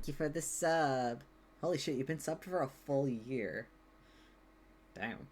Thank you for the sub. Holy shit, you've been subbed for a full year. Damn.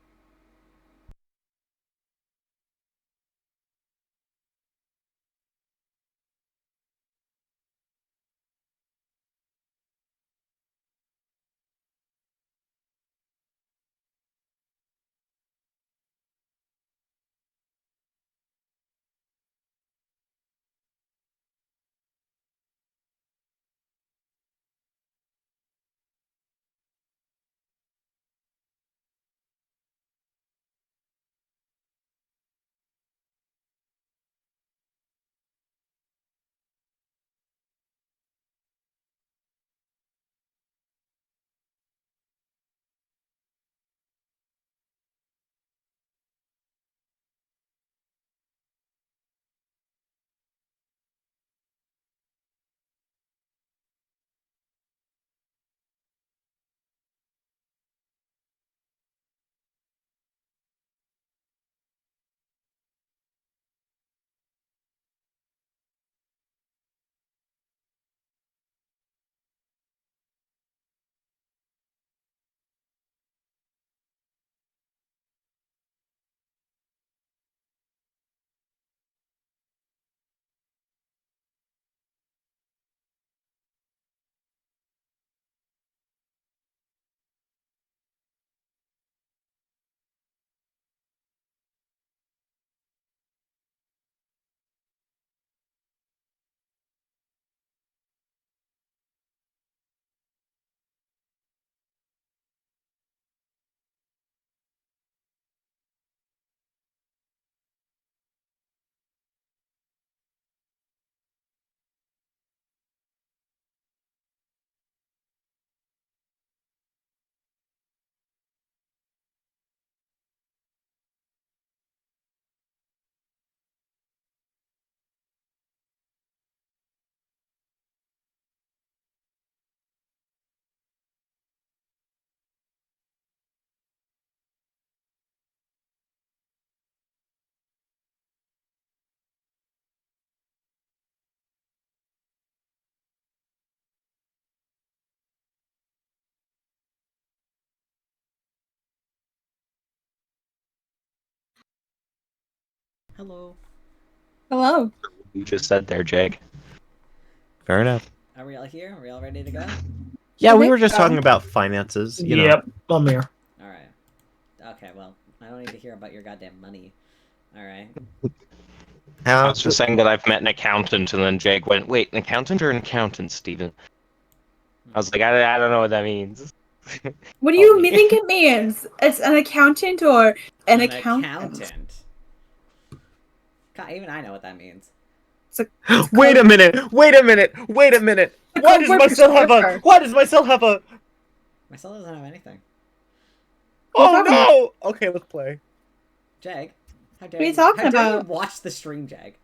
Hello. Hello. You just said there, Jegg. Fair enough. Are we all here? Are we all ready to go? Yeah, I we think were just so. talking about finances. You know. Yep, I'm here. Alright. Okay, well, I don't need to hear about your goddamn money. Alright. I How? was just saying that I've met an accountant, and then Jake went, "Wait, an accountant or an accountant, Steven?" I was like, I don't know what that means. What do you think it means? It's an accountant or an accountant? God, even I know what that means. It's Wait a code- minute! Wait a minute! Wait a minute! The Why code does word my for cell have a? stripper. Why does my cell have a? My cell doesn't have anything. Oh talking no! Okay, let's play. Jag, how dare What are you you? talking How dare you about? watch the stream, Jag?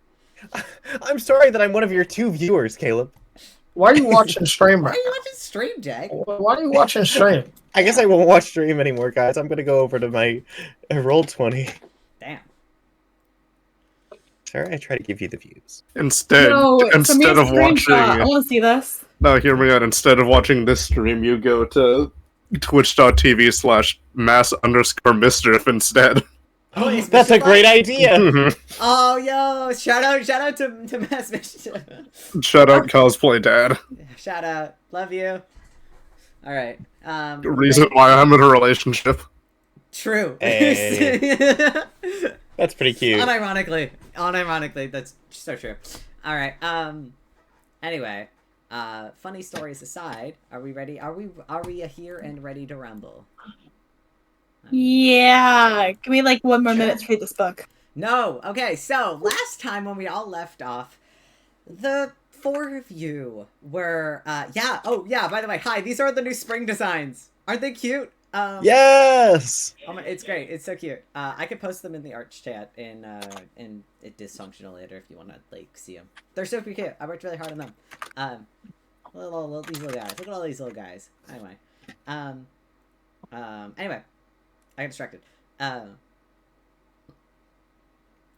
I'm sorry that I'm one of your 2 viewers, Caleb. Why are you watching stream Why right are you now? watching stream, Jag? Why are you watching stream? I guess I won't watch stream anymore, guys. I'm gonna go over to my Roll20. Damn. Sorry, I try to give you the views. Instead, No, send me a instead of screenshot. I watching, want to see this. no, hear me out. Instead of watching this stream, you go to twitch.tv/mass_mischief instead. Please, That's a Mr. great Black. idea. Oh, yo! Shout out to Mass Mischief. Shout out cosplay dad. Shout out. Love you. Alright. Reason why I'm in a relationship. True. Hey. That's pretty cute. Unironically, that's so true. Alright, anyway. Funny stories aside, are we ready? Are we here and ready to rumble? Yeah. Give me like 1 more minute to read this book. No! Okay, so, last time when we all left off, the 4 of you were, yeah, oh, yeah, by the way, hi, these are the new spring designs! Aren't they cute? Yes! Oh my, it's great, it's so cute. I could post them in the Arch chat in Dysfunctional later if you want to, like, see them. They're super cute, I worked really hard on them. These little guys, look at all these little guys. Anyway, anyway, I got distracted.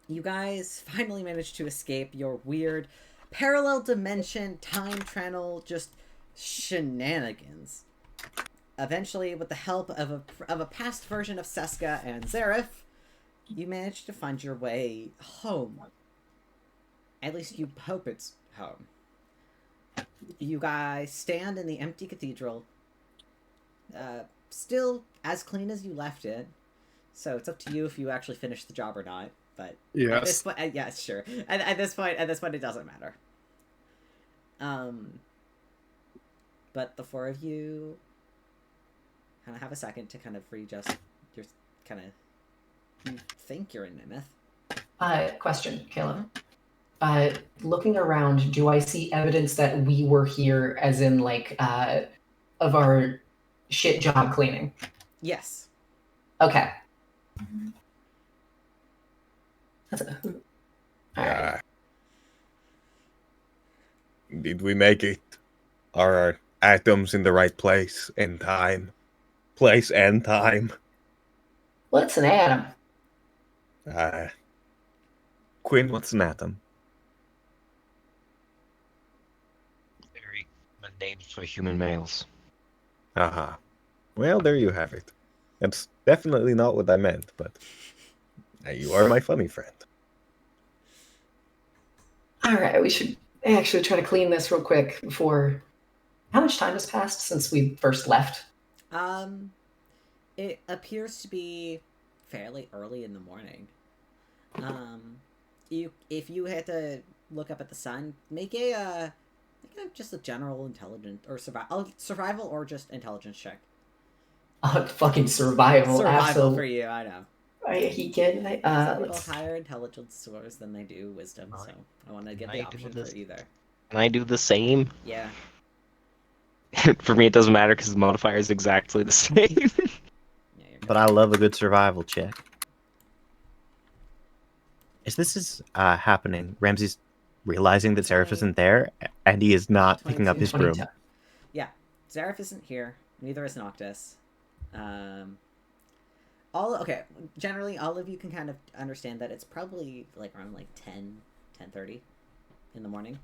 You guys finally managed to escape your weird parallel dimension time channel just shenanigans. Eventually, with the help of a past version of Seska and Zareth, you manage to find your way home. At least you hope it's home. You guys stand in the empty cathedral, still as clean as you left it. So it's up to you if you actually finish the job or not. But Yes. at this point, yes, sure. At this point, it doesn't matter. But the four of you kind of have a second to kind of readjust your kind of. You think you're in Mimith. Question, Caleb. Looking around, do I see evidence that we were here, as in, like, of our shit job cleaning? Yes. Okay. Alright. Did we make it? Are our atoms in the right place and time? Place and time? What's an atom? Quinn, what's an atom? Very names for human males. Aha. Well, there you have it. That's definitely not what I meant, but you are my funny friend. Alright, we should actually try to clean this real quick before... How much time has passed since we first left? It appears to be fairly early in the morning. If you had to look up at the sun, make just a general intelligence or survival or just intelligence check. Fucking survival. Survival for you, I know. He can. Some people have higher intelligence scores than they do wisdom, so I want to give the option for either. Can I do the same? Yeah. For me, it doesn't matter because the modifier is exactly the same. But I love a good survival check. As this is happening, Ramsey's realizing that Zareth isn't there, and he is not picking up his broom. Yeah, Zareth isn't here. Neither is Noctis. Generally, all of you can kind of understand that it's probably like around like 10:30 in the morning.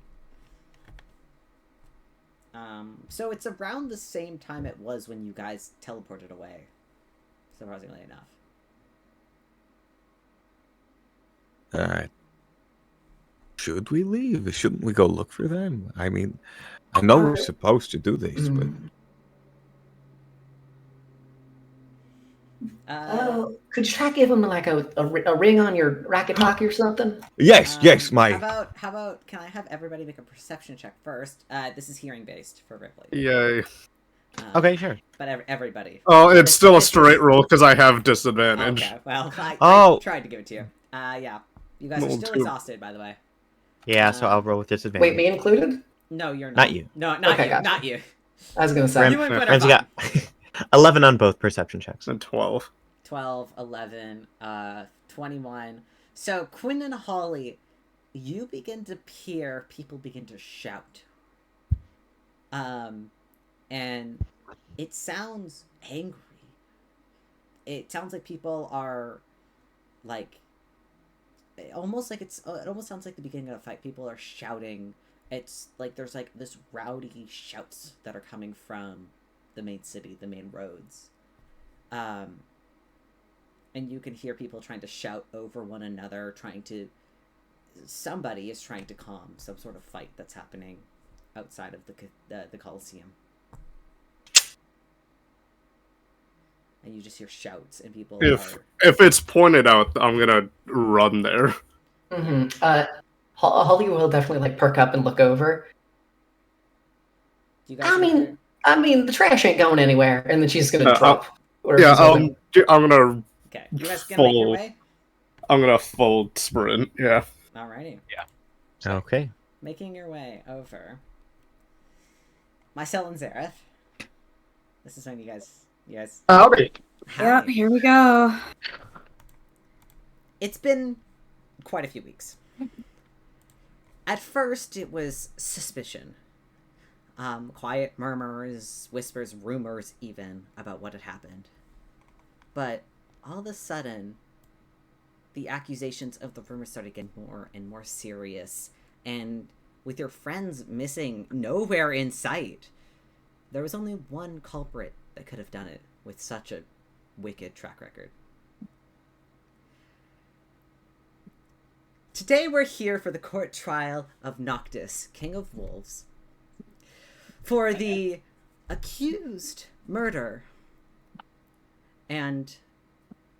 So it's around the same time it was when you guys teleported away, surprisingly enough. Alright. Should we leave? Shouldn't we go look for them? I mean, I know we're supposed to do this, but... could you try to give him like a ring on your racket hockey or something? Yes, my... How about, can I have everybody make a perception check first? This is hearing based for Rypley. Yay. Okay, sure. But everybody. Oh, it's still a straight roll because I have disadvantage. Okay, well, I tried to give it to you. Yeah. You guys are Roll still two. exhausted, by the way. Yeah, so I'll roll with disadvantage. Wait, me included? No, you're not. Not you. No, not Okay, you. gotcha. Not you. I was gonna say. You might put Ramsey got 11 on both perception checks. And 12. 12, 11, 21. So, Quinn and Holly, you begin to hear people begin to shout. And it sounds angry. It sounds like people are, like, it almost sounds like the beginning of a fight. People are shouting. It's like there's like this rowdy shouts that are coming from the main city, the main roads. And you can hear people trying to shout over one another, somebody is trying to calm some sort of fight that's happening outside of the Coliseum. And you just hear shouts, and people If it's pointed out, I'm gonna run there. Holly will definitely like perk up and look over. Do you guys I mean, the trash ain't going anywhere, and then she's gonna drop. I'm gonna. Okay, you guys gonna make your way? I'm gonna full sprint. Yeah. Alrighty. Yeah. Okay. Making your way over. Mycel and Zareth. This is when you guys. Howdy. Yep, here we go. It's been quite a few weeks. At first, it was suspicion. Quiet murmurs, whispers, rumors even, about what had happened. But all of a sudden, the accusations of the rumors started getting more and more serious. And with your friends missing nowhere in sight, there was only one culprit that could have done it with such a wicked track record. Today we're here for the court trial of Noctis, King of Wolves, for the accused murder and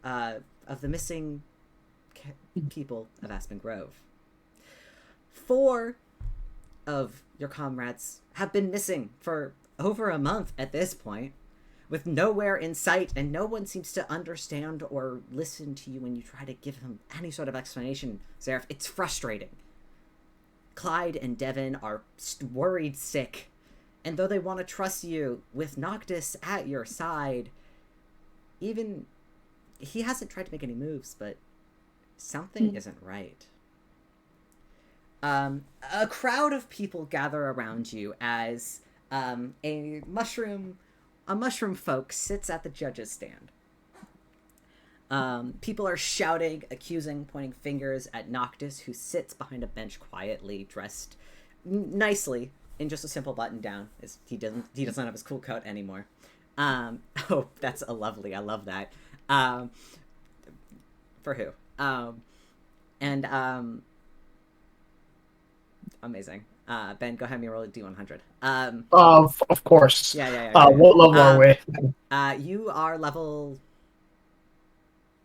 of the missing people of Aspen Grove. 4 of your comrades have been missing for over a month at this point, with nowhere in sight, and no one seems to understand or listen to you when you try to give them any sort of explanation, Zareth. It's frustrating. Clyde and Devin are worried sick, and though they want to trust you with Noctis at your side, even he hasn't tried to make any moves, but something isn't right. A crowd of people gather around you as a mushroom folk sits at the judge's stand. People are shouting, accusing, pointing fingers at Noctis, who sits behind a bench quietly, dressed nicely in just a simple button down. He doesn't have his cool coat anymore. Oh, that's a lovely. I love that. For who? Amazing. Ben, go ahead and roll a D100. Of course. Yeah. What level are we? You are level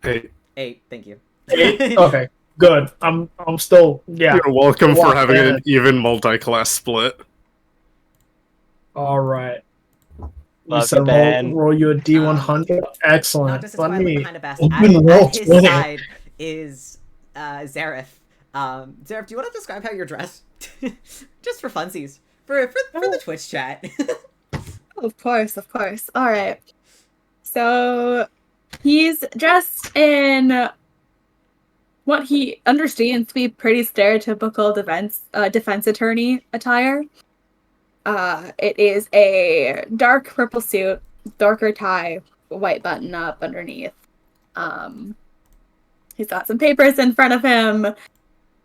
8. 8. Thank you. 8? Okay, good. I'm still, yeah. You're welcome for having ahead. an even multi-class split. All right. Love So you, Ben. roll you a D100. Excellent. Noctis is Let quietly me behind a basket. open roll At his 20. side is Zareth. Zareth, do you want to describe how you're dressed? Just for funsies. For the Twitch chat. Of course. All right. So he's dressed in what he understands to be pretty stereotypical defense attorney attire. It is a dark purple suit, darker tie, white button up underneath. He's got some papers in front of him,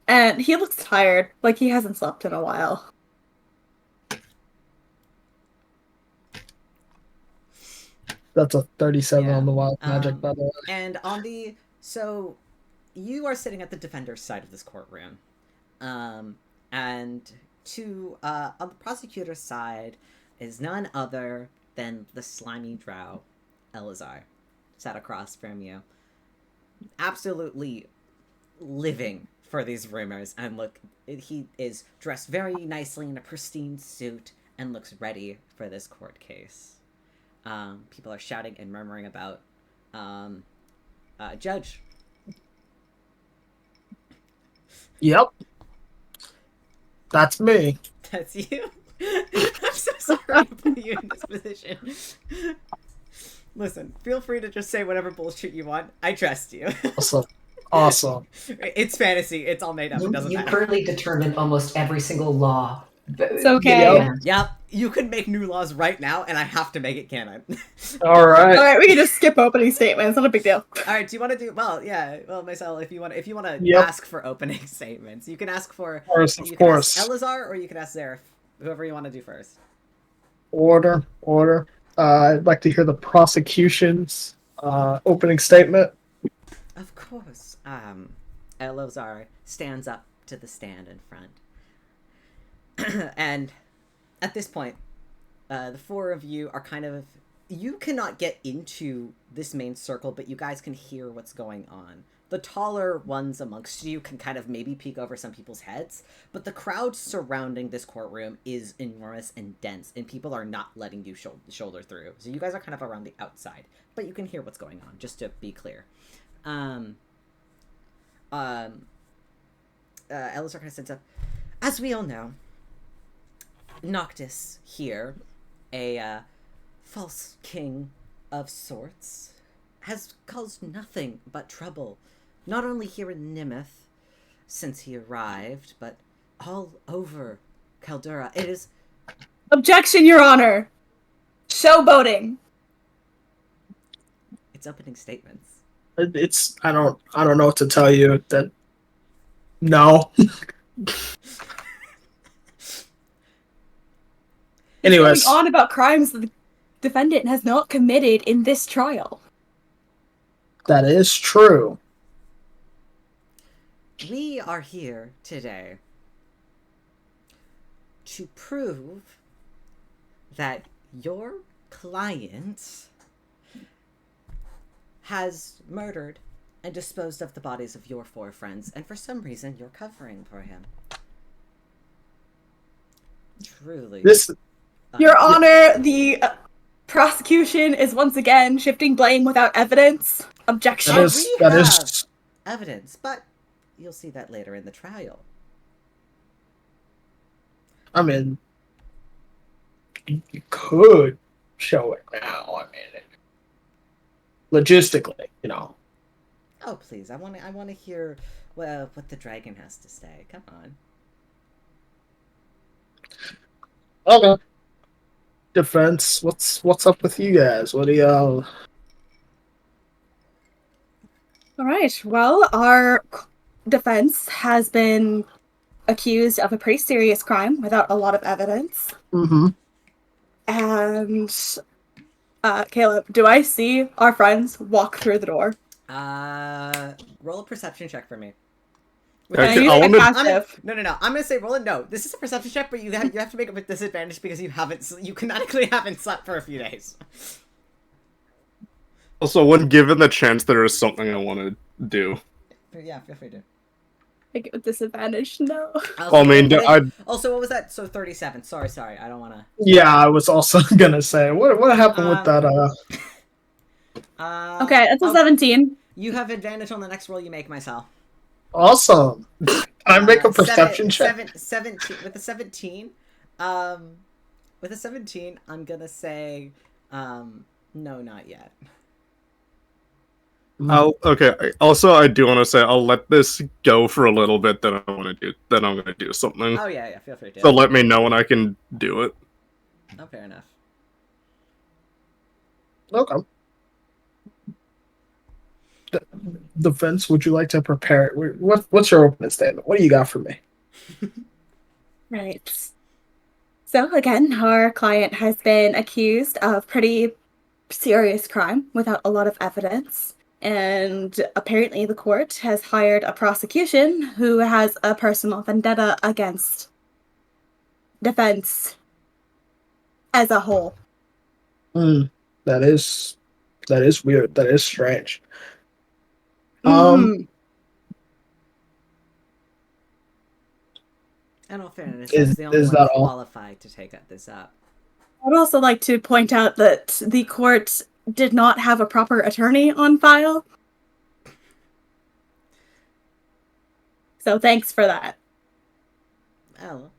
and he looks tired, like he hasn't slept in a while. That's a 37 Yeah. on the wild magic, by the way. And so you are sitting at the defender's side of this courtroom. And on the prosecutor's side is none other than the slimy drow, Elazar, sat across from you. Absolutely living for these rumors, and he is dressed very nicely in a pristine suit and looks ready for this court case. People are shouting and murmuring about Judge. Yep. That's me. That's you? I'm so sorry to put you in this position. Listen, feel free to just say whatever bullshit you want. I trust you. Awesome. It's fantasy. It's all made up. It doesn't You matter. currently determine almost every single law. It's okay. Yep. You could make new laws right now, and I have to make it canon. All right. Alright, we can just skip opening statements, not a big deal. Alright, do you want to do... Well, yeah. Well, Marcel, if you want to Yep. ask for opening statements, you can ask for... Of course. You can ask Elazar, or you can ask Zareth. Whoever you want to do first. Order. I'd like to hear the prosecution's opening statement. Of course. Elazar stands up to the stand in front. And at this point, the 4 of you are kind of... You cannot get into this main circle, but you guys can hear what's going on. The taller ones amongst you can kind of maybe peek over some people's heads, but the crowd surrounding this courtroom is enormous and dense, and people are not letting you shoulder through. So you guys are kind of around the outside, but you can hear what's going on, just to be clear. Elazar kind of stands up. As we all know, Noctis here, a false king of sorts, has caused nothing but trouble, not only here in Nimeth since he arrived, but all over Caldera. It is... Objection, Your Honor! Showboating! It's opening statements. It's I don't know what to tell you. That no. Anyways, going on about crimes that the defendant has not committed in this trial. that is true. We are here today to prove that your client has murdered and disposed of the bodies of your 4 friends, and for some reason you're covering for him. Truly. Your Honor, the prosecution is once again shifting blame without evidence. Objection. That is evidence, but you'll see that later in the trial. I mean, you could show it now. I mean, logistically, you know. Oh please, I want to hear what the dragon has to say. Come on. Okay. Defense, what's up with you guys? What do y'all? All right. Well, our defense has been accused of a pretty serious crime without a lot of evidence. Mm-hmm. And Caleb, do I see our friends walk through the door? Roll a perception check for me. Okay, No. I'm gonna say roll it. No, this is a perception check, but you have to make it with disadvantage because you canonically haven't slept for a few days. Also, when given the chance, there is something I want to do. Yeah, feel free to. Make it with disadvantage? No. Also, what was that? So 37. Sorry. I don't want to. Yeah, I was also gonna say what happened with that. Okay, it's a 17. You have advantage on the next roll you make, myself. Awesome. Can I make a perception check? 17 with a 17. With a 17, I'm gonna say, no, not yet. Okay. Also, I do want to say I'll let this go for a little bit. Then I'm gonna do something. Oh yeah. Feel free to. So let me know when I can do it. Oh, fair enough. Okay. Defense, would you like to prepare? What's your opening statement? What do you got for me? Right. So again, our client has been accused of pretty serious crime without a lot of evidence. And apparently the court has hired a prosecution who has a personal vendetta against defense as a whole. That is weird. That is strange. In all fairness, is the only one qualified to take this up. I'd also like to point out that the court did not have a proper attorney on file. So thanks for that. Well,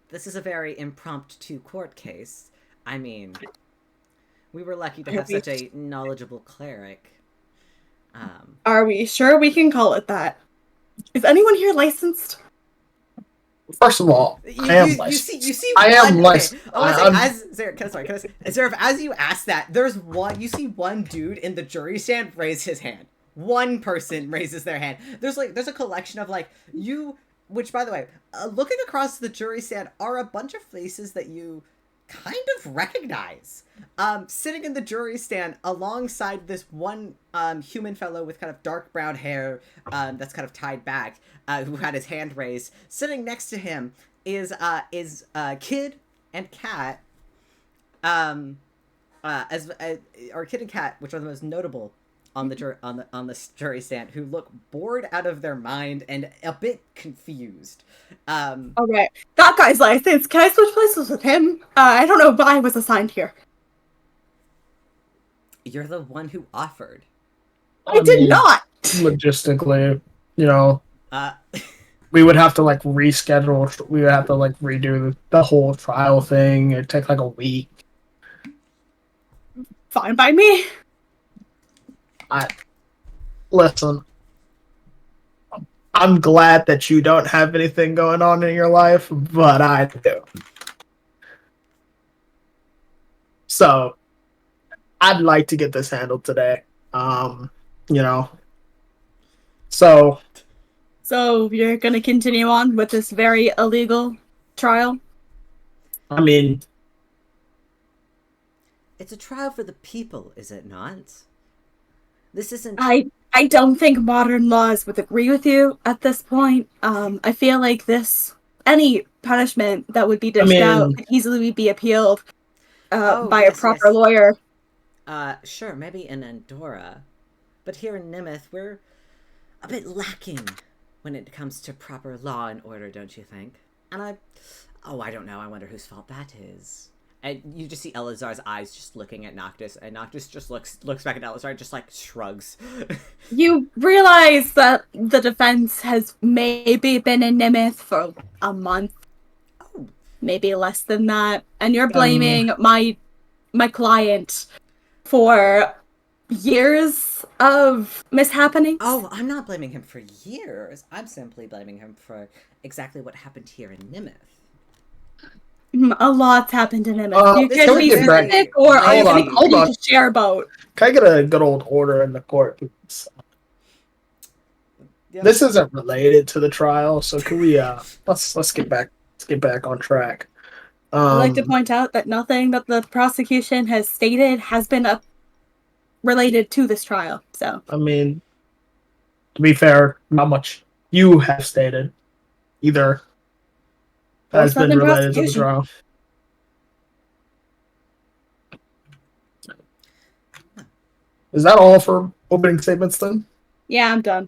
this is a very impromptu court case. I mean, we were lucky to have such a knowledgeable cleric. Are we sure we can call it that? Is anyone here licensed? First of all, I am licensed. You see I am licensed. As you ask that, there's one. You see one dude in the jury stand raise his hand. One person raises their hand. There's a collection of which by the way, looking across the jury stand are a bunch of faces that you kind of recognize. Sitting in the jury stand alongside this one human fellow with kind of dark brown hair that's kind of tied back, who had his hand raised. Sitting next to him is Kid and Cat, or Kid and Cat, which are the most notable on the jury stand, who look bored out of their mind and a bit confused. Okay, that guy's licensed. Can I switch places with him? I don't know why I was assigned here. You're the one who offered. I did not. Logistically, we would have to reschedule. We would have to redo the whole trial thing. It'd take a week. Fine by me. Listen, I'm glad that you don't have anything going on in your life, but I do. So, I'd like to get this handled today. So you're gonna continue on with this very illegal trial? I mean, It's a trial for the people, is it not? This isn't... I don't think modern laws would agree with you at this point. I feel like any punishment that would be dished out could easily be appealed by a proper lawyer. Sure, maybe in Andorra. But here in Nimeth, we're a bit lacking when it comes to proper law and order, don't you think? And I don't know. I wonder whose fault that is. And you just see Elazar's eyes just looking at Noctis, and Noctis just looks back at Elazar, just like shrugs. You realize that the defense has maybe been in Nimeth for a month. Oh. Maybe less than that. And you're blaming my client for years of mishappenings? Oh, I'm not blaming him for years. I'm simply blaming him for exactly what happened here in Nimeth. A lot's happened in Nimeth. You can be specific, or are you going to continue to share about? Can I get a good old order in the court, please? Yeah. This isn't related to the trial, so can we let's get back on track. I'd like to point out that nothing that the prosecution has stated has been related to this trial. So I mean, to be fair, not much you have stated either has been related to the trial. Is that all for opening statements then? Yeah, I'm done.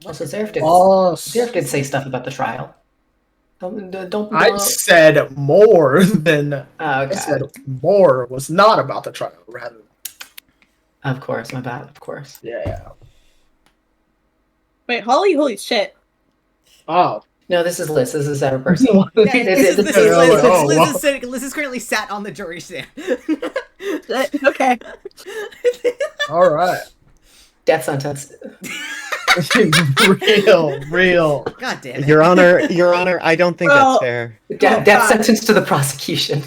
Also, Zareth did say stuff about the trial. Don't I said more than... Okay. I said more was not about the trial, rather. Of course, my bad, of course. Yeah. Wait, holy shit. Oh. No, this is Liz. This is a separate person. Liz is currently sat on the jury stand. Okay. All right. Death sentence. real. God damn it. Your Honor, I don't think that's fair. Death sentence to the prosecution.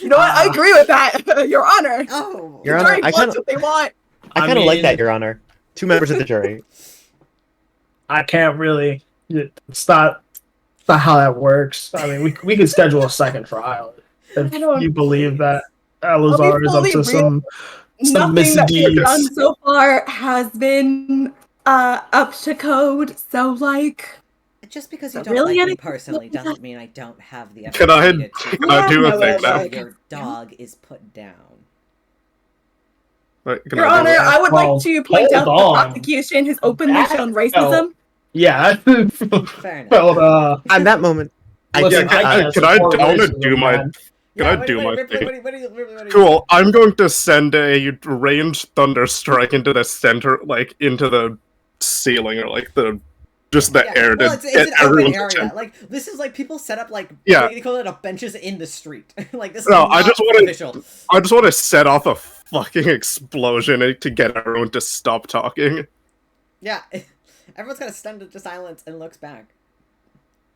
You know what? I agree with that, Your Honor. Oh. Your Honor, I kind of what they want. I kind of like that, Your Honor. 2 members of the jury. I can't really. It's not how that works. I mean, we could schedule a second trial if you believe that Elazar is up to some Nothing that we've misdeeds. done so far has been up to code. So, like, just because you don't really like me personally doesn't mean I don't have the Can I to do a thing now? your dog is put down. Wait, Your Honor, I would like to point out that the prosecution has openly shown racism. Yeah. Fair enough. Well, At that moment, I want to do my thing? Cool. I'm going to send a ranged thunder strike into the center, like into the ceiling, or like the air to it's get an everyone's open area. attention. Like this is like people set up like they call it benches in the street. Like this. No, is official. I just want to set off a fucking explosion to get everyone to stop talking. Yeah, everyone's kind of stunned into silence and looks back.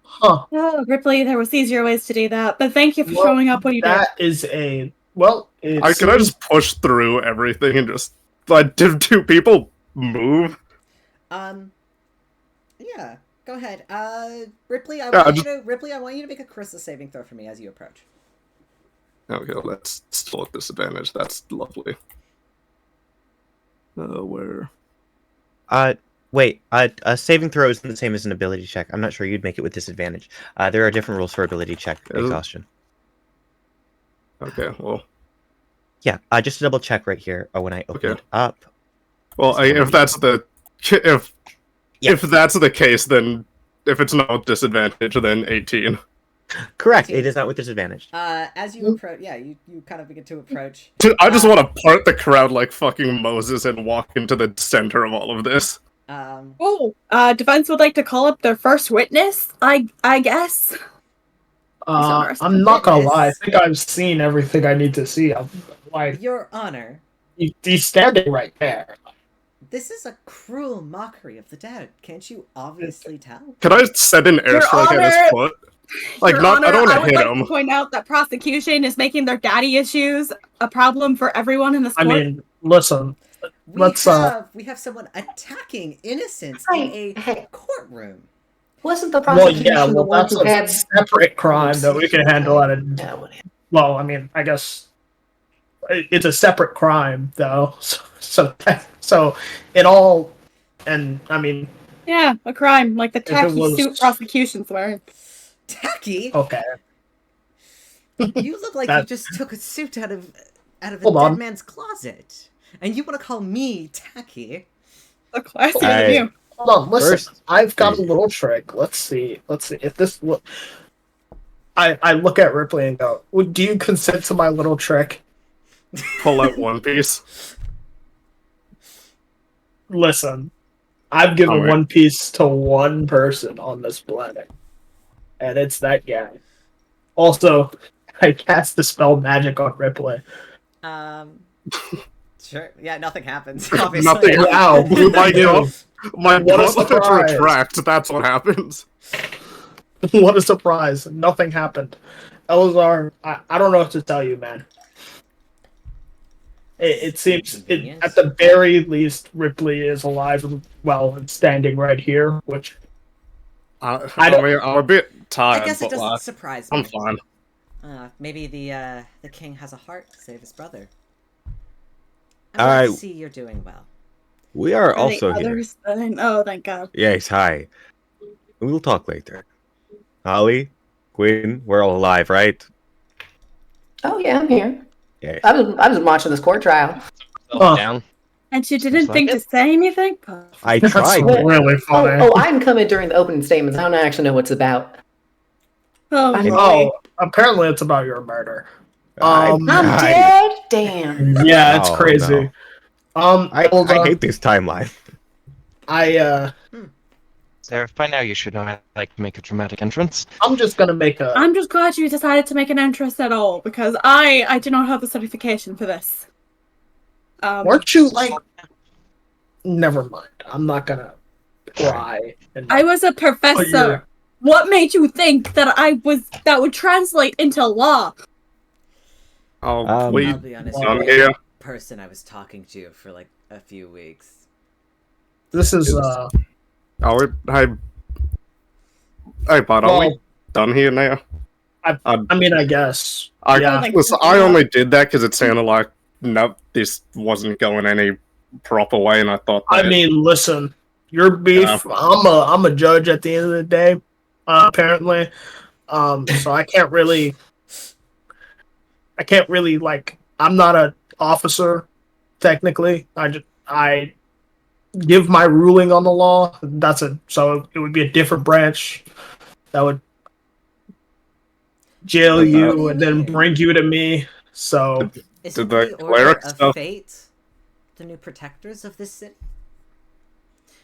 Huh. Oh, Rypley, there was easier ways to do that, but thank you for showing up when you did. That is a can I just push through everything and just like do people move? Yeah, go ahead. Ripley, I want you to make a charisma saving throw for me as you approach. Okay, that's still at disadvantage. That's lovely. Where? Wait. A saving throw isn't the same as an ability check. I'm not sure you'd make it with disadvantage. There are different rules for ability check exhaustion. Okay, well. Yeah, just to double check right here when I open it up. Well, if that's the case, then if it's not disadvantage, then 18. Correct. It is not with disadvantage. As you approach, you kind of begin to approach. I just want to part the crowd like fucking Moses and walk into the center of all of this. Defense would like to call up their first witness, I guess. I'm not gonna lie. I think I've seen everything I need to see. I'm like, Your Honor. He's standing right there. This is a cruel mockery of the dead. Can't you obviously tell? Can I send an airstrike at his foot? Like, Your Honor, I don't want I to hit would him. like to point out that prosecution is making their daddy issues a problem for everyone in this court. I mean, listen. We have someone attacking innocents in a courtroom. Wasn't the Well, prosecution yeah, the well, one that's who a had... separate crime that we can handle at a. Yeah, whatever. Well, I mean, I guess it's a separate crime, though. So it all, and I mean, Yeah, a crime like the it tacky was- suit prosecution's wearing. Tacky? okay. You look like you That- just took a suit out of a Hold dead on. man's closet. And you want to call me tacky? A classy I- than you. Hold on, listen. First- I've got a little trick. Let's see if this. I look at Ripley and go, "Do you consent to my little trick?" Pull out One Piece. Listen, I've given Alright. One Piece to one person on this planet, and it's that guy. Also, I cast the spell magic on Ripley. Sure. Yeah, nothing happens. Obviously. Nothing. Wow, My God. My What a gauntlet surprise. retract. That's what happens. What a surprise! Nothing happened. Elazar, I don't know what to tell you, man. It seems at the very least Ripley is alive and well and standing right here, which I don't- mean, I'm a bit tired, I guess it but doesn't surprise me. I'm fine. Maybe the king has a heart to save his brother. I'm All glad to right. see you're doing well. We are Are also the here. others then? Oh, thank God. Yes, hi. We'll talk later. Holly, Quinn, we're all alive, right? Oh yeah, I'm here. Yes. I was watching this court trial. Oh. Down. And you didn't like think to say anything? I that's tried. really Oh, funny. I'm coming during the opening statements. I don't actually know what's about. Oh, I'm- Lord. Apparently it's about your murder. I'm dead. Damn. Yeah, it's Oh, crazy. no. I Elazar, hate this timeline. Seraph, by now you should know I like to make a dramatic entrance. I'm just gonna make a. I'm just glad you decided to make an entrance at all, because I do not have the certification for this. Weren't you like? Never mind. I'm not gonna cry. I was a professor. What made you think that that would translate into law? Oh, Um, please. I'll be honest, I'm you're here. the person I was talking to for like a few weeks. This is Oh, hey, bud, are we Well- done here now? I mean, I guess. I, Yeah. listen, I only did that because it sounded like no, this wasn't going any proper way, and I thought. I that- mean, listen. Your beef. Yeah. I'm a judge at the end of the day. Apparently, so I can't really like. I'm not an officer, technically. I give my ruling on the law. So it would be a different branch that would jail What do you you and then mean? bring you to me. So Is Did it the the Order cleric of stuff- Fate the new protectors of this city?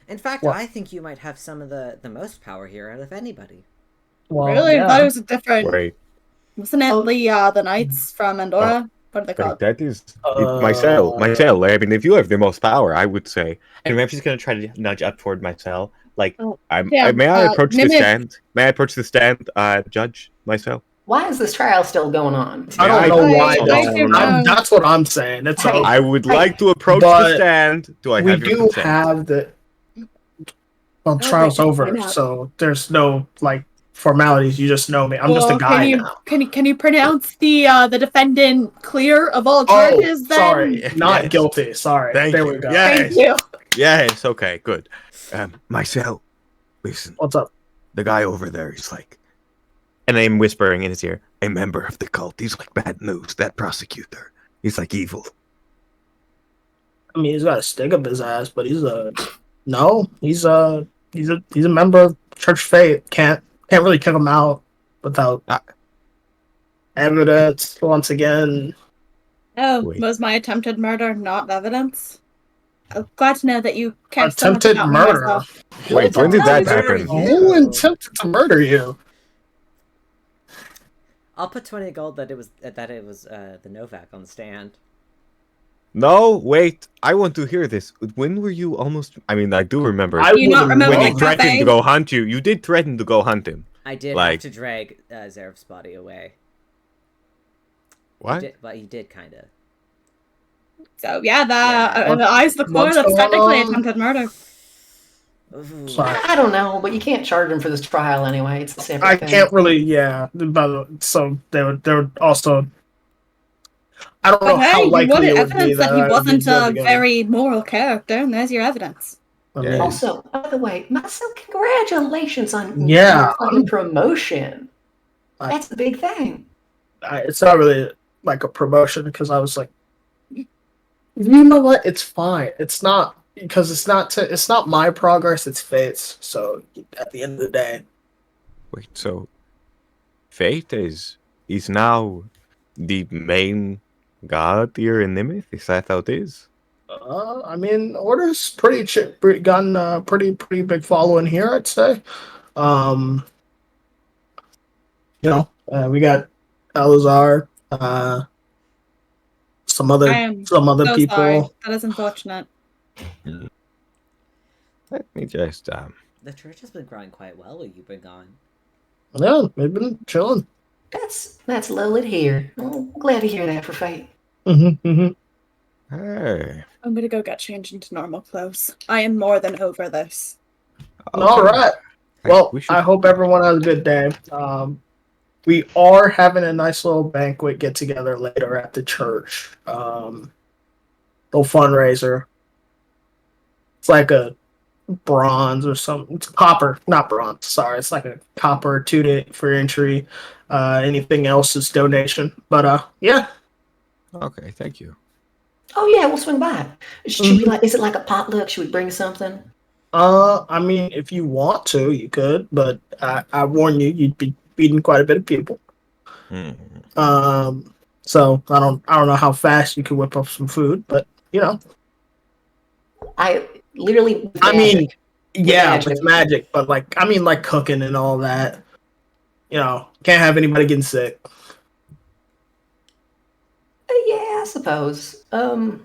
In fact, What? I think you might have some of the most power here out of anybody. well, Really? I yeah. thought it was a different. Wait, Wasn't it the knights from Andorra? What are they wait, called? that is Mycel. I mean, if you have the most power, I would say. And Ramsey's gonna try to nudge up toward Mycel. Like, May I approach the Mimic. stand? May I approach the stand, Judge Mycel? Why is this trial still going on? I don't Yeah, know I- why. I though. don't know. That's what I'm saying. It's Hey, I would like to approach But the stand. Do I we have your do consent? have the. Well, Okay, trial's why over, not? so there's no like formalities. You just know me. I'm just a guy now. Can you pronounce the defendant clear of all charges? Then sorry, not Yes. guilty. Sorry. Thank there you. we go. Yes. Thank you. Yes, okay, good. Mycel, listen, What's up? the guy over there is like and I'm whispering in his ear. a member of the cult. He's like bad news, that prosecutor. He's like evil. I mean, he's got a stick up his ass, but he's a he's a member of Church Fate. Can't really kick him out without evidence. Once again, Oh, Wait. was my attempted murder not evidence? I'm glad to know that you care so much attempted about me murder. myself. Wait, when did that Murder happen? you. Who attempted to murder you? I'll put 20 gold that it was the Novak on the stand. No, wait. I want to hear this. When were you almost? I mean, I do remember. I Do you not wouldn't remember when know. he the threatened cafe? to go hunt you. You did threaten to go hunt him. I did Like- have to drag Zaref's body away. What? But he did kind of. So yeah, Yeah. the eyes of the court. What's That's going technically on? attempted murder. Ooh. Sorry. I don't know, but you can't charge them for this trial anyway. It's a separate I thing. can't really, yeah. So they would also. I don't know But how hey, you likely wanted it would be evidence that he I would be wasn't a judging him. very moral character, and there's your evidence. I Yeah. mean, Also, by the way, myself, congratulations on Yeah, your fucking promotion. I- That's the big thing. it's not really like a promotion because I was like, you know what? It's fine. It's not because it's not my progress. It's Fate's. So at the end of the day, Wait, so Fate is now the main god here in Nimith? Is that how it is? I mean, Order's gotten a pretty big following here. I'd say. We got Elazar, some I other am people. sorry. That is unfortunate. Let me just The church has been growing quite well while you've been gone. Yeah, they've been chilling. That's lovely to hear. I'm glad to hear that for Fate. Mm-hmm. Hey. I'm gonna go get changed into normal clothes. I am more than over this. All Okay. right. Well, I hope everyone has a good day. We are having a nice little banquet get together later at the church. Little fundraiser. It's like a bronze or something. It's copper, not bronze. Sorry, it's like a copper for entry. Anything else is donation. But yeah. Okay, thank you. Oh yeah, we'll swing by. Should we like? Is it like a potluck? Should we bring something? I mean, if you want to, you could, but I warn you, you'd be feeding quite a bit of people. So I don't know how fast you could whip up some food, but you know. I literally. I mean, magic. yeah, Magic. with magic, but like cooking and all that. You know, can't have anybody getting sick. Yeah, I suppose. Well,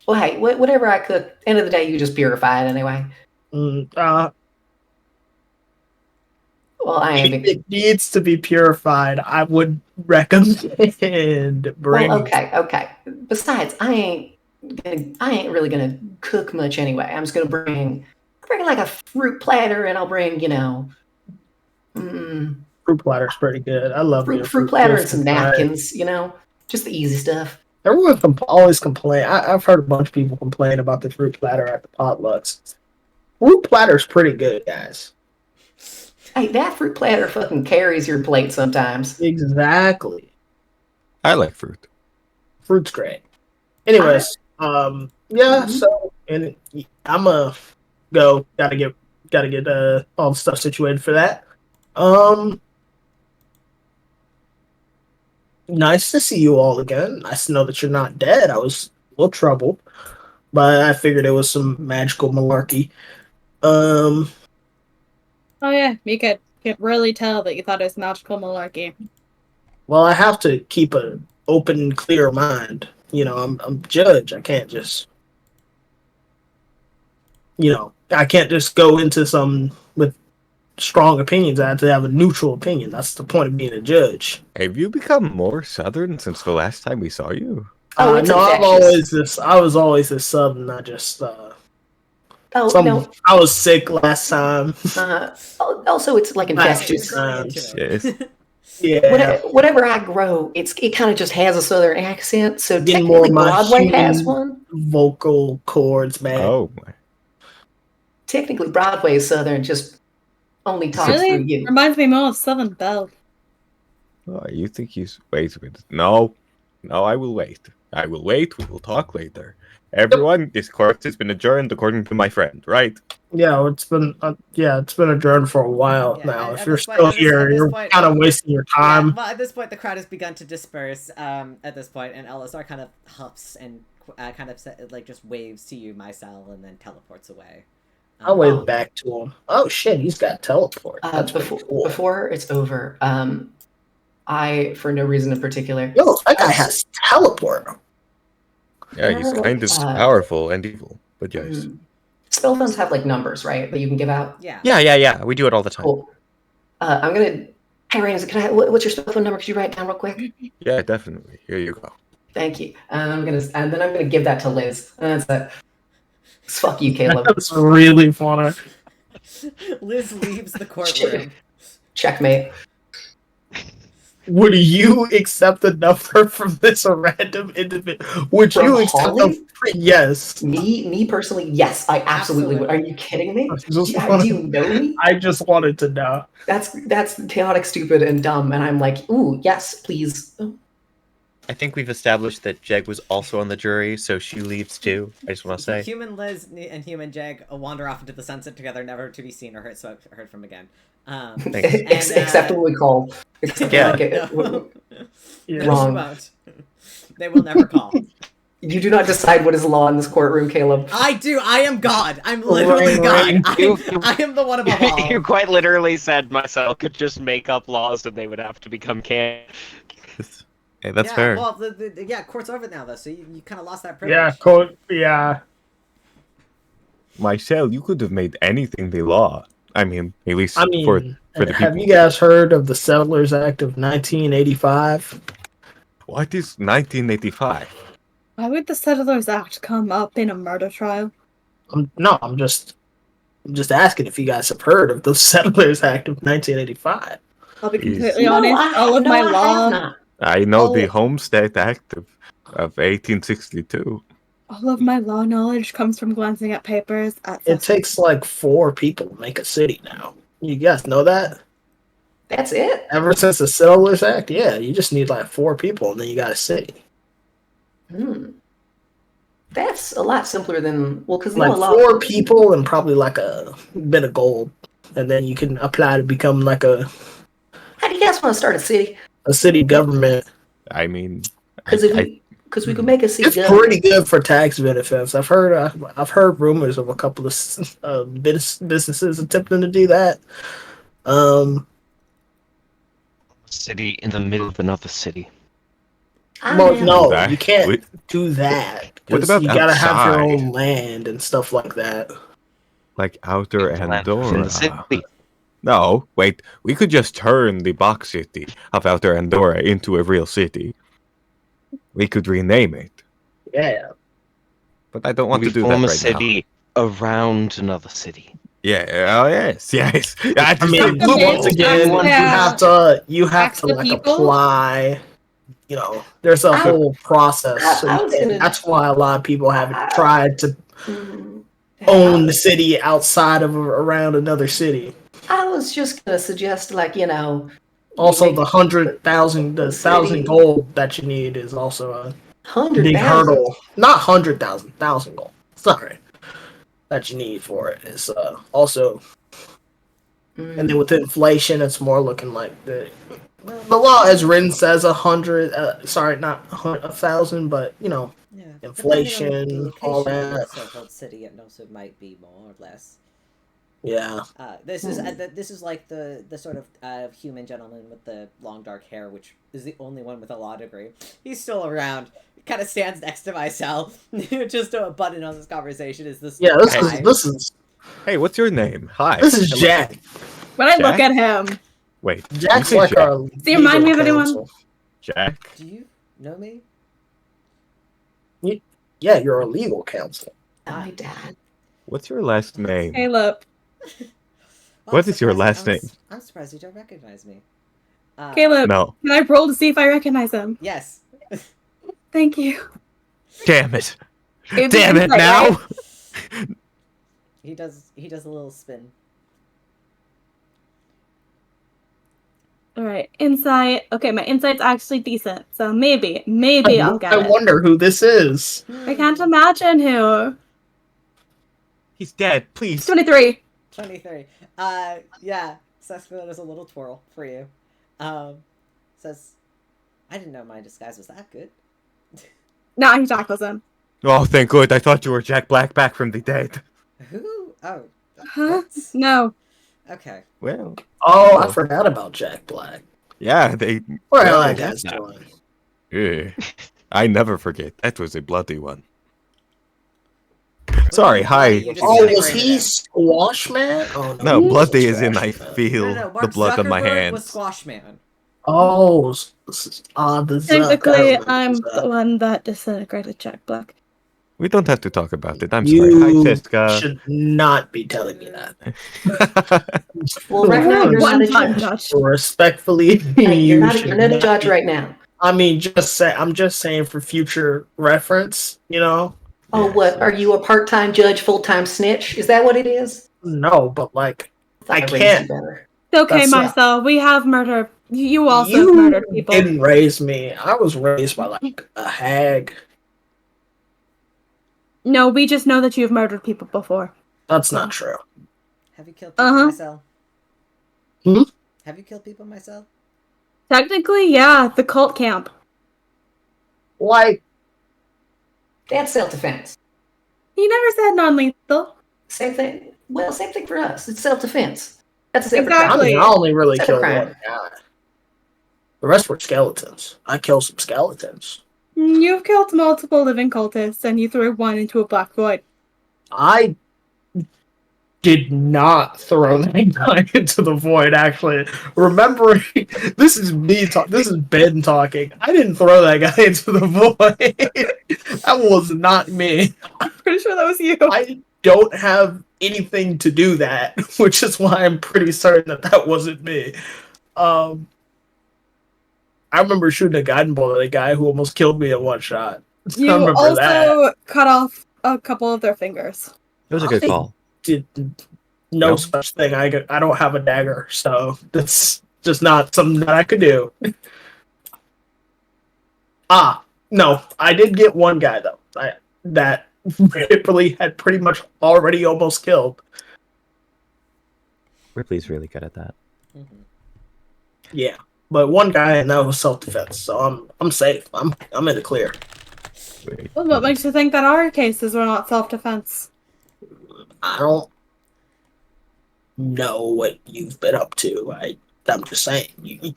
hey, whatever I cook, end of the day, you just purify it anyway. Well, I am. It needs to be purified. I would recommend bringing. Well, okay. Besides, I ain't really gonna cook much anyway. I'm just gonna bring like a fruit platter, and I'll bring Fruit platter's pretty good. I love fruit platter and some napkins. Just the easy stuff. Everyone always complain. I've heard a bunch of people complain about the fruit platter at the potlucks. Fruit platter's pretty good, guys. Hey, that fruit platter fucking carries your plate sometimes. Exactly. I like fruit. Fruit's great. Anyways, yeah. So, and I'm go. Gotta get all the stuff situated for that. Nice to see you all again. Nice to know that you're not dead. I was a little troubled, but I figured it was some magical malarkey. Oh yeah, you could really tell that you thought it was magical malarkey. Well, I have to keep an open, clear mind. You know, I'm judge. I can't just, I can't just go into some with strong opinions. I have to have a neutral opinion. That's the point of being a judge. Have you become more southern since the last time we saw you? Oh, it's no, infectious. I was always this southern. I just no. I was sick last time. Also, it's like infectious. Yes. Yeah. Whatever I grow, it kind of just has a southern accent. So Getting more technically, of my Broadway has human one. Vocal cords, man. Oh my. Technically, Broadway is southern, just only talks through Really? you. Reminds me more of Southern Belle. Oh, you think he's wait a minute. No, I will wait. I will wait. We will talk later. Everyone, this court has been adjourned according to my friend, right? Yeah, it's been adjourned for a while now. If you're still here, you're kind of wasting your time. Yeah, well, at this point, the crowd has begun to disperse. At this point, and Elazar kind of huffs and just waves to you, Mycel, and then teleports away. I'll wave back to him. Oh shit, he's got teleport. That's cool. Before it's over, I, for no reason in particular. Yo, that guy has teleport. Yeah, he's kind of powerful and evil, but yes. Spellstones have like numbers, right, that you can give out. Yeah. We do it all the time. Cool. I'm gonna. Hey, Rains, what's your spellphone number? Could you write it down real quick? Yeah, definitely. Here you go. Thank you. And then I'm gonna give that to Liz. And that's it. Fuck you, Caleb. That's really funny. Liz leaves the courtroom. Checkmate. Would you accept a number from this random individual? Would From you accept Holly? Yes. Me personally, yes, I absolutely would. Are you kidding me? Do you know me? I just wanted to know. That's chaotic, stupid, and dumb, and I'm like, ooh, yes, please. I think we've established that Jegg was also on the jury, so she leaves too. I just want to say. Human Liz and human Jegg wander off into the sunset together, never to be seen or heard from again. Except when we call. Except Yeah. No, Wrong. she won't. They will never call. You do not decide what is law in this courtroom, Caleb. I do. I am God. I'm literally Right. God. I am the one above all. You quite literally said myself could just make up laws and they would have to become canon. Hey, that's yeah, fair. Well, court's over now, though, so you kind of lost that privilege. Yeah. Myself, you could have made anything the law. I mean, at least for the have people. you guys heard of the Settlers Act of 1985? What is 1985? Why would the Settlers Act come up in a murder trial? I'm just asking if you guys have heard of the Settlers Act of 1985. I'll be Jeez. completely honest. All of my law, I know Oh. the Homestead Act of 1862. all of my law knowledge comes from glancing at papers. It takes like 4 people to make a city now. You guys know that? That's it. Ever since the Settlers Act, yeah, you just need like 4 people and then you got a city. That's a lot simpler than because Like 4 people and probably like a bit of gold, and then you can apply to become like a How do you guys want to start a city? city government. I mean, Because we could make a city It's government. pretty good for tax benefits. I've heard rumors of a couple of businesses attempting to do that. City in the middle of another city. Well, yeah. no, That- you can't what- do that. What 'cause about you gotta have your outside? own land and stuff like that. like Outer Land Andorra. in the city. No, wait. We could just turn the box city of Outer Andorra into a real city. We could rename it, Yeah. but I don't want We to do that form a right now. city around another city. Yeah. Oh yes. Yes. I I mean, Okay, once again, yeah. you have Tax to the like people? apply. You know, there's a whole process. I So was gonna- that's why a lot of people haven't tried to Mhm. own the city outside of around another city. I was just gonna suggest, Also, make the 100,000, the the 1,000 city- gold that you need is also a 100,000. big hurdle. Not 100,000, 1,000 gold. Sorry, that you need for it is also. And then with inflation, it's more looking like the law as written says 100. Sorry, not 1,000, but Yeah. Inflation, Depending on the all location of the that. so-called city, it also might be more or less. Yeah. This is like the sort of human gentleman with the long dark hair, which is the only one with a law degree. He's still around. Kind of stands next to myself. Just a button on this conversation is this. Yeah, guy. this is Hey, what's your name? Hi. this is Hello. Jack. When I look Jack? at him, Wait. Jack's you say like Jack? our. Does he remind me of legal anyone? counsel. Jack. Do you know me? Yeah, you're a legal counsel. My dad. What's your last name? Caleb. What is your last name? I'm surprised you don't recognize me. Caleb, No. can I roll to see if I recognize him? Yes. Thank you. Damn it. It's Damn it insight, now. right? He does a little spin. All right, insight. Okay, my insight's actually decent, so maybe I'll get I it. wonder who this is. I can't imagine who. He's dead. Please. 23. 23. Yeah. Sesquilla does a little twirl for you. Says, I didn't know my disguise was that good. No, he tackles him. Oh, thank God. I thought you were Jack Black back from the dead. Who? Oh. Huh? what? No. Okay. Well, Oh, I forgot about Jack Black. yeah, they. What well, are you they guys have doing? that. Yeah. I never forget. That was a bloody one. Sorry, hi. You just Oh, was disintegrated he him. Squash Man? Oh, No, he was bloody is in. I Squash Man. feel No, the Mark blood on my Zuckerberg was hands. Squash Man. Oh, the Zuck. Technically, I remember I'm Zuck. the one that disintegrated Jack Black. We don't have to talk about it. I'm You sorry. Hi, Fiska. should not be telling me that. Well, right now you're not a One-time judge. judge. Respectfully, Hey, you're not should a judge be- right now. I mean, I'm just saying for future reference, you know? Oh, Yes. what? Are you a part-time judge, full-time snitch? Is that what it is? No, but like, I raised you can't. better. It's okay, That's, Marcel. We have murdered. You also You have murdered people. didn't raise me. I was raised by like a hag. No, we just know that you've murdered people before. That's not true. Have you killed people Uh-huh. myself? Hmm? Have you killed people myself? Technically, yeah, the cult camp. Like, That's self-defense. He never said non-lethal. Same thing. Well, same thing for us. It's self-defense. That's a separate I Exactly. mean, I only really Separate killed crime. one guy. The rest were skeletons. I killed some skeletons. You've killed multiple living cultists, and you threw one into a black void. I did not throw that guy into the void, actually. Remembering, this is me this is Ben talking. I didn't throw that guy into the void. That was not me. I'm pretty sure that was you. I don't have anything to do that, which is why I'm pretty certain that wasn't me. I remember shooting a guiding bolt at a guy who almost killed me in one shot. I You remember also that. cut off a couple of their fingers. It was a good call. Did no Yep. such thing. I don't have a dagger, so that's just not something that I could do. No, I did get one guy though. That Rypley had pretty much already almost killed. Ripley's really good at that. Mm-hmm. Yeah, but one guy, and that was self-defense, so I'm safe. I'm in the clear. Wait. Well, what makes you think that our cases were not self-defense? I don't know what you've been up to. I'm just saying you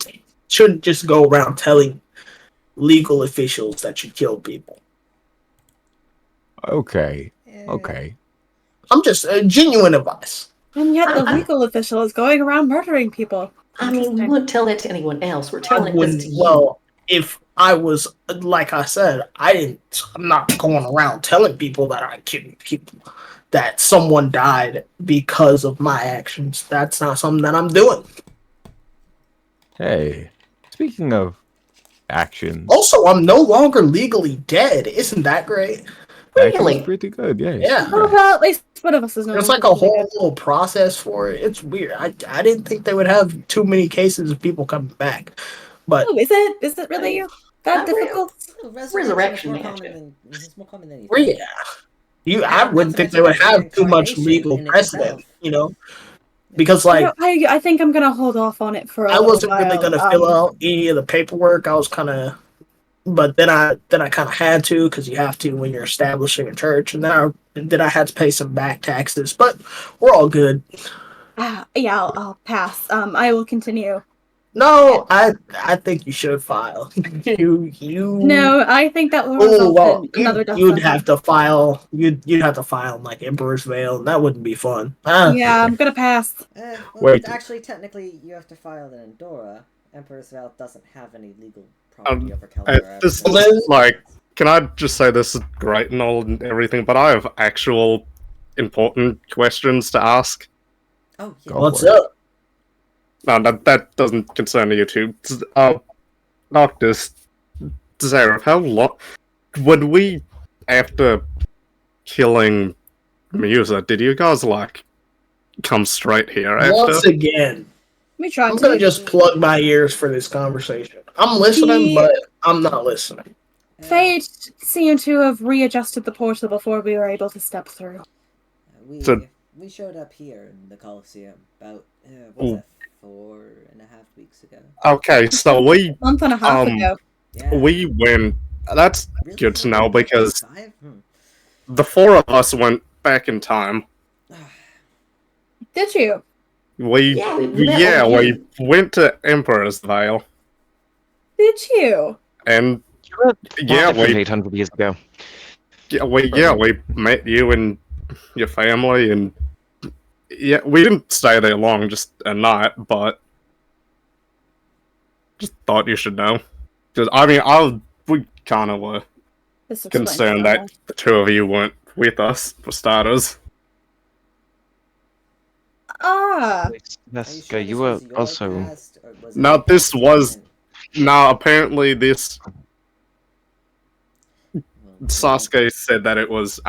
shouldn't just go around telling legal officials that you killed people. Okay. Yeah. Okay. I'm just genuine advice. And yet the legal official is going around murdering people. I mean, we Interesting. wouldn't tell that to anyone else. We're telling this to you. Well, if I was, like I said, I'm not going around telling people that I killed people, that someone died because of my actions. That's not something that I'm doing. Hey. Speaking of actions, Also, I'm no longer legally dead. Isn't that great? actions Really? pretty good. Yes. Yeah. Oh, well, at least one of us is not. There's like a whole little process for it. It's weird. I didn't think they would have too many cases of people coming back. But Oh, is it? Is it really that Not real. difficult? Resurrection is more magic. common than, is more common than you think. yeah. I wouldn't think they would have too much legal precedent, because I, like don't- I think I'm gonna hold off on it for a I little wasn't really while. gonna fill out any of the paperwork. I was kind of, but then I kind of had to, because you have to when you're establishing a church, and then I had to pay some back taxes. But we're all good. Yeah, I'll pass. I will continue. No, I think you should file. you. No, I think that will Oh result well, in another death you'd sentence. have to file. You'd have to file in like Emperor's Veil, and that wouldn't be fun. Yeah, I'm gonna pass. Well, Wait. actually, technically, you have to file in Andorra. Emperor's Veil doesn't have any legal property over Caldera. This Well, is then- like, can I just say this is great and all and everything, but I have actual important questions to ask. Oh, yeah. Go What's for it. up? No, that doesn't concern you two. Doctor Zareth, how long would we, after killing Musa, did you guys like come straight here after? Once again, Let me try I'm to. gonna just plug my ears for this conversation. I'm listening, but I'm not listening. Fate seemed to have readjusted the portal before we were able to step through. So- We showed up here in the Coliseum about, what was that, 4.5 weeks ago? Okay, so we Month and a half ago. Yeah. we went. That's Really? good to know, because 5? the four of us went back in time. Did you? We Yeah, we met yeah, over we here. went to Emperor's Veil, Did you? and yeah, we 800 years ago. we met you and your family, and yeah, we didn't stay there long, just a night, but just thought you should know. Because I mean, we kind of were This explains concerned so that much. the two of you weren't with us, for starters. Ah, Are you Yes, sure you this were was your also. past, or was it Now, the this past was. Quinn? Now, apparently, this. Well, Sasuke said that it was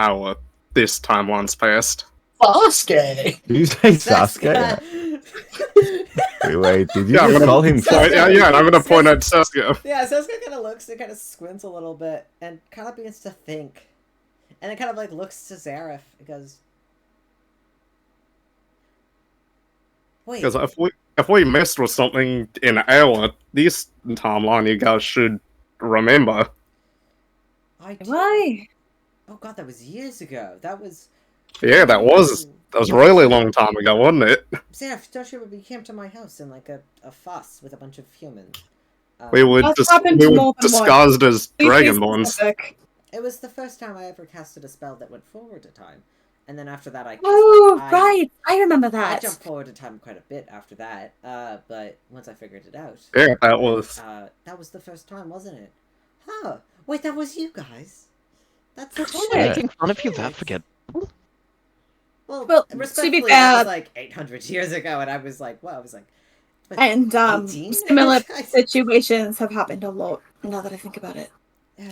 this timeline's past. Sasuke. Did you say Sasuke. Sasuke? Wait, did you Yeah, I'm just gonna call him Sasuke. Sasuke? Yeah, I'm gonna point at Sasuke. Yeah, Sasuke kind of looks and kind of squints a little bit and kind of begins to think. And it kind of like looks to Zareth and goes, wait. Because if we messed with something in this timeline, you guys should remember. I do. why? Oh god, that was years ago. That was. Yeah, that was a really long time ago, wasn't it? Zareth, don't you remember you came to my house in like a fuss with a bunch of humans? We were That's happened we were more than once. disguised as Be dragonborns. specific. It was the first time I ever casted a spell that went forward a time. And then after that, Oh, right. I remember I that. jumped forward a time quite a bit after that, but once I figured it out... Yeah, that was... that was the first time, wasn't it? Huh. Wait, that was you guys? That's I making fun of you that forget. Well, Well, to be respectfully, fair- that was like 800 years ago, and I was like, what? I was like... what, And 18? similar situations have happened a lot now that I think about it.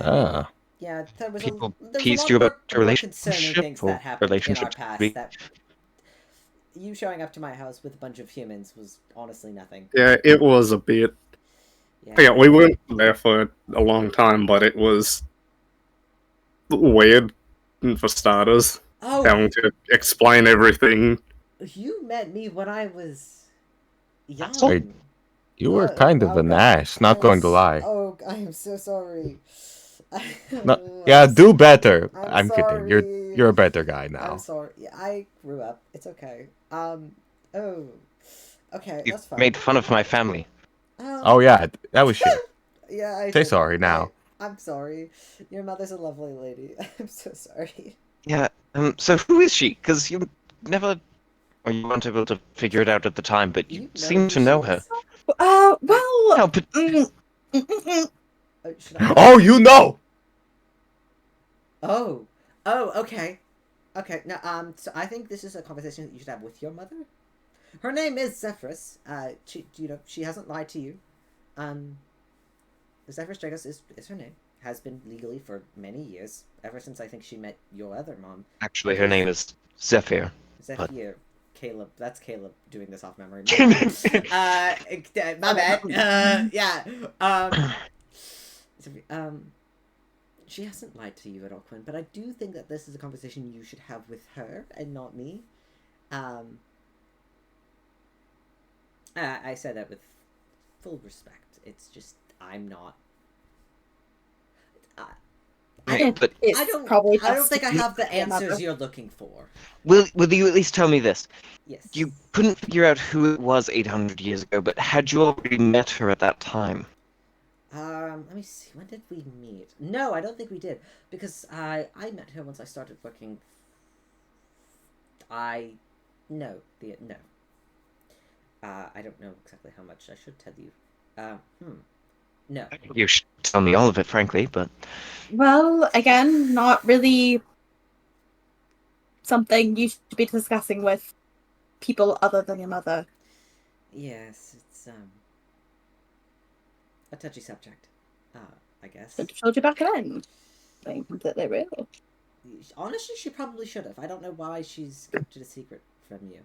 Ah. Yeah, there was People there was teased lot you about more your concerning relationship things or that happened in our relationships past with me. that you showing up to my house with a bunch of humans was honestly nothing. Yeah, it was a bit... Yeah, we weren't there for a long time, but it was weird, for starters. Oh, Having to explain everything. you met me when I was young. Wait, you were kind of an ass, not going to lie. Oh, I am so sorry. No, yeah, do better. I'm I'm kidding. You're a better guy now. I'm sorry. Yeah, I grew up. It's okay. Oh. Okay, You that's fine. made fun of my family. Oh yeah, that was shit. Yeah, I Say did. sorry now. I'm sorry. Your mother's a lovely lady. I'm so sorry. Yeah. So who is she? Because you never, or you weren't able to figure it out at the time, but you seem to know her. Well... No, but Should I... Oh, you know. Oh, okay. Okay, now, so I think this is a conversation that you should have with your mother. Her name is Zephyrus. She hasn't lied to you. Zephyrus Dragos is her name. Has been legally for many years, ever since I think she met your other mom. actually, her name is Zephyr. Zephyr. Caleb. That's Caleb doing this off memory. My bad. Yeah. She hasn't lied to you at all, Quinn, but I do think that this is a conversation you should have with her and not me. I say that with full respect. It's just, I'm not... I don't think I have the answers you're looking for. Will you at least tell me this? Yes. You couldn't figure out who it was 800 years ago, but had you already met her at that time? Let me see. When did we meet? No, I don't think we did. Because I met her once I started working... No. I don't know exactly how much I should tell you. No. You should tell me all of it, frankly, but... Well, again, not really something you should be discussing with people other than your mother. Yes, it's, a touchy subject, I guess. I told you back then. Being completely real. Honestly, she probably should have. I don't know why she's kept it a secret from you.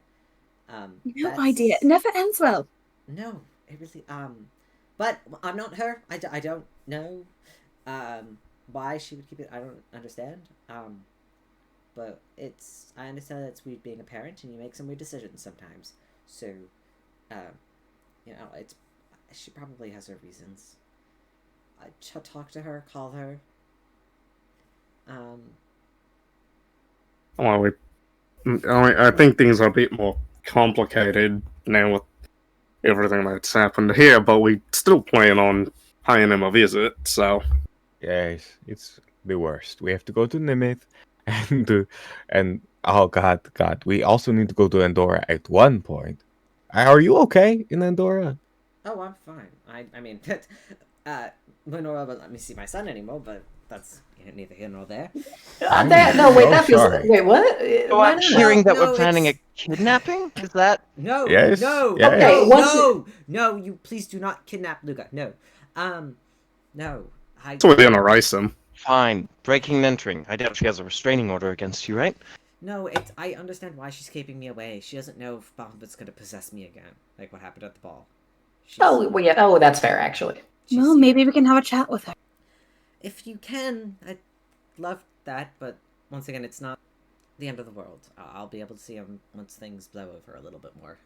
No idea. It never ends well. No, it really, but I'm not her. I don't know, why she would keep it. I don't understand. But I understand that it's weird being a parent and you make some weird decisions sometimes. So, she probably has her reasons. Talk to her, call her. Well, I think things are a bit more complicated now with everything that's happened here, but we still plan on paying him a visit, so... Yes, it's the worst. We have to go to Nimith, and oh god, we also need to go to Andorra at one point. Are you okay in Andorra? Oh, I'm fine. I mean, Lenora won't let me see my son anymore, but that's neither here nor there. No, wait, so that feels. sorry. Wait, what? So Why I'm not? hearing that No, we're planning a it's- kidnapping? Is that... No, Yes, no, yes. Okay, no, once no, you please do not kidnap Luca. No, no. So we're gonna erase him. Fine. Breaking and entering. I doubt she has a restraining order against you, right? No, I understand why she's keeping me away. She doesn't know if Bahamut's gonna possess me again, like what happened at the ball. She's- Oh, well, yeah. Oh, that's fair, actually. she's Well, scared. maybe we can have a chat with her. If you can, I'd love that, but once again, it's not the end of the world. I'll be able to see him once things blow over a little bit more.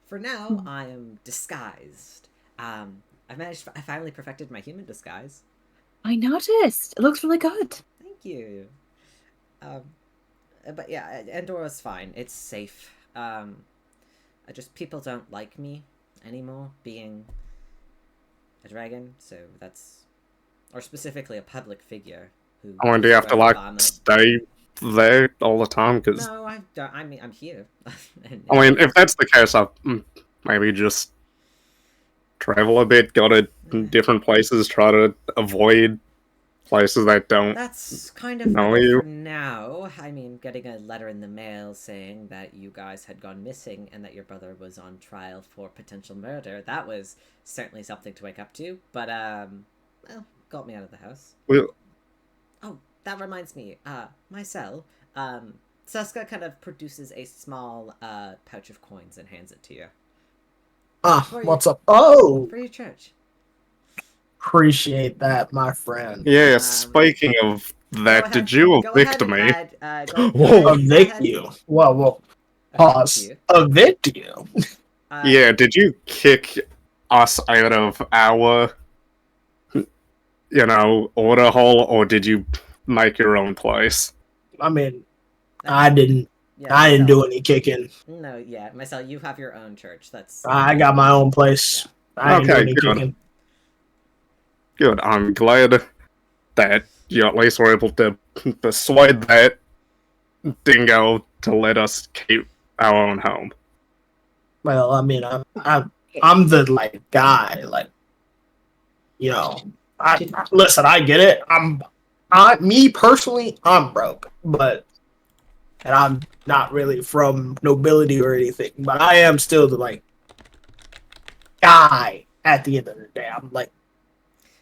For now, I am disguised. I finally perfected my human disguise. I noticed. It looks really good. Thank you. But yeah, Andora's fine. It's safe. People don't like me anymore, being a dragon, so that's... Or specifically a public figure who... I mean, do you have to, like, Bahamut. stay there all the time? Because, No, I don't. I mean, I'm here. I mean, if that's the case, I'll maybe just travel a bit, go to different places, try to avoid places that don't... That's kind of No, better you- for now. I mean, getting a letter in the mail saying that you guys had gone missing and that your brother was on trial for potential murder, that was certainly something to wake up to. But, well, got me out of the house. Well, Oh, that reminds me. My cell. Suska kind of produces a small pouch of coins and hands it to you. What's up? Oh, For your church. appreciate that, my friend. yeah, speaking of that, Go did ahead- you go evict ahead and me? Whoa, add- evict you. Whoa. Pause. Evict you. Yeah, did you kick us out of our, order hall, or did you make your own place? I mean, I didn't Yeah, I didn't do myself. any kicking. No, yeah, myself. You have your own church. That's. I got my own place. I didn't do Okay, any good. kicking. Good, I'm glad that you at least were able to persuade that dingo to let us keep our own home. Well, I mean, I'm the like guy, like, you know. Listen, I get it. Me personally, I'm broke, and I'm not really from nobility or anything, but I am still the like guy at the end of the day. I'm like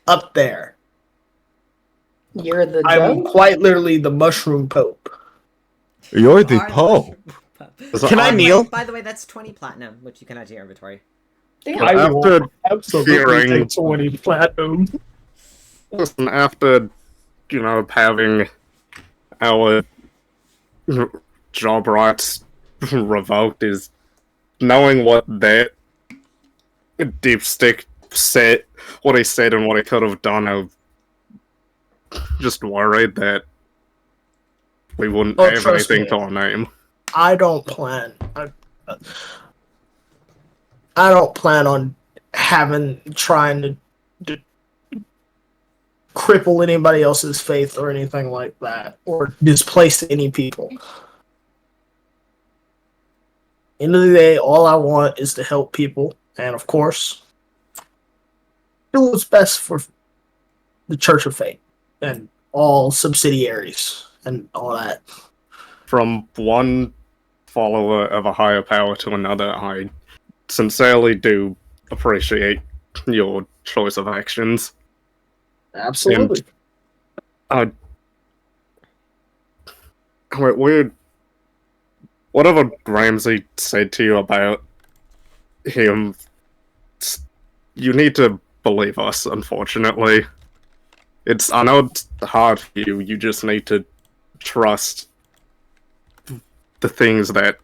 up there. You're the I'm goat? quite literally the mushroom pope. You're the Are Pope. Can I kneel? By the way, that's 20 platinum, which you can add to your inventory. Damn. I will After absolutely hearing- take 20 platinum. Listen, after, having our job rights revoked, is knowing what that dipstick said, what he said and what he could have done, I'm just worried that we wouldn't Oh, have trust anything me. to our name. I don't plan. I don't plan on trying to cripple anybody else's faith or anything like that, or displace any people. End of the day, all I want is to help people, and of course, do what's best for the Church of Fate and all subsidiaries and all that. From one follower of a higher power to another, I sincerely do appreciate your choice of actions. Absolutely. Weird. Whatever Ramsey said to you about him, you need to believe us, unfortunately. I know it's hard for you, you just need to trust the things that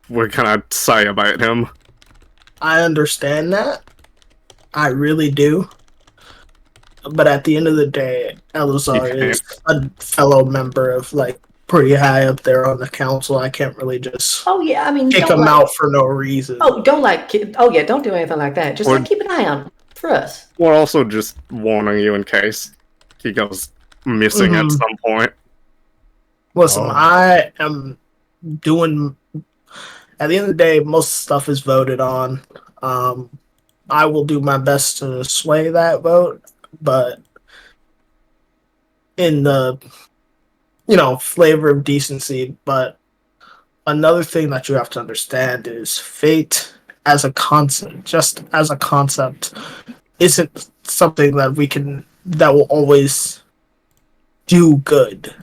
we're gonna say about him. I understand that. I really do. But at the end of the day, Elazar is a fellow member of, like, pretty high up there on the council. I can't really just Oh yeah, I mean, kick don't him like- out for no reason. Oh, don't do anything like that. Just Or- keep an eye on for us. We're also just warning you in case he goes missing at Mhm. some point. Listen, Oh. I am doing. At the end of the day, most stuff is voted on. I will do my best to sway that vote, but in the, flavor of decency. But another thing that you have to understand is fate as a concept, just as a concept, isn't something that will always do good.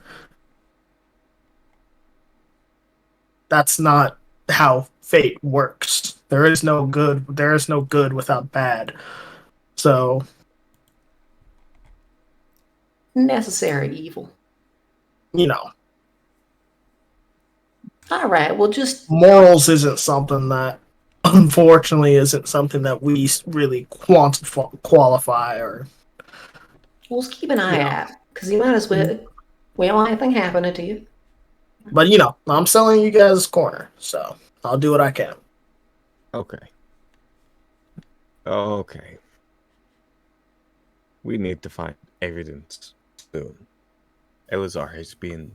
That's not how fate works. There is no good without bad. So Necessary evil. All right, well, just morals isn't something that, unfortunately, isn't something that we really qualify or. we'll just keep an eye out, because you might as well. We don't want anything happening to you. But I'm selling you guys a corner, so I'll do what I can. Okay. Okay. We need to find evidence soon. Elazar has been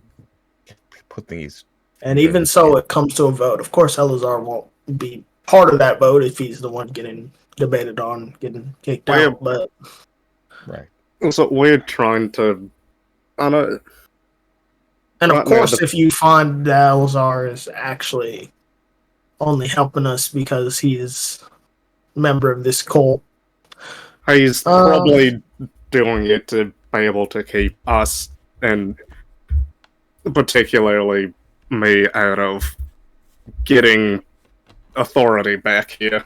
putting his. And even so, it comes to a vote. Of course, Elazar won't be part of that vote if he's the one getting debated on, getting kicked out. But right. So we're trying to. I know. And of course, if you find that Elazar is actually only helping us because he is a member of this cult, he's probably doing it to be able to keep us, and particularly me, out of getting authority back here.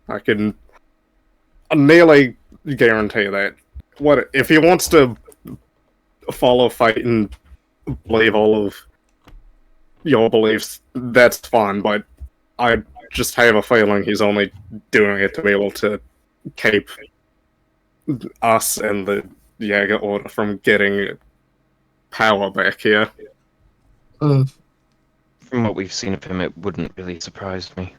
I can nearly guarantee that. What if he wants to follow fate and believe all of your beliefs? That's fine, but I just have a feeling he's only doing it to be able to keep us and the Jaeger Order from getting power back here. From what we've seen of him, it wouldn't really surprise me.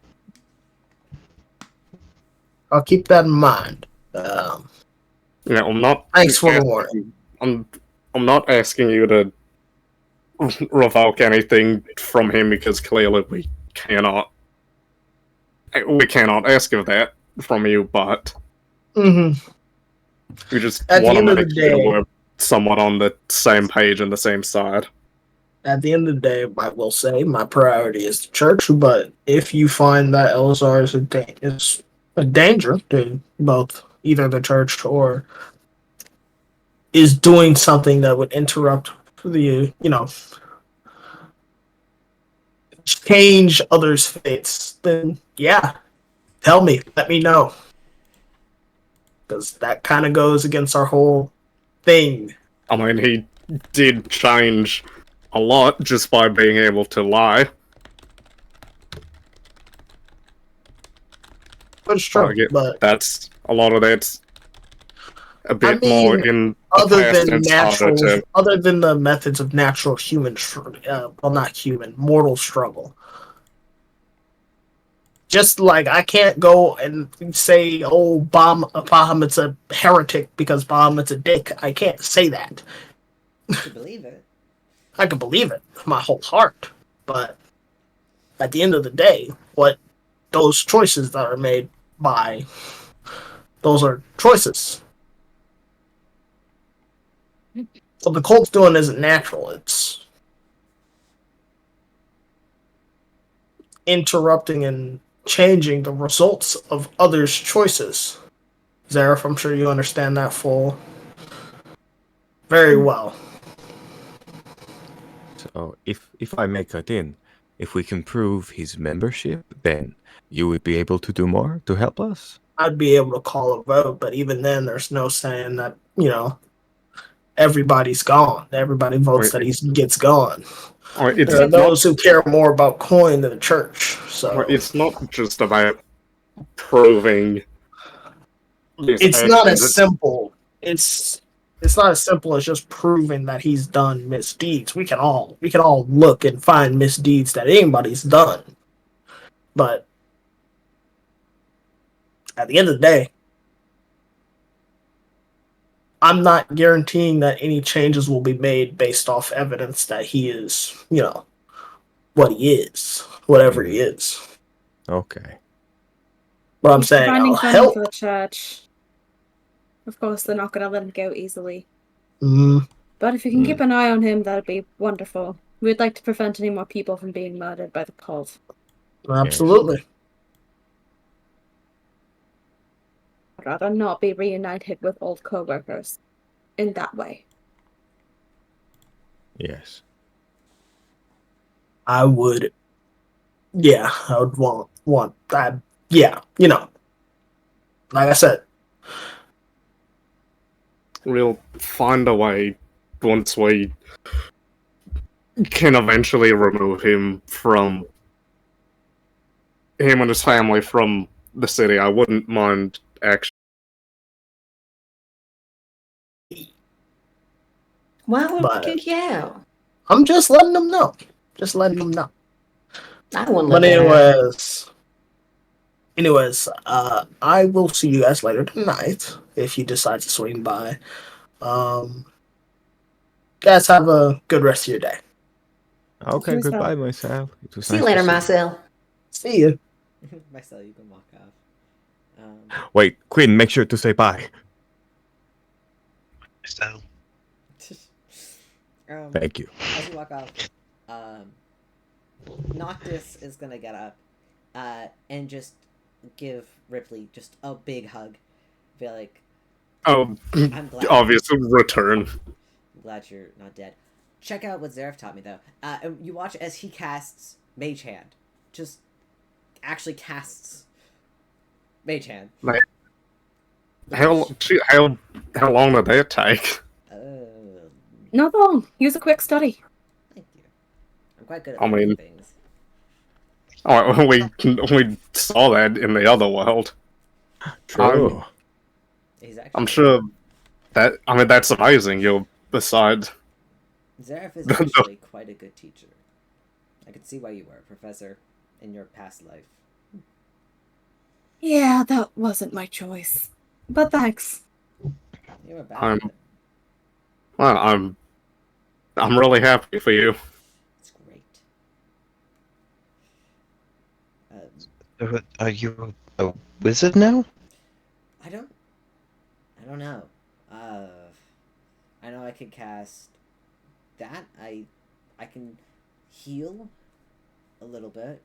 I'll keep that in mind. I'm not. Thanks for the warning. I'm not asking you to revoke anything from him because clearly we cannot. We cannot ask of that from you, but we just want to make sure we're somewhat on the same page and the same side. At the end of the day, I will say my priority is the church, but if you find that Elazar is a danger to both either the church or is doing something that would interrupt the, change others' fates, then yeah, tell me, let me know. Because that kind of goes against our whole thing. I mean, he did change a lot just by being able to lie. That's true, but that's a lot of that's a bit more in other than the methods of natural human, mortal struggle. Just like I can't go and say, "Oh, Bahamut's a heretic because Bahamut's a dick." I can't say that. You can believe it. I can believe it with my whole heart, but at the end of the day, what those choices that are made by those are choices. What the cult's doing isn't natural. It's interrupting and changing the results of others' choices. Zareth, I'm sure you understand that very well. So, if I may cut in, if we can prove his membership, then you would be able to do more to help us? I'd be able to call a vote, but even then, there's no saying that, everybody's gone. Everybody votes that he gets gone. There are those who care more about coin than the church. So it's not just about proving. It's not as simple. It's not as simple as just proving that he's done misdeeds. We can all look and find misdeeds that anybody's done, but at the end of the day, I'm not guaranteeing that any changes will be made based off evidence that he is, what he is, whatever he is. Okay. But I'm saying I'll help. For the church. Of course, they're not going to let him go easily. Mm, But if you can keep an eye on him, that'd be wonderful. We'd like to prevent any more people from being murdered by the cult. absolutely. I'd rather not be reunited with old co-workers in that way. Yes. I would. Yeah, I would want that. Yeah, like I said. We'll find a way once we can eventually remove him and his family from the city. I wouldn't mind actually. Why would But- we kick you out? I'm just letting them know. I wouldn't But let that happen. anyways, I will see you guys later tonight if you decide to swing by. Guys, have a good rest of your day. Okay, Cheers, goodbye, Marcel. It was See you nice to later, see Marcel. See you. Marcel, you can walk off. Wait, Quinn, make sure to say bye. So, Thank you. As you walk off, Noctis is gonna get up and just give Rypley just a big hug. Be like, Oh, I'm glad. obvious return. I'm glad you're not dead. Check out what Zareth taught me though. And you watch as he casts Mage Hand. Just actually casts Mage Hand. How long did that take? Not long. Use a quick study. Thank you. I'm quite good at I mean- learning things. Oh, we saw that in the other world. True. He's actually. I'm sure that's amazing. You're beside. Zareth is actually quite a good teacher. I could see why you were a professor in your past life. Yeah, that wasn't my choice. But thanks. You were bad at it. Well, I'm really happy for you. It's great. are you a wizard now? I don't know. I know I can cast that. I can heal a little bit.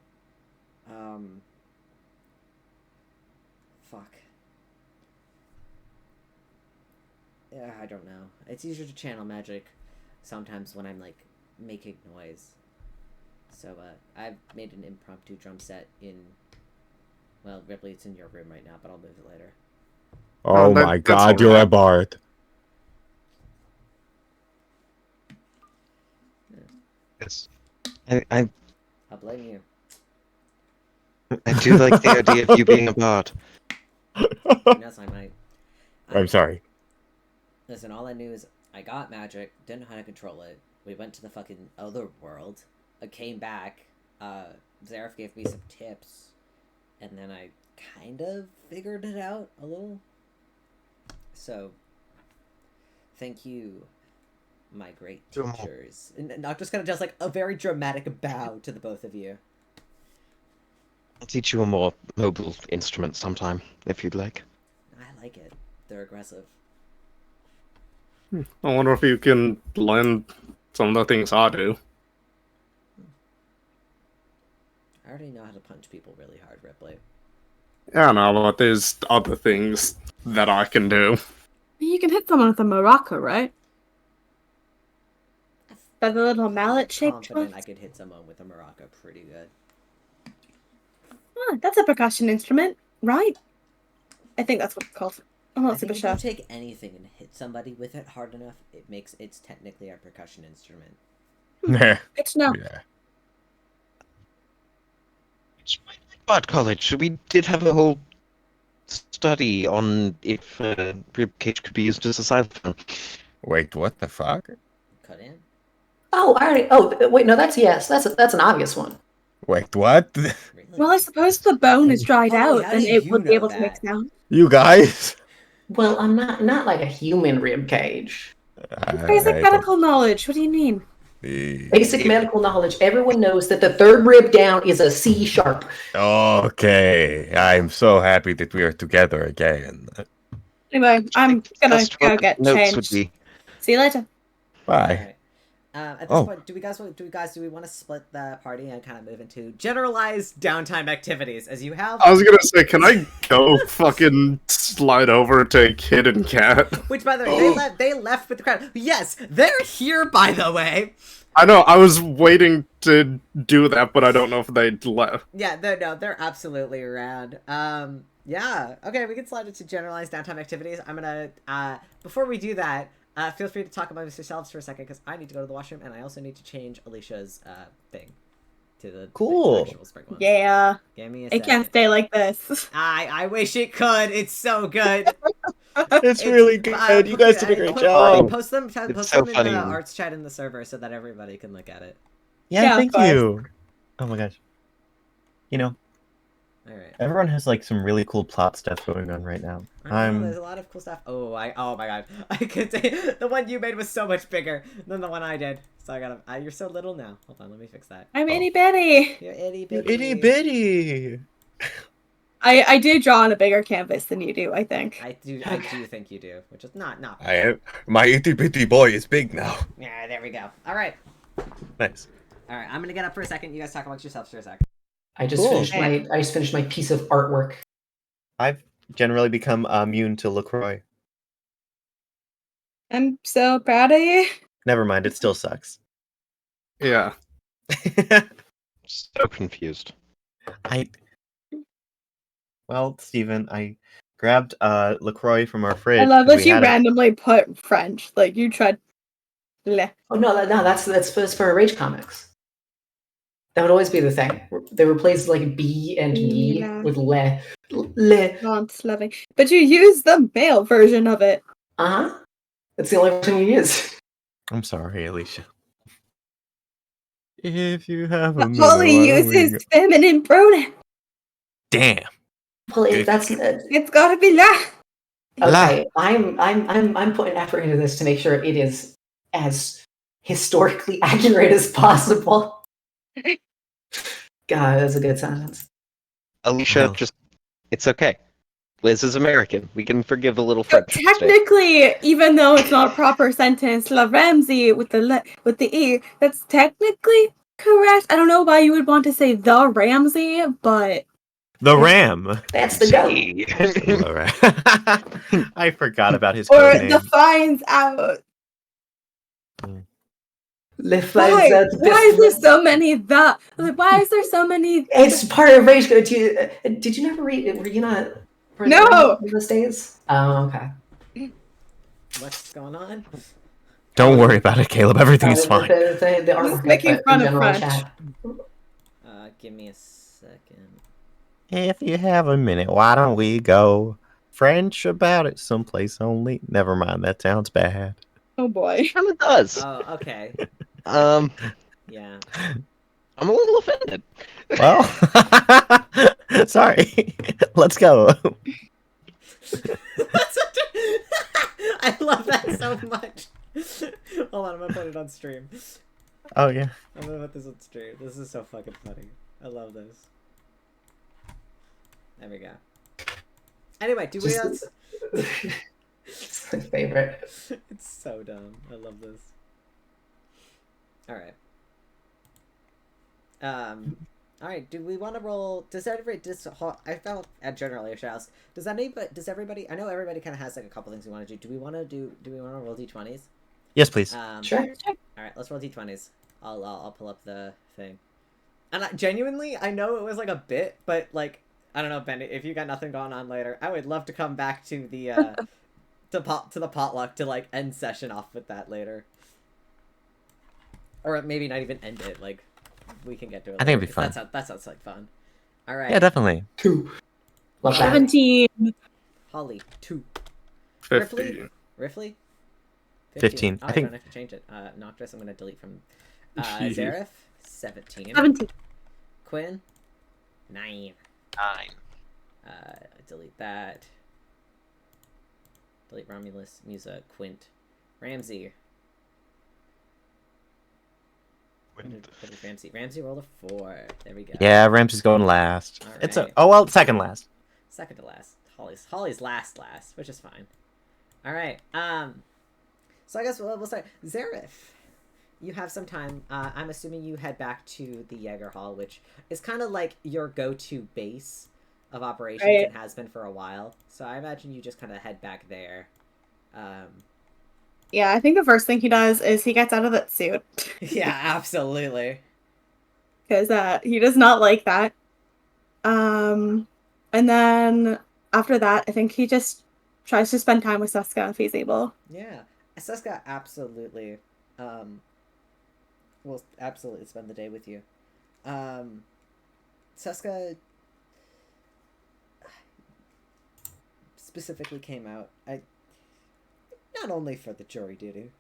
Fuck. Yeah, I don't know. It's easier to channel magic sometimes when I'm like making noise. So I've made an impromptu drum set in. Well, Rypley, it's in your room right now, but I'll move it later. Oh that- my that's god, all you're right. a bard. Yes. I I'll blame you. do like the idea of you being a bard. Yes, I might. I'm sorry. Listen, all I knew is I got magic, didn't know how to control it. We went to the fucking other world. I came back. Zareth gave me some tips. And then I kind of figured it out a little. So, thank you, my great teachers. And Noctis kind of does like a very dramatic bow to the both of you. I'll teach you a more mobile instrument sometime, if you'd like. I like it. They're aggressive. I wonder if you can learn some of the things I do. I already know how to punch people really hard, Rypley. Yeah, no, but there's other things that I can do. You can hit someone with a maraca, right? By the little mallet-shaped Confident one? I could hit someone with a maraca pretty good. That's a percussion instrument, right? I think that's what it's called. I'm I not think super if sure. you take anything and hit somebody with it hard enough, it's technically a percussion instrument. Yeah. Good to know. Bard College, we did have a whole study on if ribcage could be used as a xylophone. Wait, what the fuck? Cut in? Oh, I already. Oh, wait, no, that's yes. That's an obvious one. Wait, what? Really? Well, I suppose the bone is dried Holly, out how and did it you would be know able to make that? sound. You guys? Well, I'm not like a human rib cage. Basic medical knowledge. What do you mean? Basic medical knowledge. Everyone knows that the third rib down is a C sharp. Okay, I'm so happy that we are together again. Anyway, I'm gonna Just go what get notes would changed. be. See you later. Bye. Alright. At this Oh. point, do we want to split the party and kind of move into generalized downtime activities as you have? I was gonna say, can I go fucking slide over to Kid and Cat? Which, by the way, they left with the crowd. Yes, they're here, by the way. I know, I was waiting to do that, but I don't know if they'd left. Yeah, they're absolutely rad. Yeah, okay, we can slide into generalized downtime activities. I'm gonna, before we do that, feel free to talk amongst yourselves for a second, because I need to go to the washroom, and I also need to change Alicia's, thing to the Cool. actual spring one. Yeah. Give me a It second. can't stay like this. I wish it could. It's so good. It's really good. You guys did a great job. Post them so in funny. the arts chat in the server so that everybody can look at it. Yeah, Yeah, thank fine. you. Oh my gosh. You know, All right. everyone has like some really cool plot stuff going on right now. I know, there's a lot of cool stuff. Oh my god, I could say the one you made was so much bigger than the one I did. So I gotta. You're so little now. Hold on, let me fix that. I'm itty bitty. You're itty You bitty. itty bitty. I do draw on a bigger canvas than you do, I think. I do think you do, which is not. I am. My itty bitty boy is big now. Yeah, there we go. All right, Nice. I'm gonna get up for a second. You guys talk amongst yourselves for a sec. I just Cool. finished my piece of artwork. I've generally become immune to LaCroix. I'm so proud of you. Never mind, it still sucks. Yeah. So confused. Well, Steven, I grabbed LaCroix from our fridge. I love 'cause that we you had it. randomly put French. Like you tried. Bleh. Oh no, that's for Rage Comics. That would always be the thing. They replaced like B and me Yeah. with le. Le. Not loving. But you use the male version of it. Uh-huh. That's the only version you use. I'm sorry, Alycia. If you have a But minute, Holly why don't we uses go- feminine pronoun. Damn. Well, Good. that's It's gotta be la. okay. I'm putting effort into this to make sure it is as historically accurate as possible. God, that's a good sentence. Alicia, Well. it's okay. Liz is American. We can forgive a little But French mistake. technically, even though it's not a proper sentence, La Ramsey with the E, that's technically correct. I don't know why you would want to say the Ramsey, but The Ram. That's the goat. Gee. The Ram. I forgot about his or code name. the finds out. Le Why? finds out the Why is there best- so many the? Like, why is there so many? It's part of Rage Code. Did you never read it? Were you not? No! In those days? Oh, okay. What's going on? Don't worry about it, Caleb. Everything's fine. The Just artwork making in fun of general French. chat. Give me a second. If you have a minute, why don't we go French about it someplace only? Never mind, that sounds bad. Oh boy. Kind of does. Oh, okay. Yeah. I'm a little offended. Well, sorry. Let's go. I love that so much. Hold on, I'm gonna put it on stream. Oh, yeah. I'm gonna put this on stream. This is so fucking funny. I love this. There we go. Anyway, do we Just- else? It's my favorite. It's so dumb. I love this. Alright. Alright, do we want to roll... I felt at generally a shout. Does everybody... I know everybody kind of has like a couple things we want to do. Do we want to roll d20s? Yes, please. Sure. Alright, let's roll d20s. I'll pull up the thing. And genuinely, I know it was like a bit, but like, I don't know, Benny, if you got nothing going on later, I would love to come back to the, to the potluck to like end session off with that later. Or maybe not even end it, like, we can get to it I think it'd later, be fun. 'cause that sounds like fun. Alright. Yeah, definitely. 2. Love that. 17. Holly, 2. 50. Riffley? 15. Oh, I think- don't have to change it. Noctis, I'm gonna delete from Zareth, 17. 17. Quinn, 9. 9. Delete that. Delete Romulus, Musa, Quint, Ramsey. What did Ramsey? Ramsey rolled a 4. There we go. Yeah, Ramsey's going last. All It's right. oh well, second last. Second to last. Holly's last, which is fine. All right. So I guess we'll start. Zareth, you have some time. I'm assuming you head back to the Jaeger Hall, which is kind of like your go-to base of operations and has been for a while. So I imagine you just kind of head back there. Yeah, I think the first thing he does is he gets out of that suit. Yeah, absolutely. Because he does not like that. And then after that, I think he just tries to spend time with Seska if he's able. Yeah, Seska absolutely will absolutely spend the day with you. Seska specifically came out, not only for the jury duty,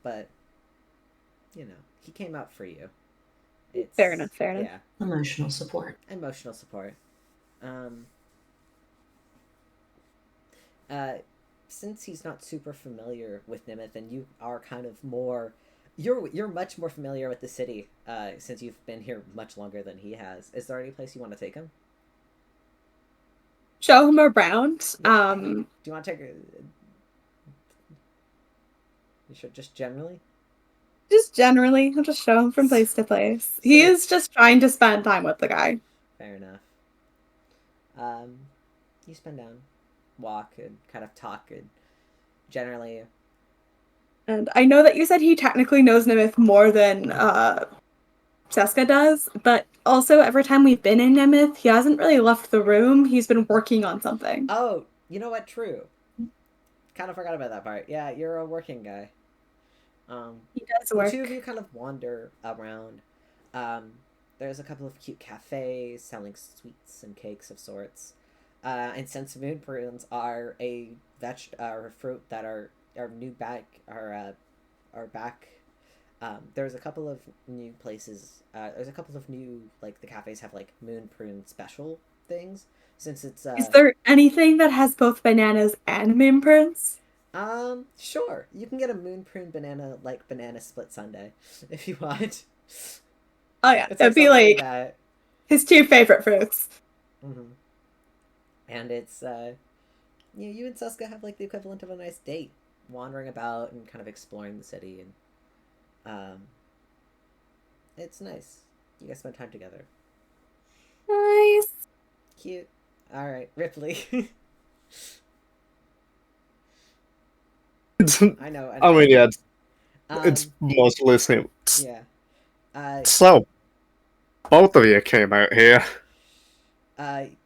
but he came out for you. Fair enough. Yeah. Emotional support. Since he's not super familiar with Nimith, and you are kind of more, you're much more familiar with the city, since you've been here much longer than he has. Is there any place you want to take him? Show him around. Yeah. Do you want to take? You should just generally. Just generally, I'll just show him from place to place. He is just trying to spend time with the guy. Fair enough. You spend down, walk, and kind of talk, and generally. And I know that you said he technically knows Nimith more than Seska does, but also every time we've been in Nimith, he hasn't really left the room. He's been working on something. Oh, you know what? True. Kind of forgot about that part. Yeah, you're a working guy. He does work. The two of you kind of wander around. There's a couple of cute cafes selling sweets and cakes of sorts. And since moon prunes are a fruit that are back, there's a couple of new places. There's a couple of new, like, the cafes have like moon prune special things. Since it's Is there anything that has both bananas and moon prunes? Sure. You can get a moon prune banana split sundae if you want. Oh yeah, It's that'd be something like his two favorite fruits. Mm-hmm. And it's you and Seska have like the equivalent of a nice date, wandering about and kind of exploring the city, and it's nice. You guys spend time together. Nice. Cute. All right, Rypley. I know. I mean, yeah, it's mostly him. Yeah. So, both of you came out here.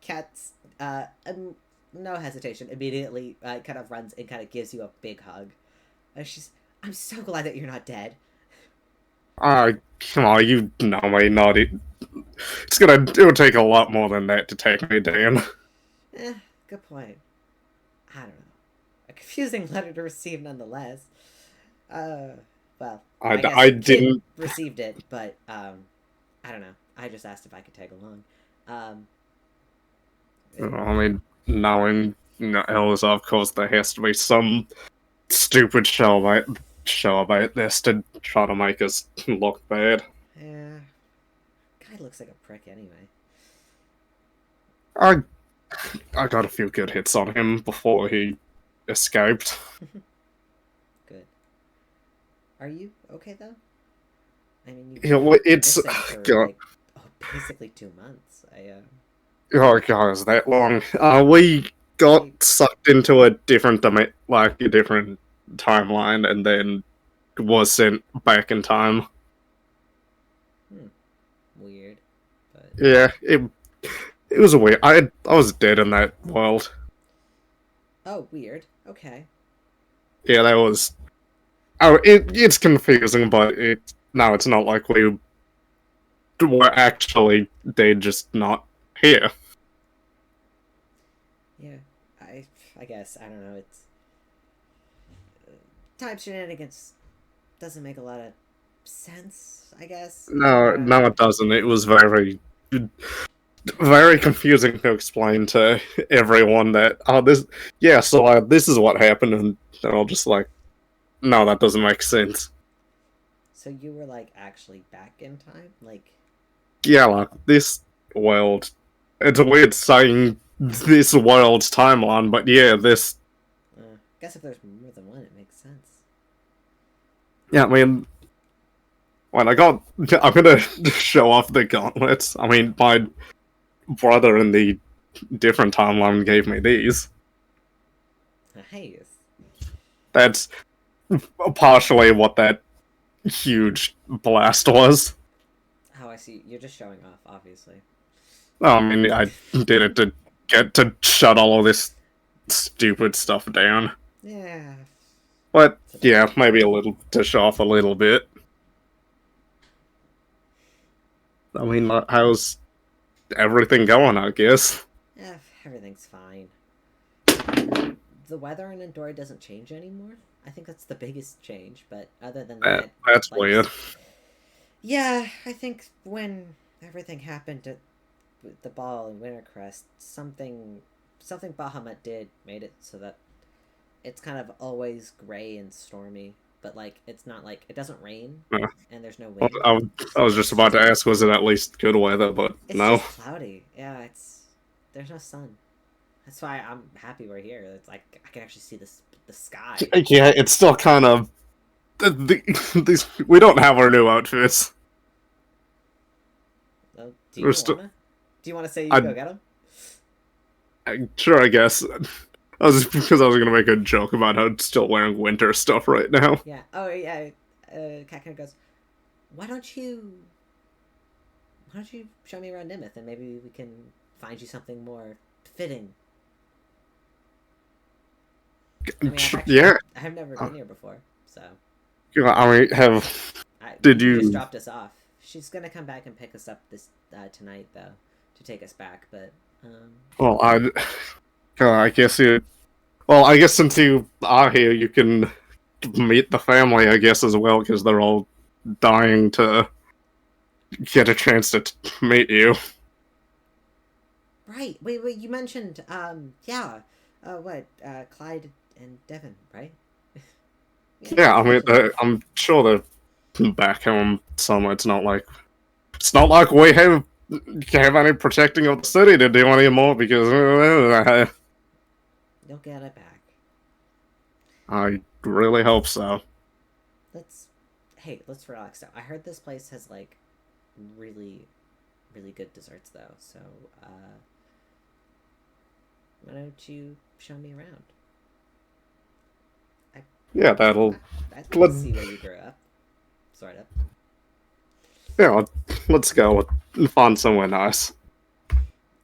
Cat's no hesitation, immediately kind of runs and kind of gives you a big hug. I'm so glad that you're not dead. Come on, you know me, naughty. It'll take a lot more than that to take me down. Good point. I don't know. A confusing letter to receive nonetheless. Well, I didn't received it, but I don't know. I just asked if I could tag along. I mean, knowing Ellis, of course, there has to be some stupid show about this to try to make us look bad. Yeah. Guy looks like a prick anyway. I got a few good hits on him before he escaped. Good. Are you okay though? I mean, it's basically 2 months. Oh god, is that long? We got sucked into a different different timeline, and then was sent back in time. Weird. But... Yeah, it was weird. I was dead in that world. Oh, weird. Okay. Yeah, that was. Oh, it's confusing, but no, it's not like we were actually dead, just not here. Yeah, I guess, I don't know, it's... time shenanigans doesn't make a lot of sense, I guess. No, it doesn't. It was very, very confusing to explain to everyone that, this is what happened, and they're all just like, no, that doesn't make sense. So you were, like, actually back in time? Like... Yeah, like, this world, it's a weird saying this world's timeline, but yeah, this. Guess if there's more than one, it makes sense. Yeah, I mean, when I'm gonna show off the gauntlets. I mean, my brother in the different timeline gave me these. Nice. That's partially what that huge blast was. Oh, I see. You're just showing off, obviously. I mean, I did it to get to shut all of this stupid stuff down. Yeah. But yeah, maybe a little to show off a little bit. I mean, how's everything going? I guess. Yeah, everything's fine. The weather in Endora doesn't change anymore. I think that's the biggest change, but other than that... That's weird. Yeah, I think when everything happened at the ball in Wintercrest, something Bahamut did made it so that it's kind of always gray and stormy, but, like, it's not, like, it doesn't rain, and there's no wind. I was just about to ask, was it at least good weather, but it's no. It's just cloudy. Yeah, there's no sun. That's why I'm happy we're here. It's like I can actually see the sky. Yeah, it's still kind of we don't have our new outfits. Well, do you want to say you go get them? Sure, I guess. Because I was gonna make a joke about how I'm still wearing winter stuff right now. Yeah. Oh yeah. Kat kind of goes, why don't you show me around Nimith and maybe we can find you something more fitting. I mean, I've never been here before, so. I mean, did you just dropped us off? She's gonna come back and pick us up this tonight, though, to take us back. But well, I guess you. Well, I guess since you are here, you can meet the family, I guess, as well, because they're all dying to get a chance to meet you. Right. Wait. You mentioned, yeah. Clyde and Devin, right? Yeah, I mean, I'm sure they're back home somewhere. It's not like we have any protecting of the city to do anymore because you'll get it back. I really hope so. Let's relax now. I heard this place has like really, really good desserts though. So why don't you show me around? Yeah, that'll. Let's see where you grew up. Sort of. Yeah, let's go. Find somewhere nice.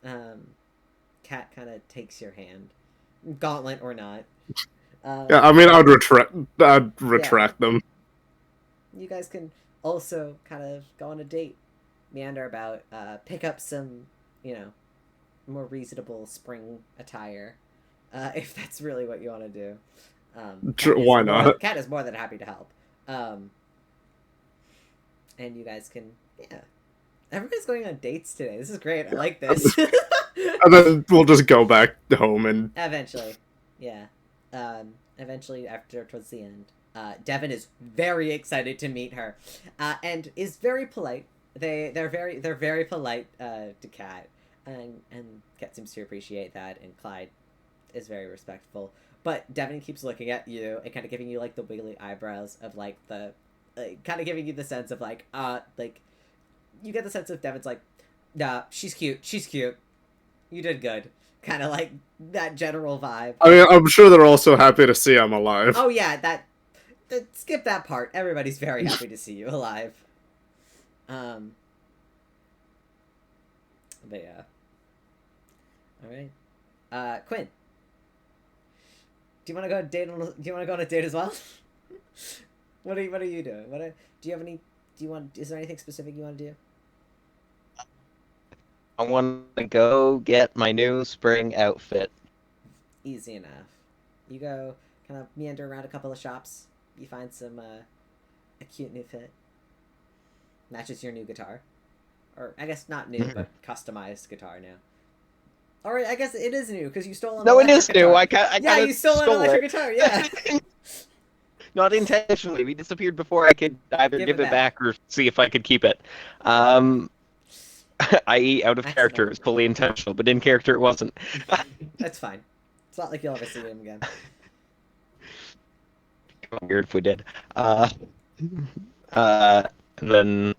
Kat kind of takes your hand, gauntlet or not. Yeah, I mean, I'd retract them. You guys can also kind of go on a date, meander about, pick up some, more reasonable spring attire, if that's really what you want to do. Why not? Kat is more than happy to help. And you guys can, everybody's going on dates today. This is great. I like this. And then we'll just go back home and... Eventually. Yeah. Eventually, towards the end. Devin is very excited to meet her, and is very polite. They're very polite to Kat, and Kat seems to appreciate that, and Clyde is very respectful. But Devin keeps looking at you and kind of giving you like the wiggly eyebrows of like the, kind of giving you the sense of like you get the sense of Devin's like, nah, she's cute, you did good. Kind of like that general vibe. I mean, I'm sure they're also happy to see I'm alive. Oh yeah, skip that part. Everybody's very happy to see you alive. But yeah. All right. Quinn. Do you want to go on a date? Do you want to go on a date as well? What are you doing? Do you have any? Is there anything specific you want to do? I want to go get my new spring outfit. Easy enough. You go kind of meander around a couple of shops. You find some a cute new fit. Matches your new guitar, or I guess not new, but customized guitar now. All right, I guess it is new because you stole an electric guitar. No, it is new. You stole an electric guitar. Yeah. Not intentionally. We disappeared before I could either give it back or see if I could keep it. I.e., out of That's character, fine. it's fully intentional, but in character, it wasn't. That's fine. It's not like you'll ever see him again. Weird if we did. And then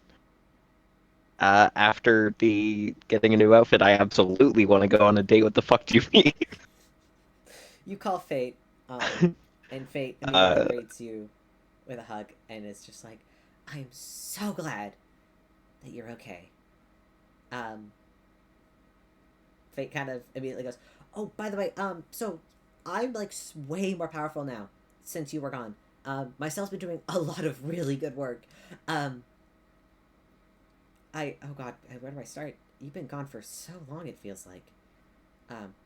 after the getting a new outfit, I absolutely want to go on a date. What the fuck do you mean? You call Fate, and Fate immediately greets you with a hug, and it's just like, I am so glad that you're okay. Fate kind of immediately goes, oh, by the way, so I'm like way more powerful now since you were gone. My cell's been doing a lot of really good work. Oh god, where do I start? You've been gone for so long, it feels like.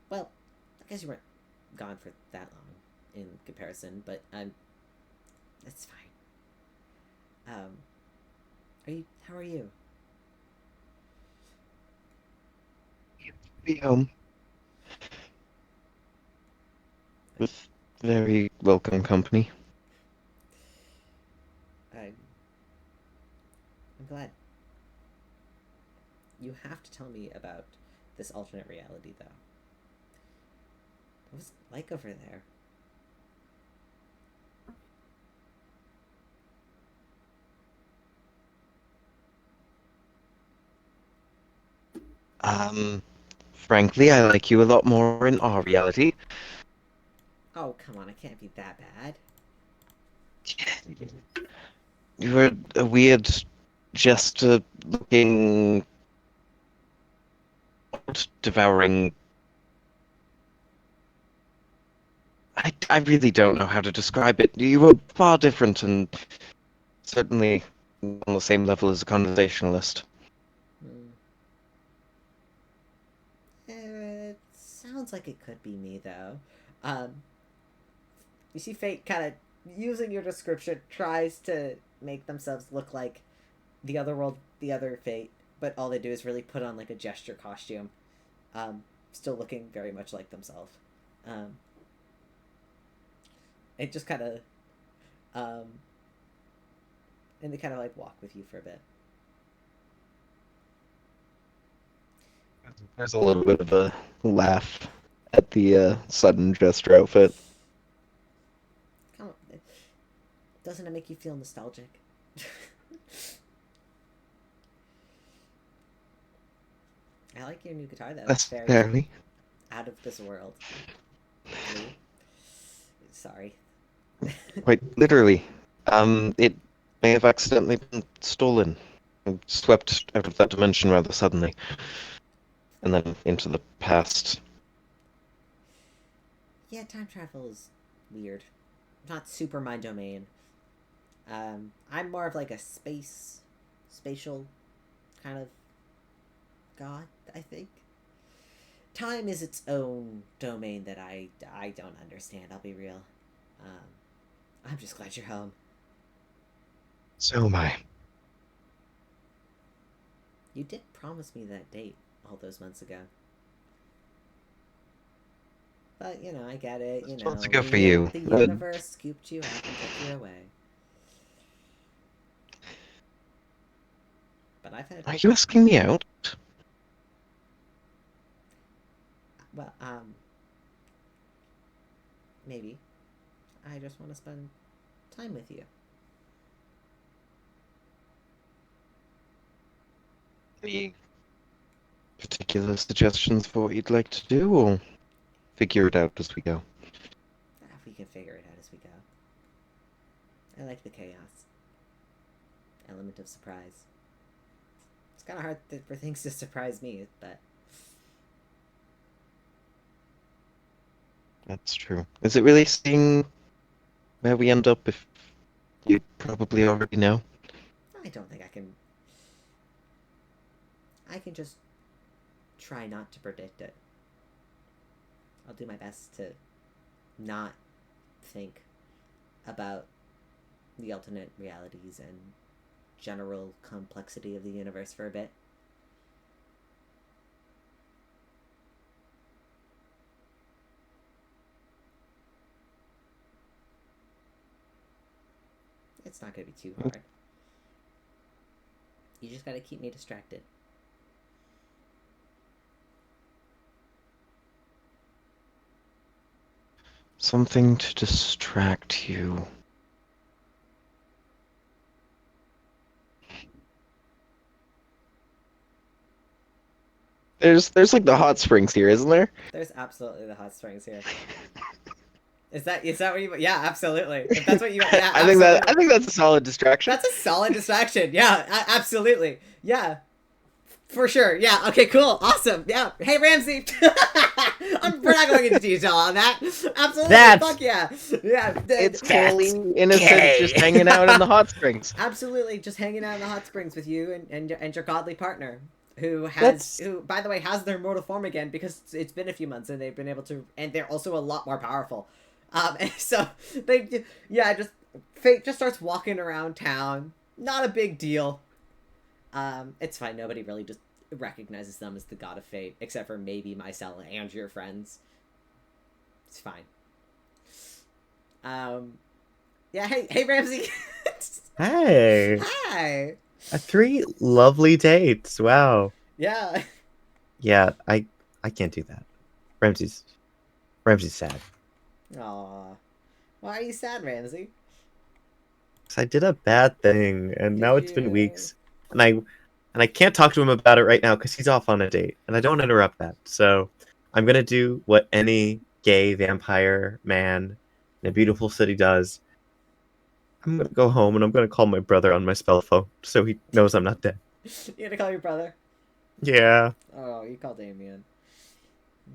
Well, I guess you weren't gone for that long in comparison, but that's fine. How are you? Be home with very welcome company. I'm glad. You have to tell me about this alternate reality, though. What was it like over there? Frankly, I like you a lot more in our reality. Oh, come on, it can't be that bad. You were a weird, just looking, devouring. I really don't know how to describe it. You were far different and certainly on the same level as a conversationalist. It sounds like it could be me, though. You see Fate kind of, using your description, tries to make themselves look like the other world, the other Fate, but all they do is really put on, like, a gesture costume. Still looking very much like themselves. It just kind of, and they kind of, like, walk with you for a bit. There's a little bit of a laugh at the sudden gesture outfit. Come on. Doesn't it make you feel nostalgic? I like your new guitar, though. It's very Necessarily. out of this world. Sorry. Quite literally. It may have accidentally been stolen and swept out of that dimension rather suddenly. And then into the past. Yeah, time travel is weird. Not super my domain. I'm more of like a spatial kind of god, I think. Time is its own domain that I don't understand, I'll be real. I'm just glad you're home. So am I. You did promise me that date all those months ago. But, you know, I get it, you know. Months ago for you. The universe scooped you up and took you away. But I've had... Are you asking me out? Well, maybe. I just want to spend time with you. Any particular suggestions for what you'd like to do, or figure it out as we go? We can figure it out as we go. I like the chaos. Element of surprise. It's kind of hard for things to surprise me, but... That's true. Is it really seeing where we end up if you probably already know? I don't think I can... I can just try not to predict it. I'll do my best to not think about the alternate realities and general complexity of the universe for a bit. It's not going to be too hard. You just got to keep me distracted. Something to distract you. There's like the hot springs here, isn't there? There's absolutely the hot springs here. Is that what you? Yeah, absolutely. If that's what you, yeah, I absolutely. think that's a solid distraction. That's a solid distraction. Yeah, absolutely. Yeah, for sure. Yeah. Okay. Cool. Awesome. Yeah. Hey, Ramsey. We're not going into detail on that. Absolutely. Fuck yeah. Yeah. It's totally innocent, just hanging out in the hot springs. Absolutely, just hanging out in the hot springs with you and your godly partner, who by the way has their mortal form again because it's been a few months and they've been able to, and they're also a lot more powerful. And so Fate just starts walking around town. Not a big deal. It's fine. Nobody really just recognizes them as the god of fate, except for maybe myself and your friends. It's fine. Yeah. Hey, Ramsey. Hey. Hi. 3 lovely dates. Wow. Yeah. Yeah, I can't do that. Ramsey's sad. Aw. Why are you sad, Ramsey? 'Cause I did a bad thing, and Did now it's been you? weeks, and I can't talk to him about it right now because he's off on a date, and I don't want to interrupt that. So I'm gonna do what any gay vampire man in a beautiful city does. I'm gonna go home and I'm gonna call my brother on my spell phone so he knows I'm not dead. You gonna call your brother? Yeah. Oh, you call Damien.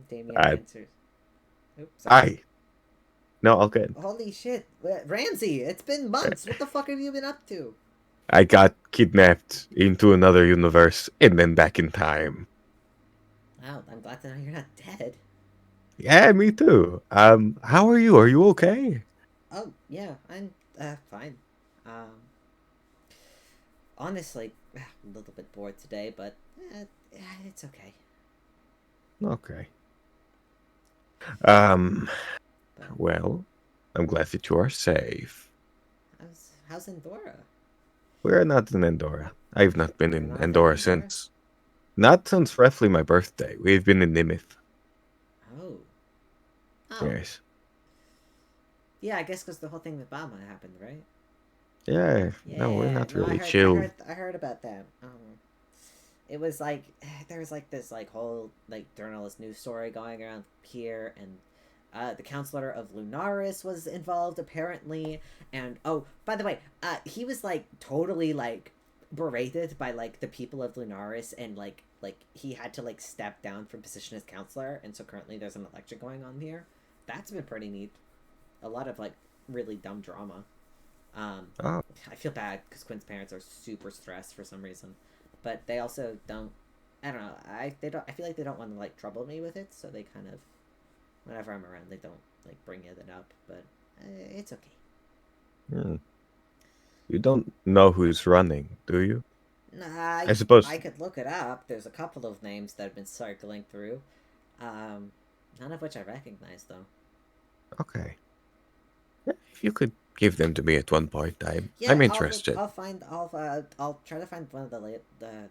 Damien I- answers. Oops. Sorry. No, all good. Holy shit. Ramsey, it's been months. What the fuck have you been up to? I got kidnapped into another universe and then back in time. Wow, I'm glad to know you're not dead. Yeah, me too. How are you? Are you okay? Oh, yeah, I'm fine. Honestly, a little bit bored today, but it's okay. Okay. But Well, I'm glad that you are safe. how's Endora? We're not in Andorra. I've not been You're in not in Andorra Andorra? since. Not since roughly my birthday. We've been in Nimith. Oh. Oh. Yes. Yeah, I guess because the whole thing with Bama happened, right? Yeah. No, we're not really chill. I heard about that. It was like there was like this like whole like journalist news story going around here, and the counselor of Lunaris was involved apparently, and oh, by the way, he was like totally like berated by like the people of Lunaris, and like he had to like step down from position as counselor, and so currently there's an election going on here. That's been pretty neat. A lot of like really dumb drama. Oh. I feel bad because Quinn's parents are super stressed for some reason, but they also don't. I don't know. I feel like they don't want to like trouble me with it, so they kind of, whenever I'm around, they don't like bring it up. But it's okay. You don't know who's running, do you? Nah, I suppose- I could look it up. There's a couple of names that have been circling through, none of which I recognize though. Okay. If you could give them to me at one point, I'm Yeah, interested. I'll try to find one of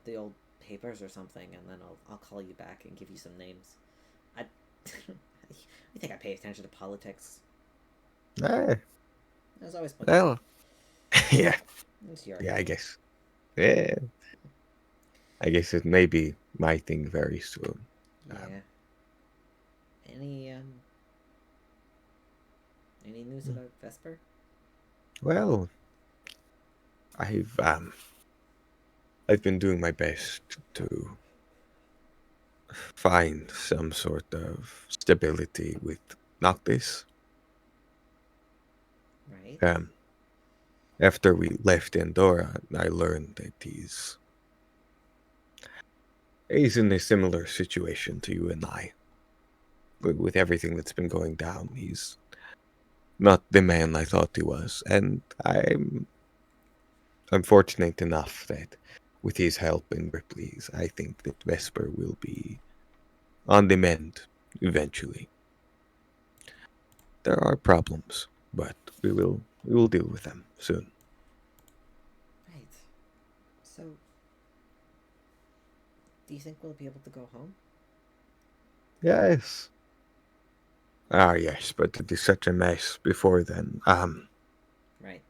the old papers or something, and then I'll call you back and give you some names. You think I pay attention to politics? Eh, There's always one. well, yeah, It's your I guess. Yeah. I guess it may be my thing very soon. Yeah. Any news about Vesper? Well, I've been doing my best to find some sort of stability with Noctis. Right. After we left Andorra, I learned that he's in a similar situation to you and I. With everything that's been going down, he's not the man I thought he was, and I'm fortunate enough that with his help and Ripley's, I think that Vesper will be on the mend eventually. There are problems, but we will deal with them soon. Right. So, do you think we'll be able to go home? Yes. Ah, yes, but it is such a mess before then. Right.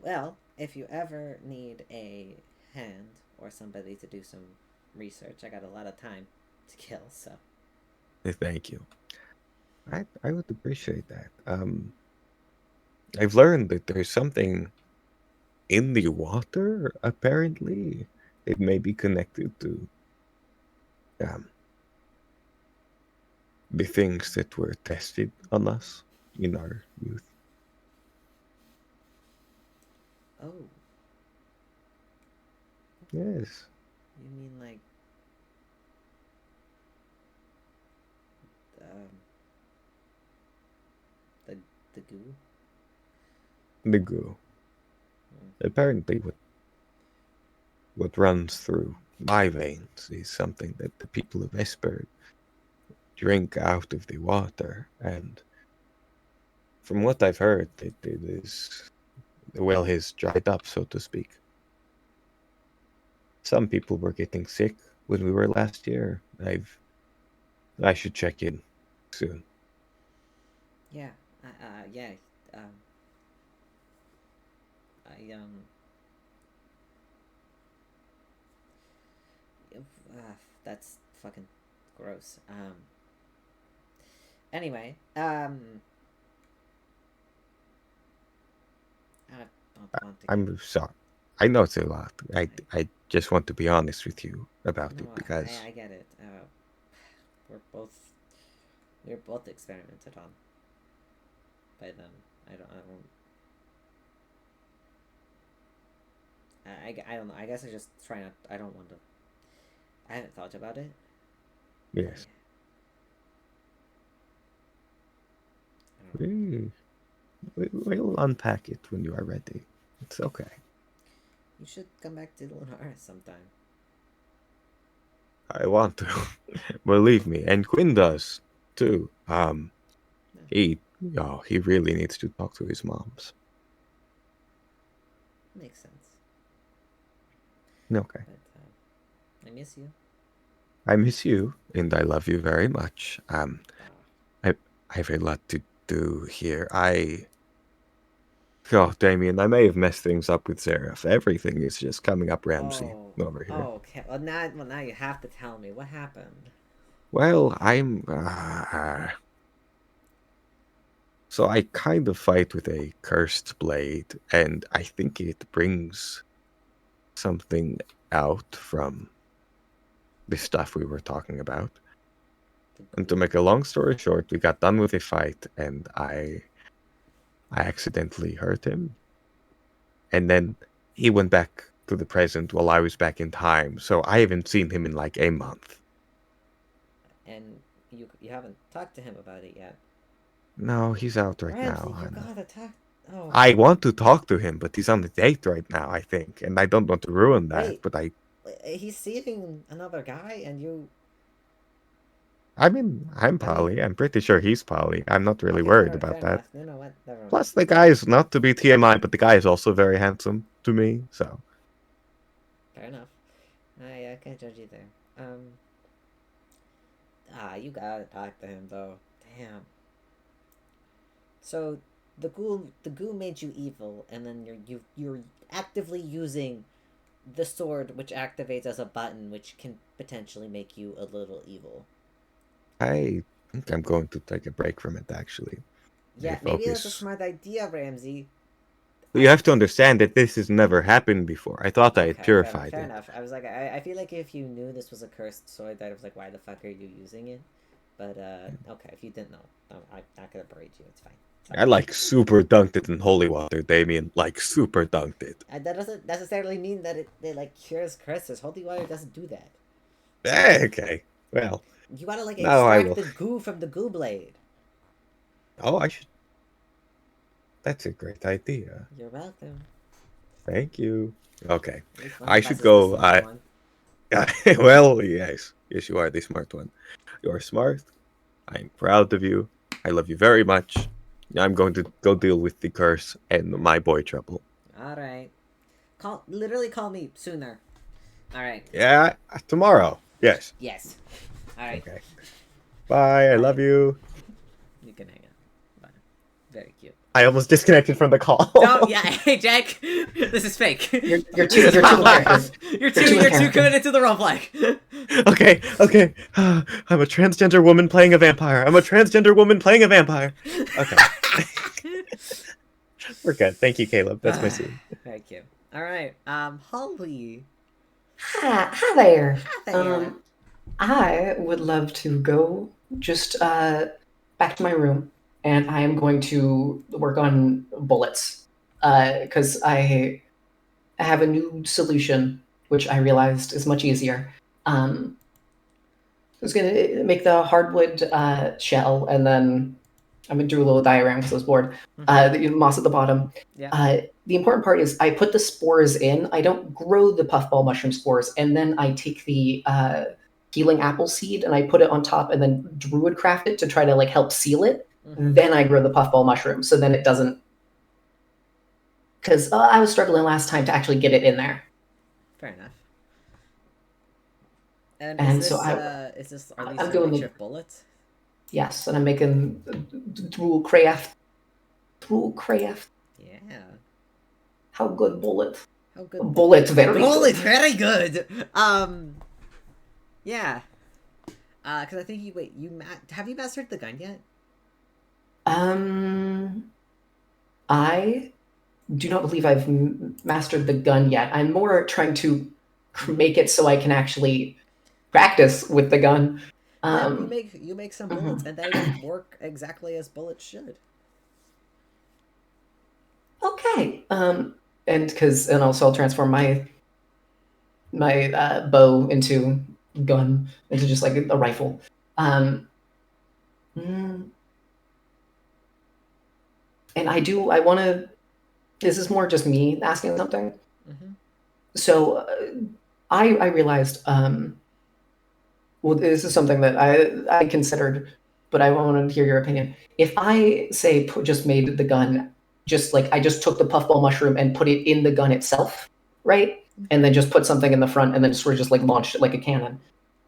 Well, if you ever need a hand or somebody to do some research, I got a lot of time to kill, so. Thank you. I would appreciate that. I've learned that there's something in the water, apparently. It may be connected to the things that were tested on us in our youth. Oh, Yes. you mean like um the goo? The goo. Apparently what runs through my veins is something that the people of Esper drink out of the water, and from what I've heard, it is the well has dried up, so to speak. Some people were getting sick when we were last year. I should check in soon. Yeah. Yeah. Um. I That's fucking gross. Anyway. I don't want to. I'm sorry. I know it's a lot. I just want to be honest with you about No, it because I get it. We're both experimented on by them. I don't know. I guess I just try not. I don't want to. I haven't thought about it. yes. I don't know. We'll unpack it when you are ready. It's okay. You should come back to Lunar sometime. I want to. Believe me. And Quinn does too. He really needs to talk to his moms. Makes sense. Okay. But I miss you. I miss you and I love you very much. I have a lot to do here. Damien, I may have messed things up with Seraph. Everything is just coming up Ramsey over here. Oh, okay. Well, now you have to tell me what happened. Well, so I kind of fight with a cursed blade, and I think it brings something out from the stuff we were talking about. And to make a long story short, we got done with a fight, and I accidentally hurt him. And then he went back to the present while I was back in time, so I haven't seen him in like a month. And you haven't talked to him about it yet. No, he's out right Ramsey, now. you gotta talk. Oh. I want to talk to him, but he's on a date right now, I think, and I don't want to ruin that. Wait. But He's seeing another guy, and you. I mean, I'm poly. I'm pretty sure he's poly. I'm not really Okay, worried fair about that. enough. You know what? Never mind. Plus, the guy is not to be TMI, but the guy is also very handsome to me. So Fair enough. I can't judge you there. You gotta talk to him though. Damn. So the goo made you evil, and then you're actively using the sword, which activates as a button, which can potentially make you a little evil. I think I'm going to take a break from it, actually. Yeah, maybe that's a smart idea, Ramsey. You have to understand that this has never happened before. I thought I had purified fair it. enough. I was like, I feel like if you knew this was a cursed sword, I was like, why the fuck are you using it? But okay, if you didn't know, I'm not gonna berate you. It's fine. I like super dunked it in holy water, Damien. Like super dunked it. And that doesn't necessarily mean that it like cures curses. Holy water doesn't do that. Okay. Well. You gotta like No, extract the goo from the goo blade. Oh, I should. That's a great idea. You're welcome. Thank you. Okay. I should go. Well, yes. Yes, you are the smart one. You're smart. I'm proud of you. I love you very much. I'm going to go deal with the curse and my boy trouble. All right. Literally call me sooner. All right. Yeah, tomorrow. Yes. Yes. All right. Okay. Bye. I love you. Very cute. I almost disconnected from the call. Oh yeah, hey Jegg, this is fake. You're too characters. You're too committed to the roleplay. Okay. I'm a transgender woman playing a vampire. I'm a transgender woman playing a vampire. Okay. We're good. Thank you, Caleb. That's my scene. Thank you. All right. Holly. Hi there. Hi there. I would love to go just back to my room, and I am going to work on bullets because I have a new solution, which I realized is much easier. I was going to make the hardwood shell, and then I'm going to do a little diagram because I was bored. The moss at the bottom. Yeah. The important part is I put the spores in. I don't grow the puffball mushroom spores, and then I take the healing apple seed and I put it on top, and then druid craft it to try to like help seal it. Then I grow the puffball mushroom, so then it doesn't. Because I was struggling last time to actually get it in there. Fair enough. And And is so this are these I'm your doing the- makeshift bullets? Yes, and I'm making druid craft. Druid craft. Yeah. How good bullet? How good. Bullet very Bullet, good. very good. Yeah. Because I think have you mastered the gun yet? I do not believe I've mastered the gun yet. I'm more trying to make it so I can actually practice with the gun. Yeah, you make some bullets, and they work exactly as bullets should. Okay. And also I'll transform my bow into gun, into just like a rifle. And I want to. This is more just me asking something. So I realized. Well, this is something that I considered, but I want to hear your opinion. If I say just made the gun, just like I just took the puffball mushroom and put it in the gun itself, right? And then just put something in the front and then sort of just like launched it like a cannon.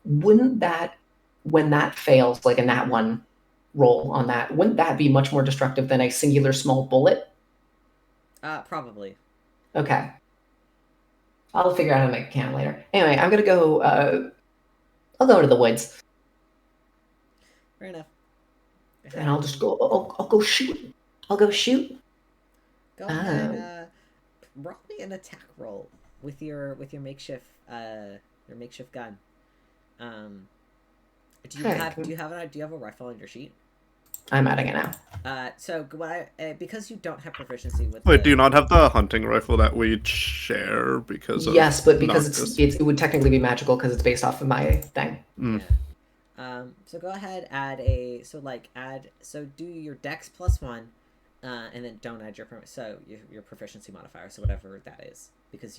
Wouldn't that, when that fails, like a nat 1 roll on that, wouldn't that be much more destructive than a singular small bullet? Probably. Okay. I'll figure out how to make a cannon later. Anyway, I'm gonna go. I'll go to the woods. Fair enough. And I'll just go. I'll go shoot. I'll go shoot. Go ahead. Roll me an attack roll with your makeshift gun. Do you have a rifle on your sheet? I'm adding it now. So because you don't have proficiency with. Wait, do you not have the hunting rifle that we share because? Yes, but because Noctis? it would technically be magical because it's based off of my thing. Yeah. So go ahead, so do your dex +1, and then don't add your proficiency modifier, so whatever that is, because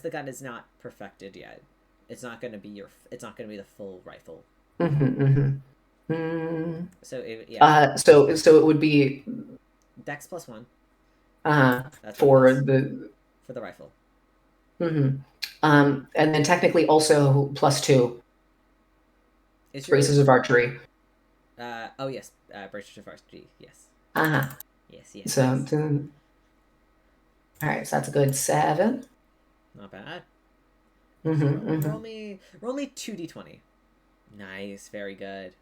the gun is not perfected yet. It's not going to be the full rifle. So so it would be dex +1. That's for the rifle. And then technically also +2. Is braces of archery. Oh yes, braces of archery. Yes. Yes. So, all right, so that's a good 7. Not bad. Mm-hmm. Roll me 2d20. Nice, very good.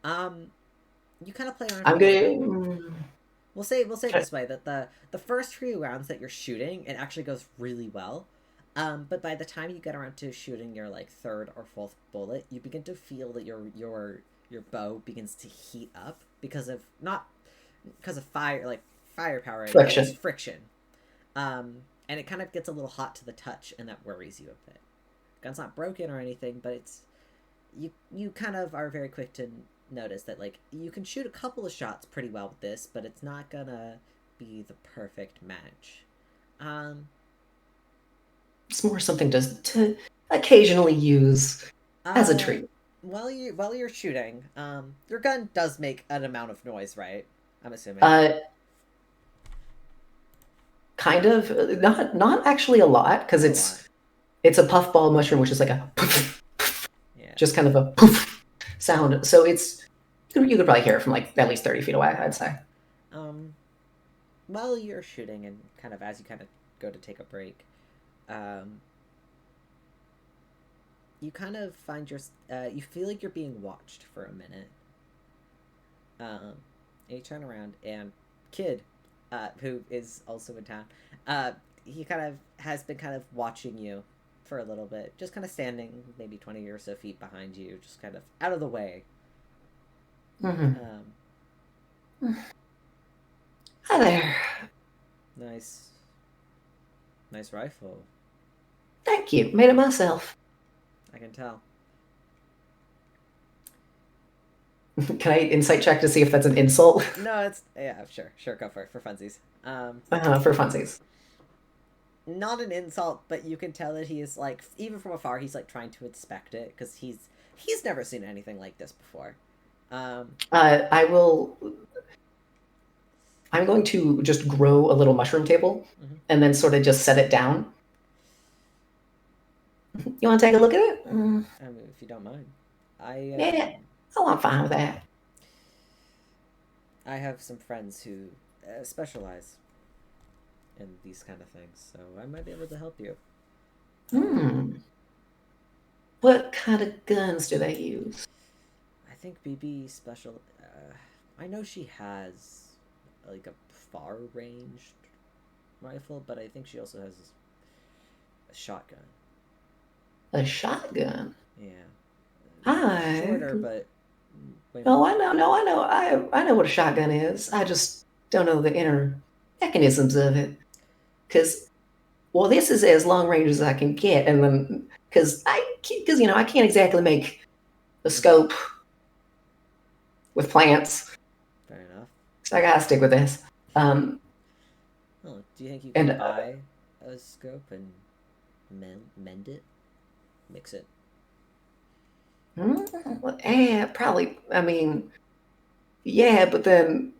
You kind of play around. I'm good. We'll say this way, that the first few rounds that you're shooting, it actually goes really well. But by the time you get around to shooting your like third or fourth bullet, you begin to feel that your bow begins to heat up because of firepower, Friction. It's friction. And it kind of gets a little hot to the touch, and that worries you a bit. Gun's not broken or anything, but it's you kind of are very quick to notice that like you can shoot a couple of shots pretty well with this, but it's not gonna be the perfect match. It's more something to occasionally use as a treat. While you're shooting, your gun does make an amount of noise, right? I'm assuming. Kind of, not actually a lot, because it's a puffball mushroom, which is like a poof, just kind of a poof sound. So it's You could probably hear it from like at least 30 feet away, I'd say. While you're shooting and kind of as you kind of go to take a break, you kind of find you feel like you're being watched for a minute. And you turn around and Kid, who is also in town, he kind of has been kind of watching you for a little bit, just kind of standing maybe 20 or so feet behind you, just kind of out of the way. Mm-hmm. Hi there. Nice rifle. Thank you. Made it myself. I can tell. Can I insight check to see if that's an insult? No, sure, go for it, for funsies. For funsies. Not an insult, but you can tell that he is like, even from afar, he's like trying to inspect it because he's never seen anything like this before. I'm going to just grow a little mushroom table and then sort of just set it down. You want to take a look at it? I mean, if you don't mind. Yeah. Oh, I'm fine with that. I have some friends who specialize in these kind of things, so I might be able to help you. What kind of guns do they use? I think BB special. I know she has like a far-ranged rifle, but I think she also has a shotgun. A shotgun? Yeah. Shorter, but. No, I know. I know what a shotgun is. I just don't know the inner mechanisms of it. Because, well, this is as long range as I can get, and then because I can't exactly make a scope with plants. Fair enough. So I gotta stick with this. Do you think you can buy a scope and mend it, mix it? Probably. I mean, yeah, but then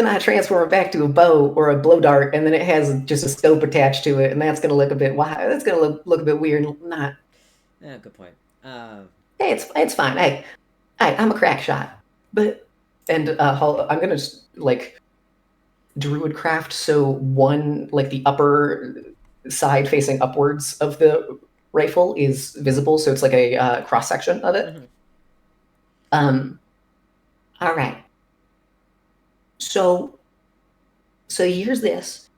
I transform it back to a bow or a blow dart, and then it has just a scope attached to it, and that's gonna look a bit wild. That's gonna look a bit weird. Not. Yeah, good point. Hey, it's fine. Hey, I'm a crack shot, I'm gonna just like druid craft, so one like the upper side facing upwards of the rifle is visible, so it's like a cross section of it. All right. So here's this.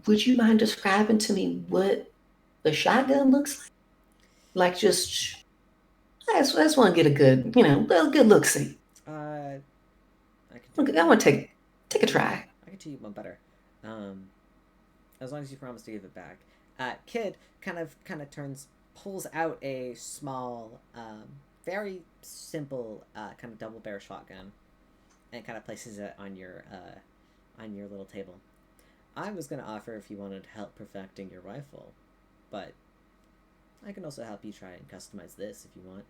Would you mind describing to me what a shotgun looks like? Like just I just want to get a good, good look see. I want to take a try. I can do you one better. As long as you promise to give it back. Kid kind of pulls out a small, very simple kind of double barrel shotgun, and kind of places it on your little table. I was gonna offer if you wanted help perfecting your rifle, but I can also help you try and customize this if you want.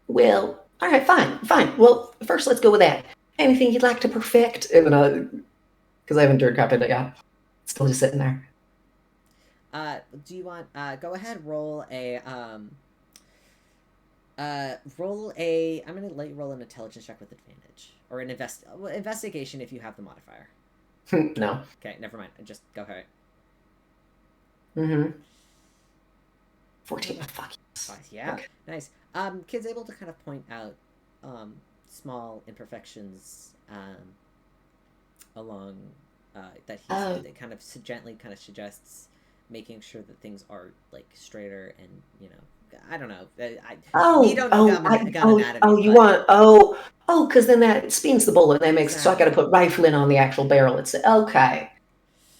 Well, all right, fine. Well, first let's go with that. Anything you'd like to perfect? And then, because I haven't dirt crafted it yet, still just sitting there. Do you want? Go ahead. Roll a. I'm gonna let you roll an intelligence check with advantage, or an investigation if you have the modifier. No. Okay, never mind. Just go ahead. 14. Fuck yes. Yeah, okay. Nice. Kid's able to kind of point out small imperfections along that he kind of gently kind of suggests making sure that things are like straighter and I don't know. Because then that spins the bullet. That makes so I got to put rifling on the actual barrel. It's okay.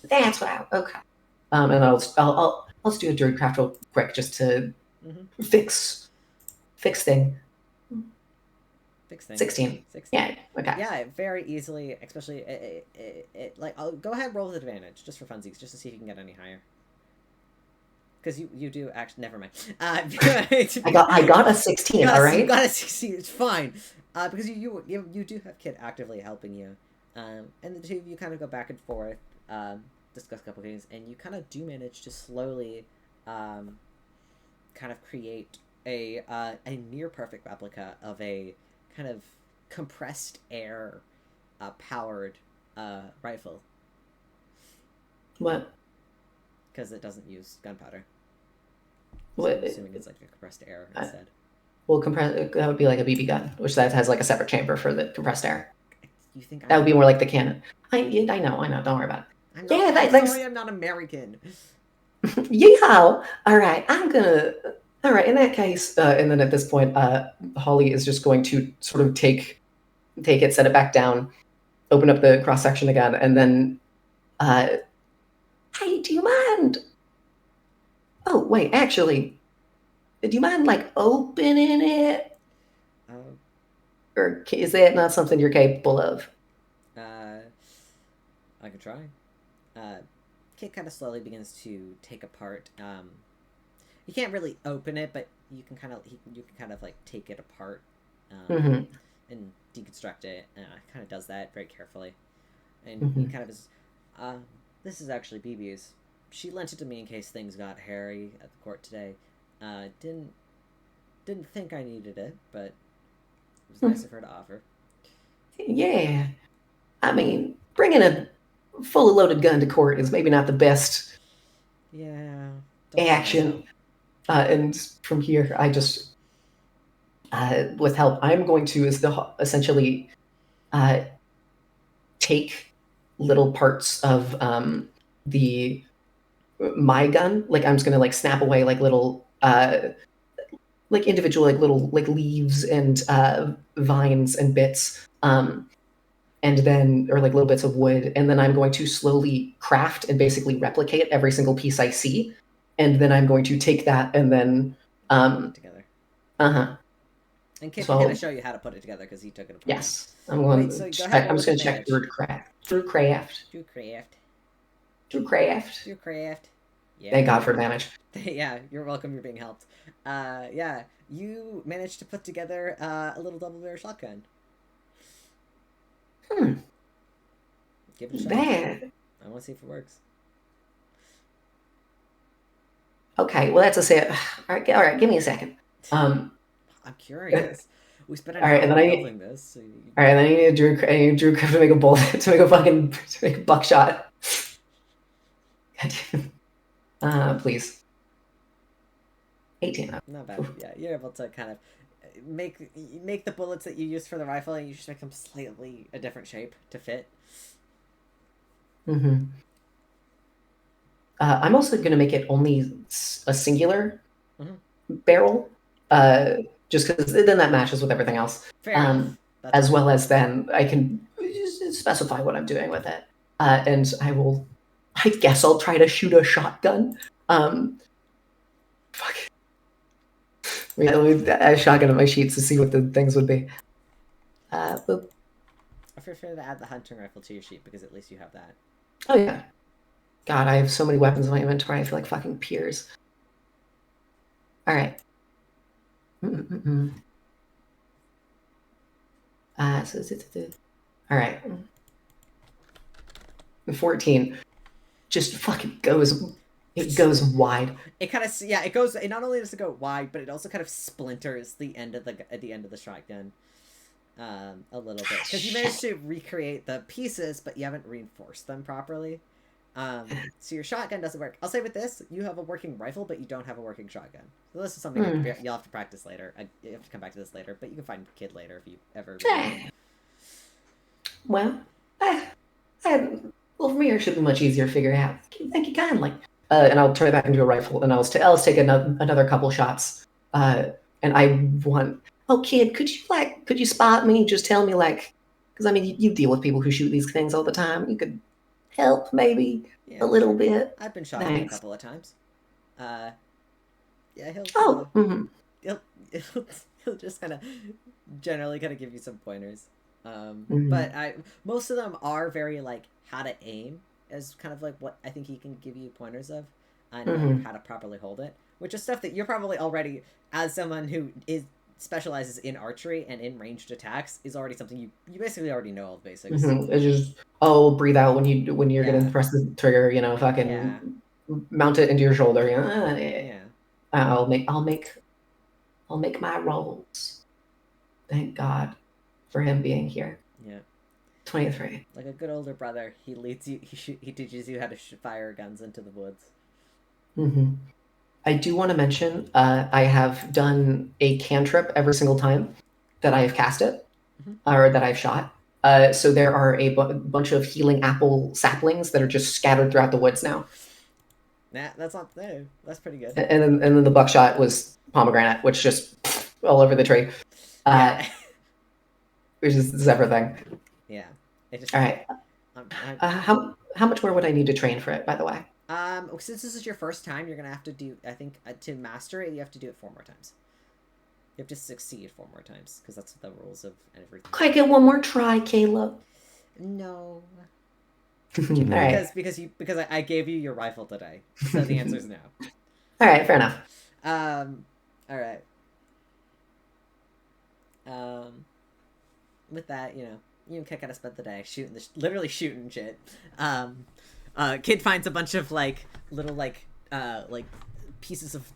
That's what okay. And I'll just do a druid craft real quick just to fix thing. 16. Yeah. Okay. Yeah, very easily. Especially I'll go ahead and roll with advantage just for funsies, just to see if you can get any higher. Because you do actually. Never mind. I got a 16. All right. You got a 16. It's fine. Because you do have Kid actively helping you, and the two of you kind of go back and forth, discuss a couple things, and you kind of do manage to slowly, kind of create a near perfect replica of a kind of compressed air powered rifle. What? Because it doesn't use gunpowder. What? So I'm assuming it's like a compressed air instead. Well, that would be like a BB gun, which that has like a separate chamber for the compressed air. You think that would be more like the cannon? I know. Don't worry about it. I'm yeah, not, I'm sorry, I'm not American. Yeehaw! All right, All right, in that case, and then at this point, Holly is just going to sort of take it, set it back down, open up the cross section again, and then, hey, do you mind? Oh, wait, actually, do you mind like opening it? Or is that not something you're capable of? I could try. Kit kind of slowly begins to take apart. You can't really open it, but you can kind of like take it apart and deconstruct it. Kind of does that very carefully, and he kind of is. This is actually BB's. She lent it to me in case things got hairy at the court today. Didn't think I needed it, but it was nice of her to offer. Yeah, I mean, bringing a fully loaded gun to court is maybe not the best. Yeah. Action. And from here, I just, with help, I'm going to essentially take little parts of my gun. Like I'm just gonna like snap away like little like individual like little like leaves and vines and bits. And then, or like little bits of wood, and then I'm going to slowly craft and basically replicate every single piece I see, and then I'm going to take that and then together. And Kit can kind of show you how to put it together because he took it apart. Yes, I'm going. I'm just going to check through craft. Through craft. Yeah. Thank God for advantage. Yeah, you're welcome. You're being helped. Yeah, you managed to put together a little double barrel shotgun. Give it a shot. Bad. I want to see if it works. Okay, well that's a set. All right, give me a second. I'm curious. We spent an hour building this. So all right, then I need a Drew to make a bullet to make a buckshot. Please. 18. Not bad. Yeah, you're able to kind of make the bullets that you use for the rifle, and you just make them slightly a different shape to fit. I'm also going to make it only a singular barrel, just because then that matches with everything else. As well as then I can specify what I'm doing with it, and I guess I'll try to shoot a shotgun. Fuck. Yeah, let me add a shotgun on my sheets to see what the things would be. Boop. I prefer to add the hunting rifle to your sheet because at least you have that. Oh yeah. God, I have so many weapons in my inventory. I feel like fucking Piers. All right. All right. 14. Just fucking goes. It goes wide. It kind of it goes. It not only does it go wide, but it also kind of splinters the end of the shotgun, a little bit because you managed to recreate the pieces, but you haven't reinforced them properly. So your shotgun doesn't work. I'll say with this, you have a working rifle, but you don't have a working shotgun. So this is something you'll have to practice later. You have to come back to this later, but you can find Kid later if you ever. Well, for me, it should be much easier to figure out. Thank you kindly. And I'll turn it back into a rifle, and I'll take another couple shots. And I want. Oh, Kid, could you spot me? Just tell me, because I mean, you deal with people who shoot these things all the time. You could help maybe a little bit. I've been shot at a couple of times. Yeah, he'll. He'll just kind of generally give you some pointers. But most of them are very how to aim as kind of what I think he can give you pointers of, and how to properly hold it, which is stuff that you're probably already, as someone who specializes in archery and in ranged attacks, is already something you basically already know all the basics. It's just breathe out when you're gonna press the trigger, fucking mount it into your shoulder. I'll make I'll make my rolls. Thank God for him being here. Yeah. 23. Like a good older brother, he leads you. He teaches you how to fire guns into the woods. Mm-hmm. I do want to mention I have done a cantrip every single time that I have cast it, or that I've shot. So there are a bunch of healing apple saplings that are just scattered throughout the woods now. Nah, that's not there. That's pretty good. And then the buckshot was pomegranate, which just all over the tree. Yeah. Which is a separate thing. Yeah. It just, All right. How much more would I need to train for it, by the way? Since this is your first time, you're gonna have to do. I think to master it, you have to do it 4 more times. You have to succeed 4 more times because that's the rules of everything. Can I get one more try, Caleb? No. All right. Because I gave you your rifle today, so the answer is no. All right, fair enough. All right. With that, you and Kit kind of spent the day literally shooting shit. Kid finds a bunch of little pieces of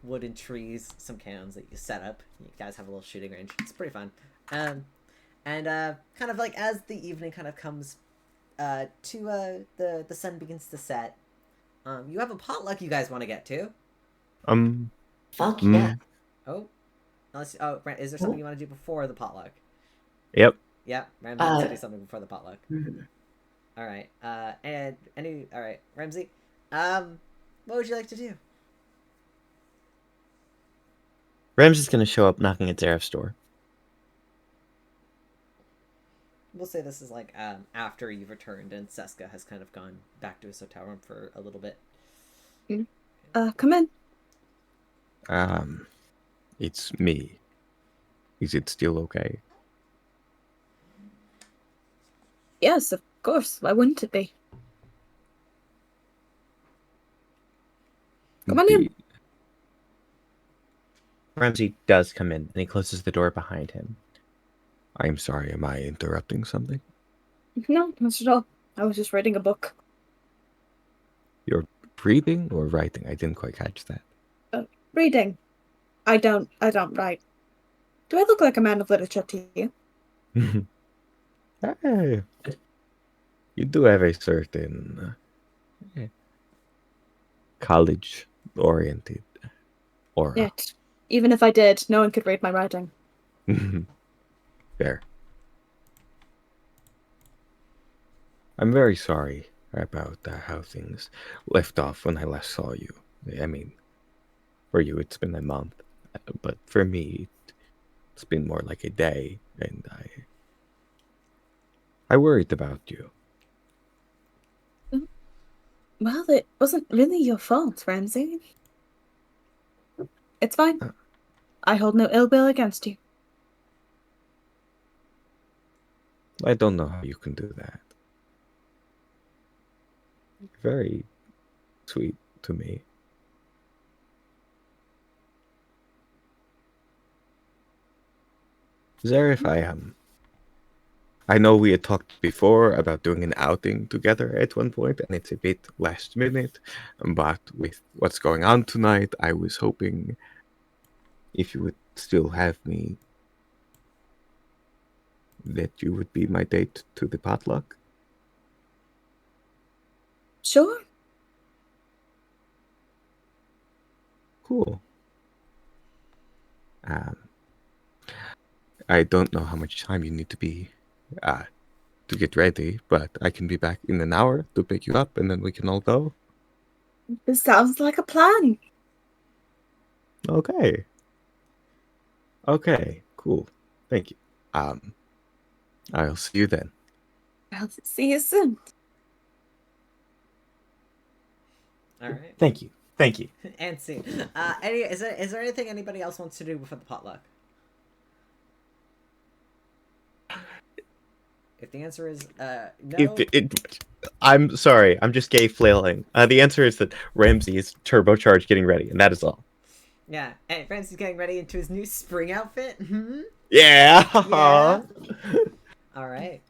wooden trees, some cannons that you set up. You guys have a little shooting range. It's pretty fun. And kind of as the evening kind of comes to the sun begins to set, you have a potluck you guys want to get to. Fuck yeah. Oh, is there something you want to do before the potluck? Yep. Yep. Ramsey wants to do something before the potluck. Mm-hmm. All right. All right, Ramsey. What would you like to do? Ramsey's gonna show up knocking at Zaref's door. We'll say this is after you've returned and Seska has kind of gone back to his hotel room for a little bit. Come in. It's me. Is it still okay? Yes, of course. Why wouldn't it be? Come on in. Ramsey does come in, and he closes the door behind him. I'm sorry, am I interrupting something? No, not at all. I was just reading a book. You're reading or writing? I didn't quite catch that. Reading. I don't write. Do I look like a man of literature to you? Hey, you do have a certain college-oriented aura. Yet, even if I did, no one could read my writing. Fair. I'm very sorry about how things left off when I last saw you. I mean, for you it's been a month, but for me it's been more like a day, and I worried about you. Well, it wasn't really your fault, Ramsey. It's fine. I hold no ill will against you. I don't know how you can do that. Very sweet to me. Zaref, I know we had talked before about doing an outing together at one point, and it's a bit last minute, but with what's going on tonight, I was hoping if you would still have me, that you would be my date to the potluck. Sure. Cool. I don't know how much time you need to be to get ready, but I can be back in an hour to pick you up, and then we can all go. This sounds like a plan. Okay. Okay, cool. Thank you. I'll see you then. I'll see you soon. All right. Thank you. And scene. Is there anything anybody else wants to do before the potluck? If the answer is no. I'm sorry. I'm just gay flailing. The answer is that Ramsey is turbocharged getting ready, and that is all. Yeah, and Ramsey's getting ready into his new spring outfit. Yeah. Yeah. All right.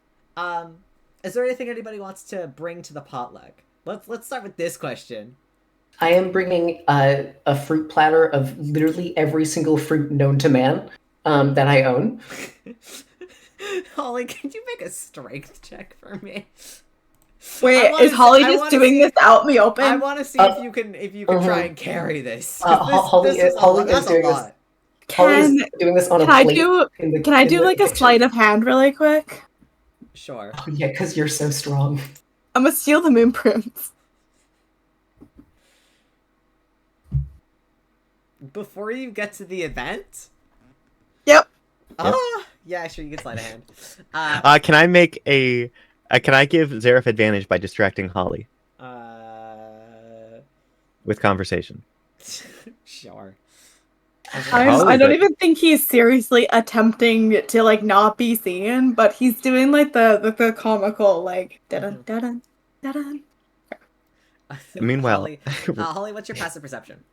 Is there anything anybody wants to bring to the potluck? Let's start with this question. I am bringing a fruit platter of literally every single fruit known to man that I own. Holly, can you make a strength check for me? Wait, is Holly just doing this out in the open? I want to see if you can try and carry this. Holly is doing this. Holly's doing this on a plate. Can I do like a sleight of hand really quick? Sure. Oh, yeah, because you're so strong. I'm gonna steal the moon prints. Before you get to the event? Yep. Oh, yeah, sure, you can sleight of hand. Can I make a... can I give Zareth advantage by distracting Holly? With conversation. Sure. I don't even think he's seriously attempting to like not be seen, but he's doing like the comical like da-dun, da-dun, da-dun. Meanwhile, Holly, what's your passive perception?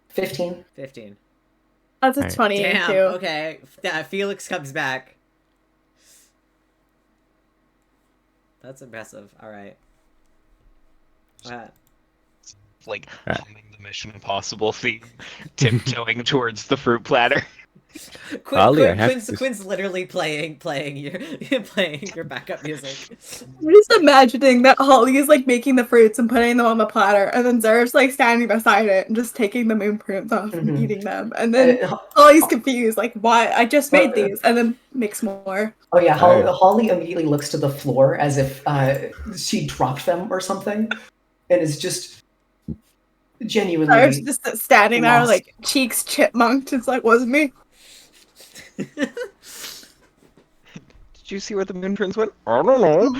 15. 15. That's a 20. Damn. Too. Okay. Felix comes back. That's impressive. All right. Like humming the Mission Impossible theme, tiptoeing towards the fruit platter. Quinn's literally playing your backup music. I'm just imagining that Holly is like making the fruits and putting them on the platter, and then Zareth's like standing beside it and just taking the moon prints off and eating them. And then Holly's confused, like, why? I just made these, and then makes more. Oh yeah, Holly immediately looks to the floor as if she dropped them or something, and is just genuinely. Zareth's just standing there, like cheeks chipmunked. It's like, wasn't me. Did you see where the moon prints went? I don't know.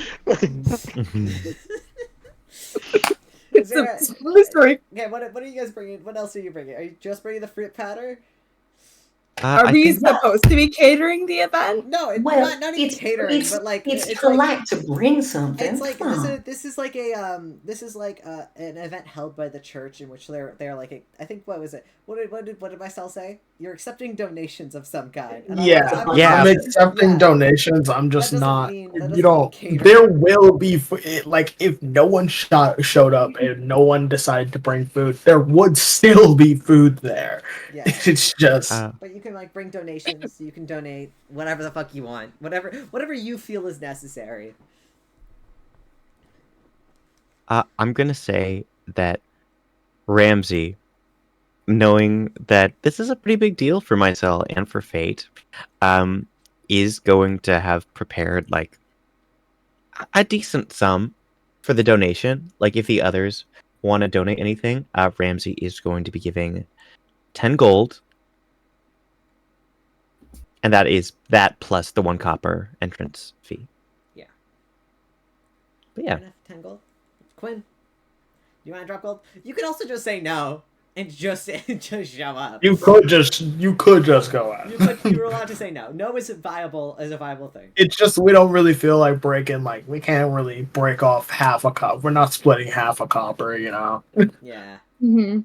It's a mystery. Okay, what are you guys bringing? What else are you bringing? Are you just bringing the fruit platter? Are we supposed to be catering the event? No, not even catering, but like it's polite to bring something. It's like this is like an event held by the church in which they're like I think what was it? What did Marcel say? You're accepting donations of some kind. And I'm accepting donations. I'm just not. You don't. There will be like if no one showed up and no one decided to bring food, there would still be food there. Yeah. It's just. But you can like bring donations. You can donate whatever the fuck you want. Whatever you feel is necessary. I'm gonna say that Ramsey, knowing that this is a pretty big deal for Mycel and for Fate, is going to have prepared like a decent sum for the donation. Like if the others want to donate anything, Ramsey is going to be giving 10 gold. And that is that plus the 1 copper entrance fee. Yeah. But yeah. 10 gold. Quinn, you want to drop gold? You could also just say no and just show up. You could just go out. You were allowed to say no. No is a viable thing. It's just we don't really feel like breaking. Like we can't really break off half a copper. We're not splitting half a copper, you know. Yeah. Mm-hmm.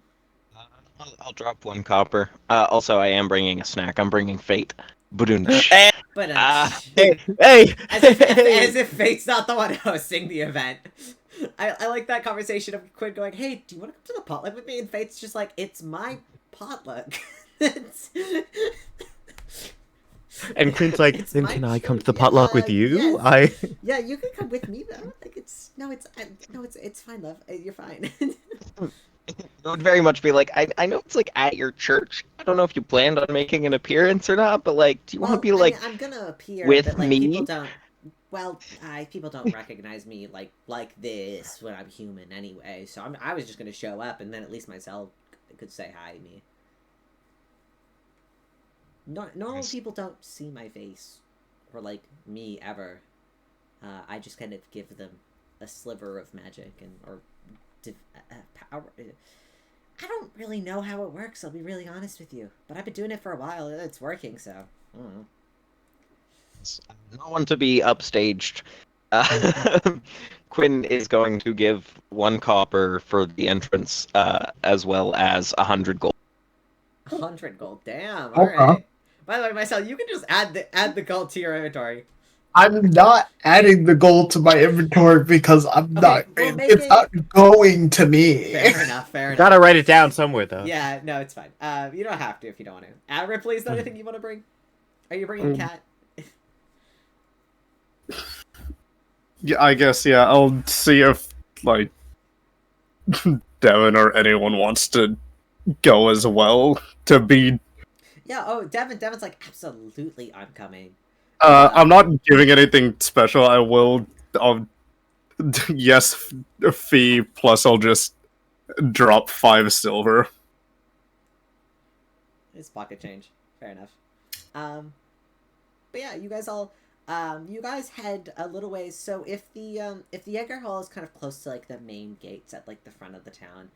I'll drop 1 copper. Also, I am bringing a snack. I'm bringing Fate. But hey, as if Fate's not the one hosting the event. I like that conversation of Quinn going, "Hey, do you want to come to the potluck with me?" And Fate's just like, "It's my potluck." And Quinn's like, "Then can I come to the potluck with you?" Yes. Yeah, you can come with me though. Like it's fine, love. You're fine. It would very much be like, I know it's like at your church. I don't know if you planned on making an appearance or not, but like, do you want to be like, I'm gonna appear with but, like, me? People don't recognize me like this when I'm human anyway. So I was just gonna show up, and then at least myself could say hi to me. Normal people don't see my face or like me ever. I just kind of give them a sliver of magic or power. I don't really know how it works, I'll be really honest with you. But I've been doing it for a while, and it's working, so I don't know. No one to be upstaged. Quinn is going to give 1 copper for the entrance, as well as 100 gold. 100 gold, damn. Alright. By the way, Mycel, you can just add the gold to your inventory. I'm not adding the gold to my inventory because I'm not. It's not going to me. Fair enough. Gotta write it down somewhere, though. Yeah, no, it's fine. You don't have to if you don't want to. Ripley, is there anything you want to bring? Are you bringing cat? Yeah, I guess, yeah. I'll see if, like, Devin or anyone wants to go as well to be... Yeah, oh, Devin's like, absolutely, I'm coming. I'm not giving anything special. I'll yes, fee, plus I'll just drop 5 silver. It's pocket change. Fair enough. But yeah, you guys head a little ways. So if the Edgar Hall is kind of close to like the main gates at like the front of the town,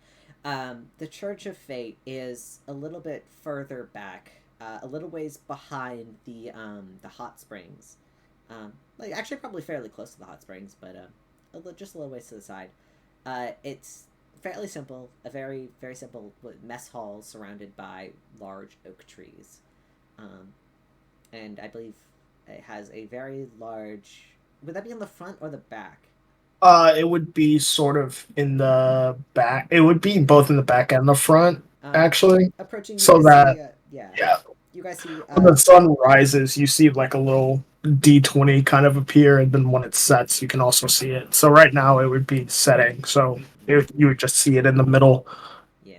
the Church of Fate is a little bit further back, a little ways behind the hot springs. Like actually probably fairly close to the hot springs, but just a little ways to the side. It's fairly simple, a very, very simple mess hall surrounded by large oak trees. And I believe it has a very large... Would that be on the front or the back? It would be sort of in the back. It would be both in the back and the front, actually. Approaching so that, yeah. You guys see... when the sun rises, you see like a little D20 kind of appear, and then when it sets, you can also see it. So right now it would be setting, so you would just see it in the middle. Yeah.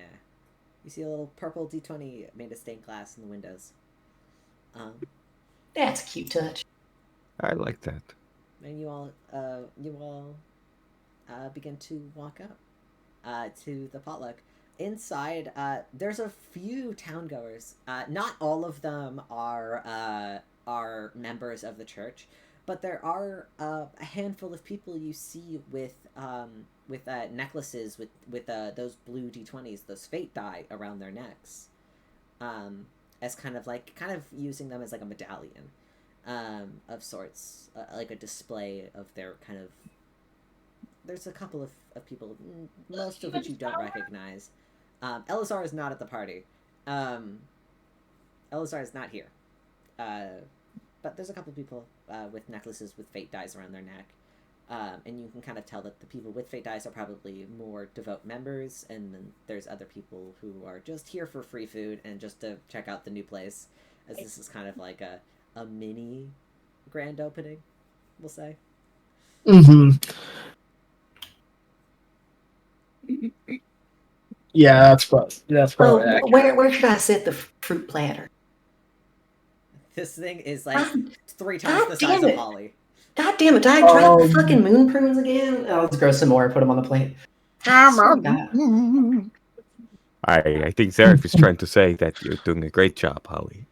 You see a little purple D20 made of stained glass in the windows. That's a cute touch. I like that. And you all begin to walk up to the potluck. Inside, there's a few towngoers. Not all of them are members of the church, but there are a handful of people you see with necklaces with those blue D20s, those fate die around their necks, as kind of using them as like a medallion, of sorts, like a display of their kind of. There's a couple of people, most of which you don't recognize. Elazar is not at the party. Elazar is not here. But there's a couple of people with necklaces with fate dies around their neck. And you can kind of tell that the people with fate dies are probably more devout members, and then there's other people who are just here for free food and just to check out the new place, as this is kind of like a mini grand opening, we'll say. Mm-hmm. Yeah, that's probably accurate. Where should I set the fruit platter? This thing is like 3 times the size of Holly. God damn it, did I drop the fucking moon prunes again? Oh, let's grow some more, put them on the plate. I think Zareth is trying to say that you're doing a great job, Holly.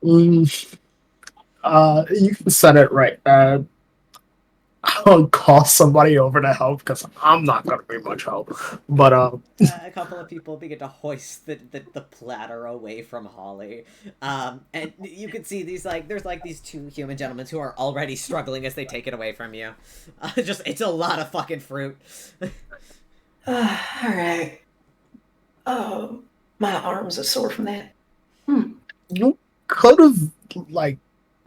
You can set it right. I'll call somebody over to help because I'm not going to be much help. But a couple of people begin to hoist the platter away from Holly, and you can see there's these 2 human gentlemen who are already struggling as they take it away from you. It's a lot of fucking fruit. All right. Oh, my arms are sore from that. You could have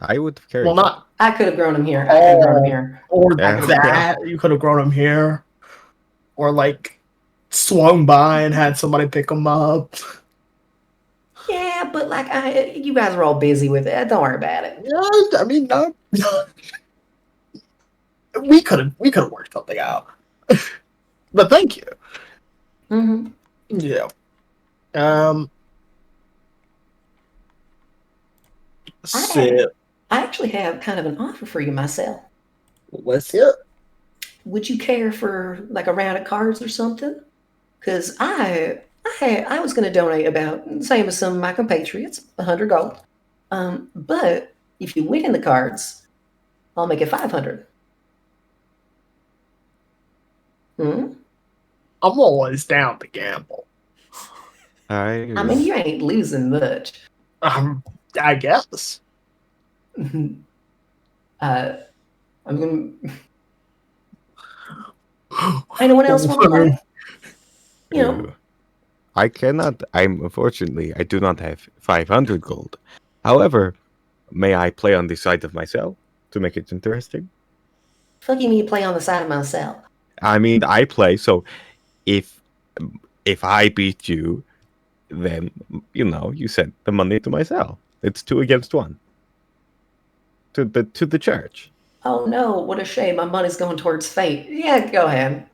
I would have carried. Well, not. I could have grown them here. I could have grown them here. Or that. You could have grown them here. Or, swung by and had somebody pick them up. Yeah, but, you guys are all busy with it. Don't worry about it. Yeah, I mean, no. We could have worked something out. But thank you. Mm-hmm. Yeah. I actually have kind of an offer for you myself. What's it? Would you care for a round of cards or something? Because I was going to donate about the same as some of my compatriots, 100 gold. But if you win in the cards, I'll make it 500. I'm always down to gamble. I mean, you ain't losing much. I guess. I'm gonna. Anyone else want to play? You know. I cannot. Unfortunately, I do not have 500 gold. However, may I play on the side of myself to make it interesting? Fuck you mean play on the side of myself? I mean, I play, so if I beat you, then you send the money to myself. It's 2 against 1 to the church. Oh no, what a shame. My money's going towards fate. Yeah, go ahead.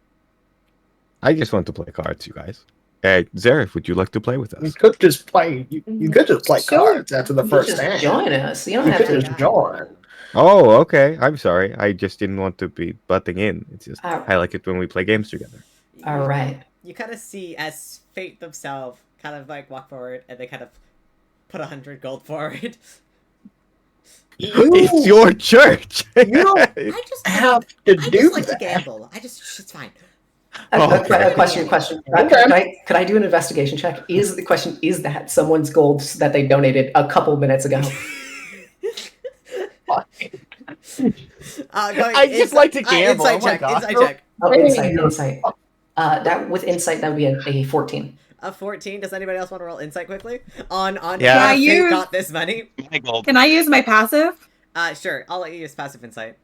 I just want to play cards, you guys. Zareth, would you like to play with You us? could just play. You could just play Sure. cards after the You first just hand. join us. You don't You have could to. just join. Oh, okay. I'm sorry. I just didn't want to be butting in. It's just I like it when we play games together. All right. You kind of see as Fate themselves kind of like walk forward and they kind of put 100 gold forward. It's your church. You don't I just have to I do just like to that. gamble. It's fine. A question. Okay. Could I do an investigation check? Is that someone's gold that they donated a couple minutes ago? I just like to gamble. Insight Oh my check. God. Insight check. Oh, insight. That with insight that would be a 14. A 14. Does anybody else want to roll insight quickly? On Yeah. how Can I Fate use- got this money? My gold. Can I use my passive? Sure. I'll let you use passive insight.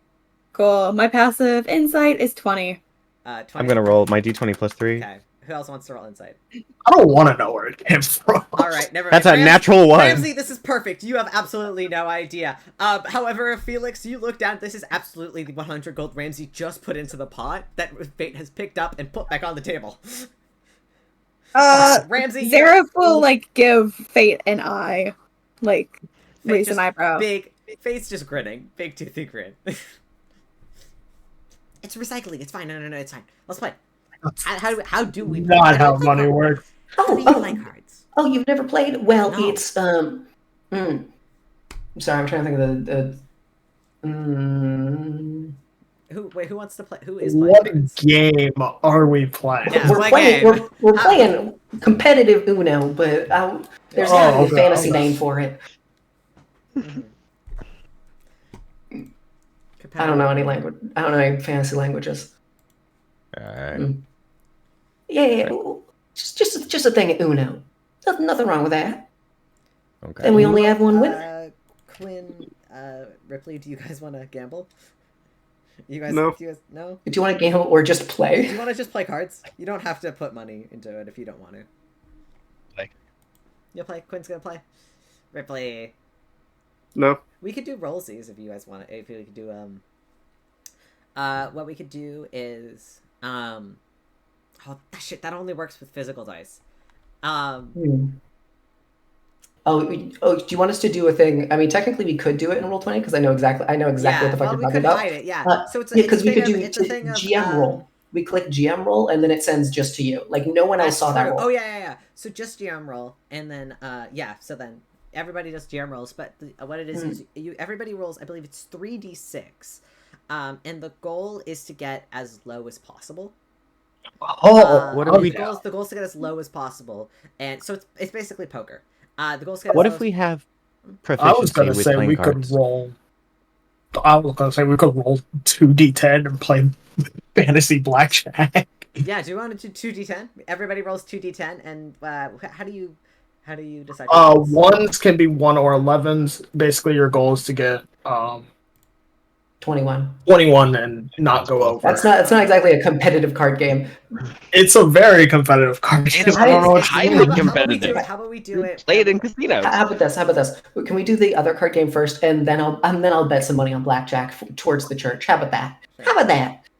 Cool. My passive insight is 20. 20. I'm gonna roll my d20 plus 3. Okay. Who else wants to roll insight? I don't want to know where it came from. All right. Never. That's mind. a natural 1. Ramsey, this is perfect. You have absolutely no idea. However, Felix, you look down. This is absolutely the 100 gold Ramsey just put into the pot that Fate has picked up and put back on the table. Ramsey, Zareth will give Fate an eye, Fate raise just an eyebrow. Big Fate's just grinning. Big toothy grin. It's recycling. It's fine. No, it's fine. Let's play. How do we play? Not How how do we play money cards? works. How do you play cards? Oh, you've never played? Well, No. it's I'm sorry, I'm trying to think of the Who wants to play? Who is playing What cards? game are we playing? Yeah. we're play playing game. we're playing competitive Uno, but there's Oh, gotta be a okay, fantasy okay. name for it. I don't know any language. I don't know any fantasy languages. Yeah. Just a thing at Uno. Nothing wrong with that. Okay. And we only have one winner. Quinn, Rypley, do you guys want to gamble? You guys, No. Do you guys, no? Do you want to gamble or just Do play? you want to just play cards? You don't have to put money into it if you don't want to. Play. You'll play. Quinn's gonna play. Rypley. No. We could do rollsies if you guys want to. If we could do what we could do is oh shit, that only works with physical dice. Oh, do you want us to do a thing? I mean, technically, we could do it in Roll20 because I know exactly what the fuck well, you're we talking could about. hide it. Yeah. So it's a, Because it's a we could thing do of, it's a thing of GM roll. We click GM roll, and then it sends just to you. Like no one else That's saw that true. roll. Oh yeah. So just GM roll, and then so then everybody does GM rolls. But what it is everybody rolls. I believe it's 3d6, and the goal is to get as low as possible. What do we the goal is to get as low as possible, and so it's basically poker. The goal is to get. What as if low we have I was proficiency gonna with say playing we cards? could roll. I was gonna say we could roll 2d10 and play fantasy blackjack. Yeah, do you want to do 2d10? Everybody rolls 2d10, and how do you decide? Ones can be 1 or 11s. Basically, your goal is to get 21. 21 and not go over. It's not exactly a competitive card game. It's a very competitive card game. It's I don't know what to highly do. How about we do competitive. it? How about we do it? Play it in casinos. How about this? Can we do the other card game first, and then I'll bet some money on blackjack towards the church. How about that?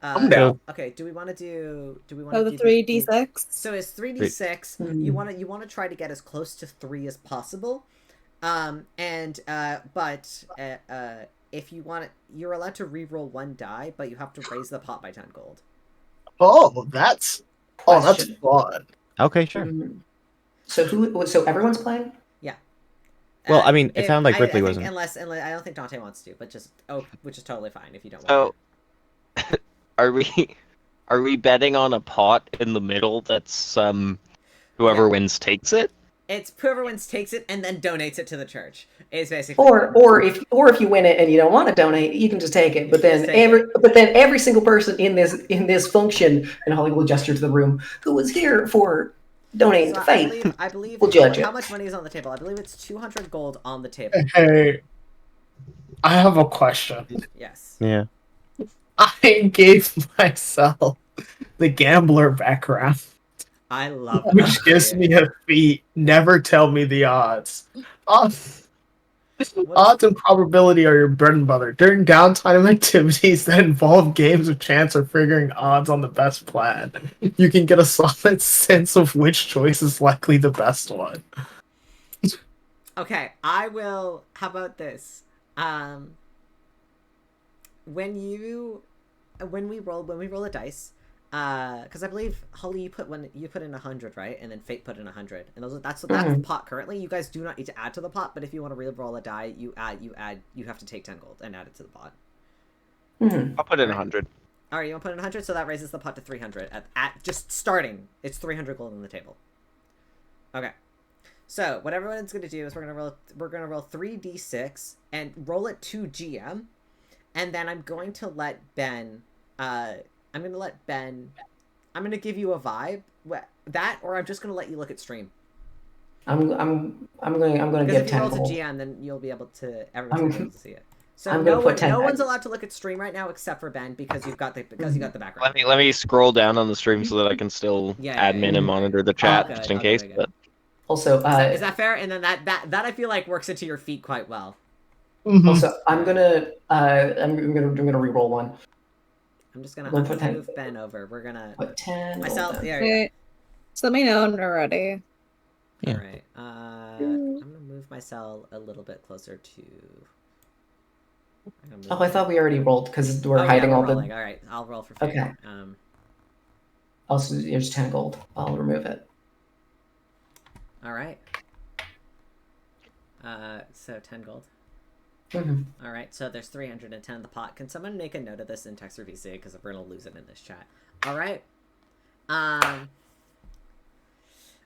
I'm down. Okay. Do we want to do? Oh, the 3d6? So it's 3d6. You want to try to get as close to 3 as possible. If you want it, you're allowed to re-roll 1 die, but you have to raise the pot by 10 gold. That's fun. Okay, sure. So everyone's playing? Yeah. Well, I mean, it sounded like Ripley I think wasn't. unless I don't think Dante wants to, but which is totally fine if you don't want So, are we betting on a pot in the middle that's whoever Yeah. wins takes it? It's whoever wins takes it and then donates it to the church. Is basically Or if you win it and you don't want to donate, you can just take it. But then every single person in this function, and Holly will gesture to the room, who was here for donating to Fate. I believe We'll judge it. how much money is on the table. I believe it's 200 gold on the table. Hey, I have a question. Yes. Yeah. I gave myself the gambler background, I love that. which gives me a feat. Never tell me the odds. Odds and probability are your bread and butter. During downtime activities that involve games of chance or figuring odds on the best plan, you can get a solid sense of which choice is likely the best one. Okay, I will. How about this? When we roll a dice, because I believe Holly, you put in 100, right, and then Fate put in 100, and that's the pot currently. You guys do not need to add to the pot, but if you want to re-roll a die, you have to take 10 gold and add it to the pot. I'll put in 100. All right, you want to put in 100, so that raises the pot to 300 at just starting. It's 300 gold on the table. Okay. So what everyone's gonna do is we're gonna roll 3d6 and roll it to GM, and then I'm going to let Ben. I'm gonna give you a vibe that, or I'm just gonna let you look at stream. I'm gonna Because give if you 10 roll to gold. GM, then you'll be able to. Everyone's gonna be able to see it. So I'm gonna put 10 no one's allowed to look at stream right now except for Ben because you got the background. Let me scroll down on the stream so that I can still admin and monitor the chat just in case. But Also, is that fair? And then that I feel like works into your feet quite well. Also, I'm gonna re-roll one. I'm just gonna We'll put move Ben over. We're gonna put 10. myself. Yeah. Okay. So let me know when we're ready. All right. I'm gonna move myself a little bit closer to. Oh, I thought we already rolled because we're hiding all rolling. the. All right, I'll roll for Fate. Okay. Also, here's 10 gold. I'll remove it. All right. So 10 gold. Mm-hmm. All right, so there's 310 in the pot. Can someone make a note of this in text or VC because we're gonna lose it in this chat. All right. All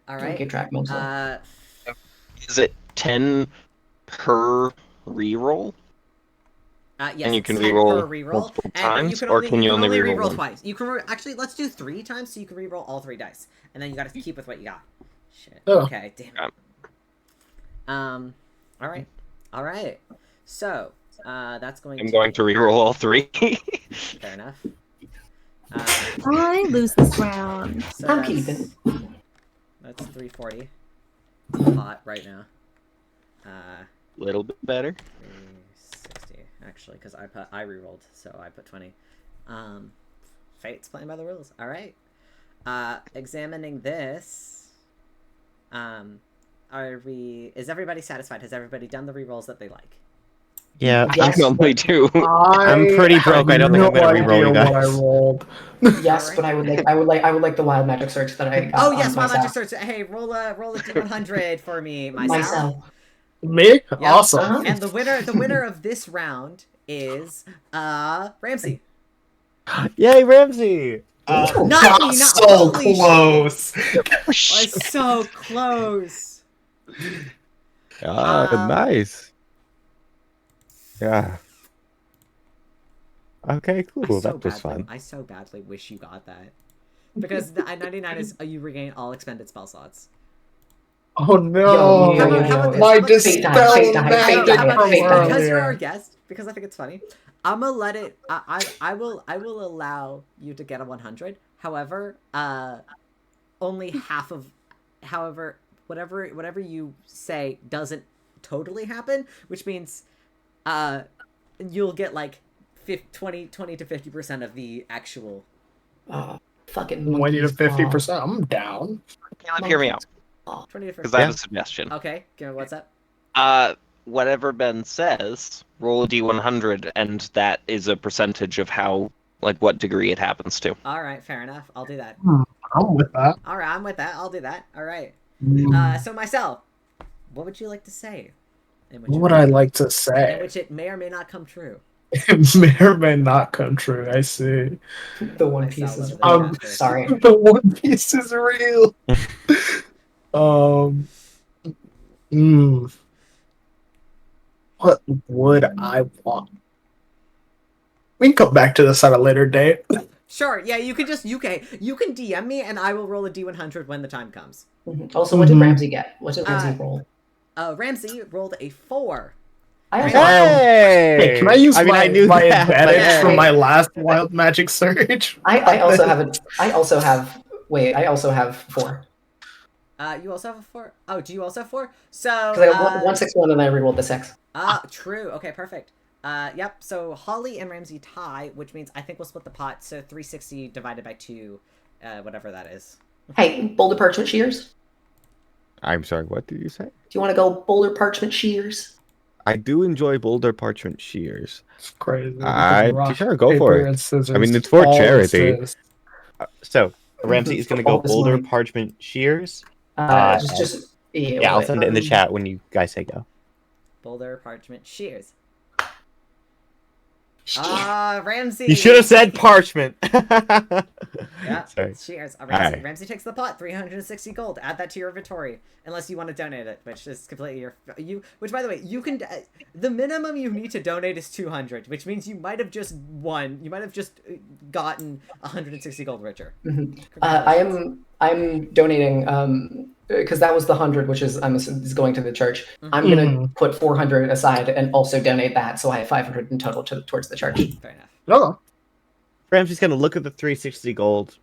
right. Keep track mentally. is it 10 per reroll? Yes, and you can 10 reroll per reroll, multiple and times, or can you only reroll one? twice? You can actually let's do 3 times so you can reroll all 3 dice, and then you got to keep with what you got. Shit. Oh. Okay. Damn it. All right. So that's going. I'm going to reroll all 3. Fair enough. I lose this round. So I'm keeping. That's 340 pot right now. A little bit better. 360 actually, because I rerolled, so I put 20. Fate's playing by the rules. All right. Examining this. Is everybody satisfied? Has everybody done the rerolls that they like? Yeah, I normally do. I'm pretty broke. I don't think I'm gonna re-roll you What I guys. rolled. Yes, but I would like the wild magic search that I got. Oh yes, wild myself. magic search. Hey, roll a D100 for me, myself. Me? Yep. Awesome. And the winner of this round is Ramsey. Yay, Ramsey! Not me, not so holy close. shit. So close. Nice. Yeah. Okay, cool. That was fun. I so badly wish you got that. Because the 99 is you regain all expended spell slots. Oh no! How about this? My How about this? dispel Fate die, magic fate die, How about from this? fate die. Because you're earlier. our guest, because I think it's funny, I'm gonna let it. I will allow you to get a 100. However, only half of, however, whatever you say doesn't totally happen, which means, you'll get like 20 to 50% of the actual. Fucking 20 to monkeys. 50%. I'm down. Caleb, hear me out, 20 to 50%. because I have a suggestion. Okay, give me what's up. Whatever Ben says, roll a D100, and that is a percentage of how, like, what degree it happens to. All right, fair enough. I'll do that. I'm with that. All right, I'm with that. I'll do that. All right. So myself, what would you like to say? What would I like to In say? which it may or may not come true. It may or may not come true. I see. The One Piece is. Sorry. The One Piece is real. What would I want? We can come back to this at a later date. Sure. Yeah, you can DM me and I will roll a D100 when the time comes. Also, what did Ramsey get? What did Ramsey roll? Ramsey rolled a 4. I also Hey, can I use my advantage from Hey. my last wild magic surge? I also have it. I also have. Wait, I also have 4. You also have a 4? Oh, do you also have 4? So, Because I have 161 and I rerolled the 6. True. Okay, perfect. Yep, so Holly and Ramsey tie, which means I think we'll split the pot, so 360 divided by 2, whatever that is. Hey, Boulder Parchment Shears? I'm sorry, what did you say? Do you want to go Boulder Parchment Shears? I do enjoy Boulder Parchment Shears. It's crazy. Sure, go for it. Scissors, I mean, it's for charity. So Ramsey is going to go All this Boulder money. Parchment Shears. Yeah, I'll send it in the chat when you guys say go. Boulder Parchment Shears. Shit. Ramsey! You should have said parchment. Yeah, Sorry. Cheers. Ramsey, Alright. Ramsey takes the pot, 360 gold. Add that to your inventory, unless you want to donate it, which is completely Which, by the way, you can. The minimum you need to donate is 200, which means you might have just won. You might have just gotten 160 gold richer. I'm donating because that was the 100, which is is going to the church. I'm gonna put 400 aside and also donate that, so I have 500 in total towards the church. Fair enough. Oh. Ramsey's going to look at the 360 gold,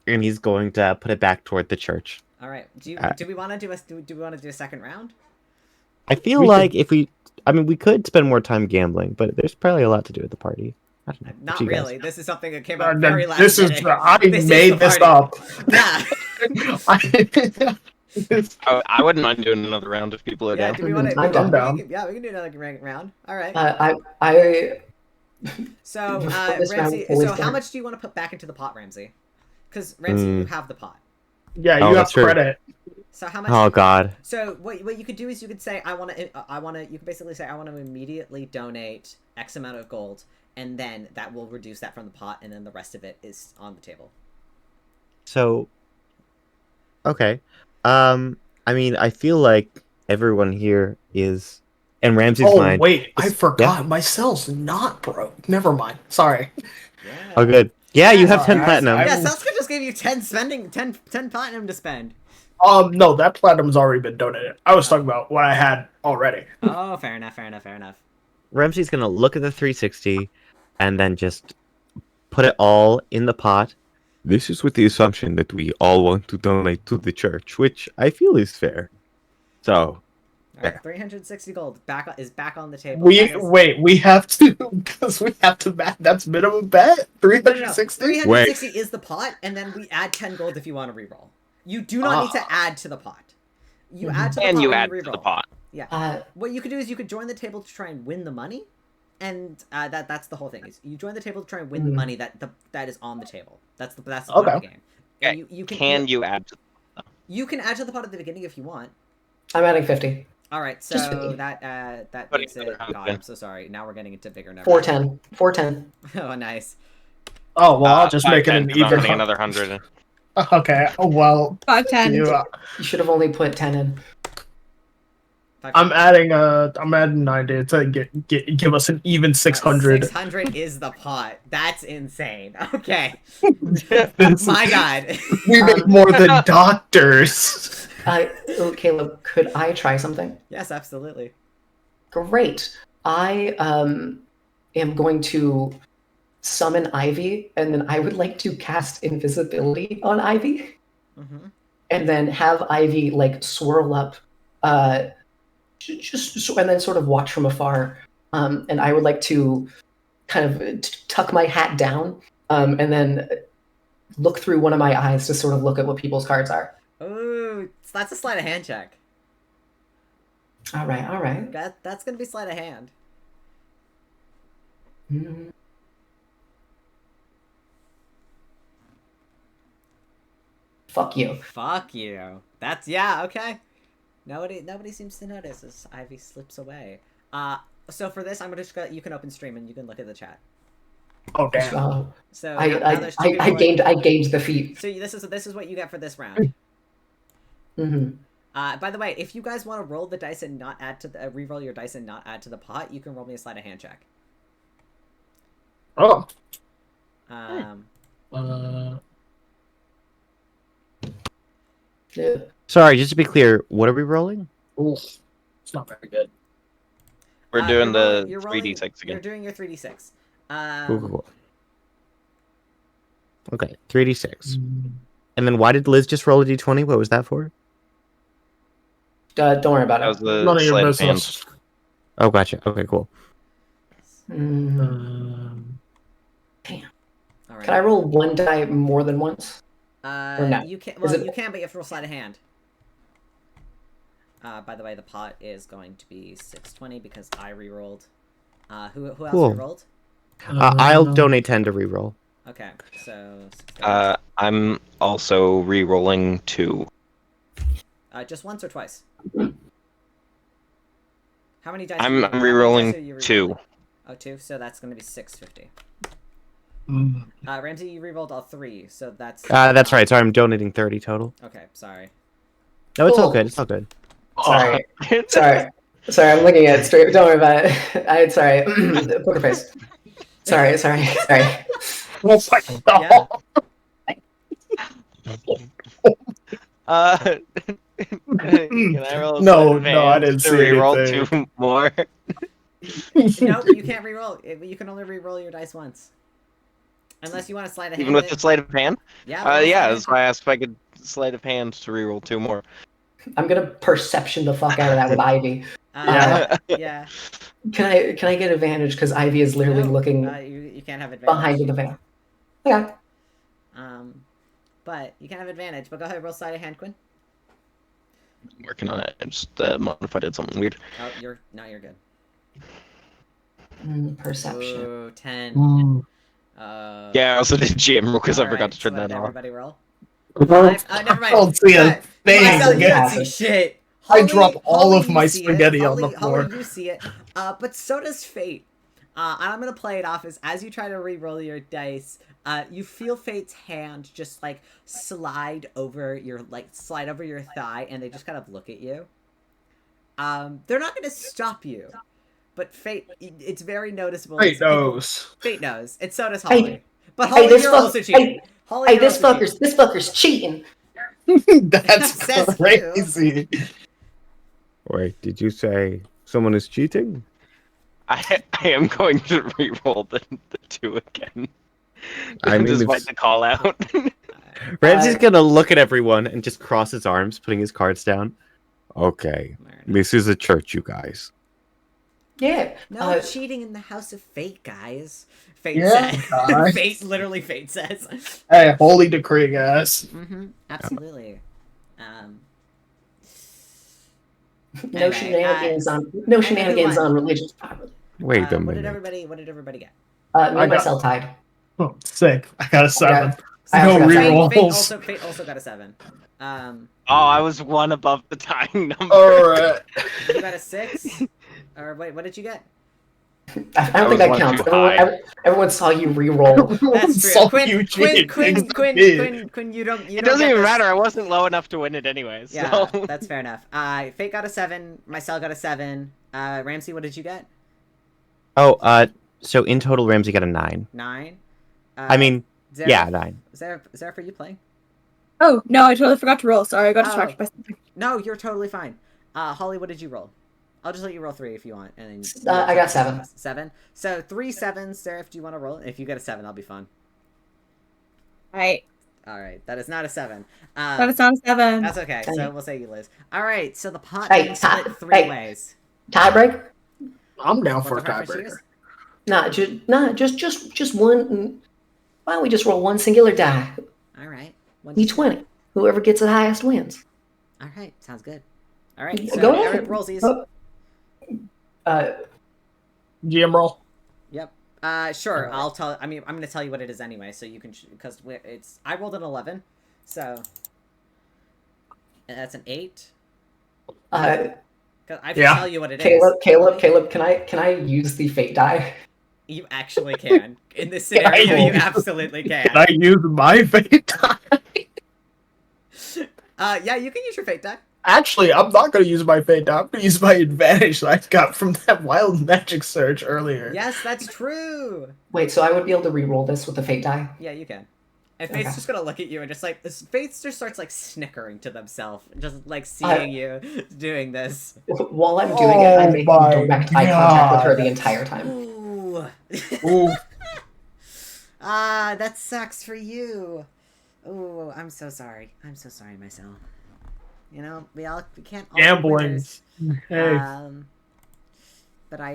and he's going to put it back toward the church. All right. Do we want to do a second round? I feel like if we could spend more time gambling, but there's probably a lot to do at the party. I don't know. Not What you guys- really. This is something that came up very last This is minute. I This is made the this party. up. Yeah. I wouldn't mind doing another round if people are Yeah. down. Do we want to? I'm down. Yeah, we can do another round. All right. So, this round, Ramsey. fully So, how start. much do you want to put back into the pot, Ramsey? Because Ramsey, you have the pot. Yeah, you Oh, have that's true. credit. So how much? Oh God. So what you could do is you could say I want to. You could basically say I want to immediately donate X amount of gold, and then that will reduce that from the pot, and then the rest of it is on the table. So, okay. I mean, I feel like everyone here is, in Ramsey's Oh mind. wait, I is- forgot. Yeah? My cell's not broke. Never mind. Sorry. Yeah. Oh, good. Yeah, you have 10 Alright, platinum. Yeah, Selska just gave you 10 platinum to spend. No, that platinum's already been donated. I was talking about what I had already. Oh, fair enough. Ramsey's gonna look at the 360, and then just put it all in the pot. This is with the assumption that we all want to donate to the church, which I feel is fair. So, All right, 360 gold is back on the table. We That is- we have to because we have to bet. That's minimum bet. No, 360. 360 is the pot, and then we add 10 gold if you want to reroll. You do not need to add to the pot. You add to the pot. And you when add to reroll. the pot. Yeah. What you could do is you could join the table to try and win the money, and that's the whole thing. Is you join the table to try and win the money that is on the table. That's the point of the game. And you can you add to you can add to the pot at the beginning if you want. I'm adding 50. All right, so Just 50. that Putting makes it. another God, 100. I'm so sorry. Now we're getting into bigger numbers. 410. 410. Oh, nice. Oh well, I'll just make it an 510, 'cause I'm even. running another 100. Okay. Oh well. 510. You should have only put 10 in. I'm adding 90 to give us an even 600. 600 is the pot. That's insane. Okay. This- My God. we make more than doctors. Caleb, could I try something? Yes, absolutely. Great. I am going to summon Ivy, and then I would like to cast invisibility on Ivy, Mm-hmm. and then have Ivy like swirl up, just and then sort of watch from afar. And I would like to kind of tuck my hat down, and then look through one of my eyes to sort of look at what people's cards are. Ooh, that's a sleight of hand check. All right. That's gonna be sleight of hand. Mhm. Fuck you. Fuck you. That's okay. Nobody seems to notice as Ivy slips away. So for this, I'm just gonna you can open stream and you can look at the chat. Oh damn. So I gained the feat. So this is what you get for this round. Mm-hmm. By the way, if you guys want to roll the dice and not add to the re-roll your dice and not add to the pot, you can roll me a sleight of hand check. Oh. Yeah. Sorry, just to be clear, what are we rolling? Oof. It's not very good. We're doing the you're rolling- 3d6 You're again. doing your 3d6. Cool. Okay, 3d6. And then why did Liz just roll a d20? What was that for? Don't worry about That was it. the None of your sleight of hand. business. Oh, gotcha. Okay, cool. Mm, All right. can I roll one die more than once? or no? You can. Is Well, it- you can, but you have to roll sleight of hand. By the way, the pot is going to be 620 because I re-rolled. Who else Cool. re-rolled? I'll donate 10 to reroll. Okay, so. 620. I'm also re-rolling 2. Just once or twice? How many dice? I'm how many re-rolling dice are you 2. re-rolling? Oh, 2. So that's going to be 650. Ramsey, you re-rolled all 3, so that's. That's right. Sorry, I'm donating 30 total. Okay, sorry. No, it's all Cool. good. It's all good. Sorry, sorry. I'm looking at it straight. Don't worry about it. Sorry, poker face. Sorry. Oh my god. Can I roll a No, sleight of no, I hand didn't to see re-roll anything. 2 more? Nope, you can't re-roll. You can only re-roll your dice once. Unless you want to slide a hand. Even with the sleight of hand? Yeah. roll Yeah, sleight that's why I asked if I could sleight of hand to re-roll 2 more. I'm gonna perception the fuck out of that with Ivy. Yeah. Can I get advantage because Ivy is literally No, looking you can't have advantage. behind the van? Okay. But you can't have advantage. But go ahead, roll sleight of hand, Quinn. Working on it. I just modified it something weird. Oh, you're good. Perception. Ooh, 10. Yeah, I also did GM roll because I Alright, forgot to turn so let that off. everybody roll. I Never mind. don't see a thing. Myself, you don't Yeah. see shit. I drop all of you my see it. spaghetti on the floor. Holly, you see it. But so does Fate. And I'm gonna play it off as you try to re-roll your dice. You feel Fate's hand just like slide over your thigh, and they just kind of look at you. They're not gonna stop you, but Fate, it's very noticeable. Fate knows. Fate knows, and so does Holly. Hey, But Holly, this you're fuck- also cheating. Holly, Hey, you're this also cheating. fucker's cheating. That's Says who? crazy. Wait, did you say someone is cheating? I am going to re-roll the 2 again. I mean, despite it's- the call out. Ramsey's gonna look at everyone and just cross his arms, putting his cards down. Okay, this is a church, you guys. Yeah. No cheating in the House of Fate, guys. Fate Yeah, says. guys. Fate says. Hey, holy decree, guys. Absolutely. No Anyway, shenanigans on religious property. Wait a What did minute. everybody get? Me I and got- myself tied. Oh, sick. I got a 7. I No also got rerolls. Fate also got a 7. I was 1 above the tying number. Alright. You got a 6? Or wait, what did you get? I don't think was that one counts. too high. Everyone saw you re-roll. That's true. Saw Quinn, you Quinn, cheat. Quinn, Thanks, Quinn, kid. Quinn, you don't It doesn't get even this. matter. I wasn't low enough to win it anyway. So. Yeah, that's fair enough. Fate got a 7. Myself got a 7. Ramsey, what did you get? Oh, so in total, Ramsey got a 9. 9. I mean, Zareth, yeah, 9. Zareth, are you playing? Oh, no, I totally forgot to roll. Sorry, I got distracted by something. No, you're totally fine. Holly, what did you roll? I'll just let you roll 3 if you want, and then I got 7. 7. So 3 7s. Seraph, do you want to roll? If you get a 7, that'll be fun. Right. All right, that is not a 7. That is not a 7. That's okay. So we'll say you lose. All right, so the pot Hey, being split 3 hey. ways. Tiebreak? I'm down What for a the preference you tiebreaker. Nah, just one. Why don't we just roll one singular die? use? All right. D20. Whoever gets the highest wins. All right, sounds good. All right, so Go ahead. Eric rolls these. GM roll. Yep. Sure. I'll tell. I mean, I'm going to tell you what it is anyway, so you can because it's. I rolled an 11, so and that's an 8. I can tell you what it is. Caleb, can I use the fate die? You actually can. In this scenario, you absolutely can. Can I use my fate die? Yeah, you can use your fate die. Actually, I'm not going to use my fate die. I'm going to use my advantage that I got from that wild magic surge earlier. Yes, that's true. Wait, so I would be able to re-roll this with the fate die? Yeah, you can. And Fate's just gonna look at you and just like Faith just starts like snickering to themselves, just like seeing you doing this. While I'm doing it, I'm making direct eye contact with her the entire time. Ooh. Ooh. That sucks for you. Ooh, I'm so sorry. I'm so sorry myself. You know, we can't all be Gambling. winners. Hey. But I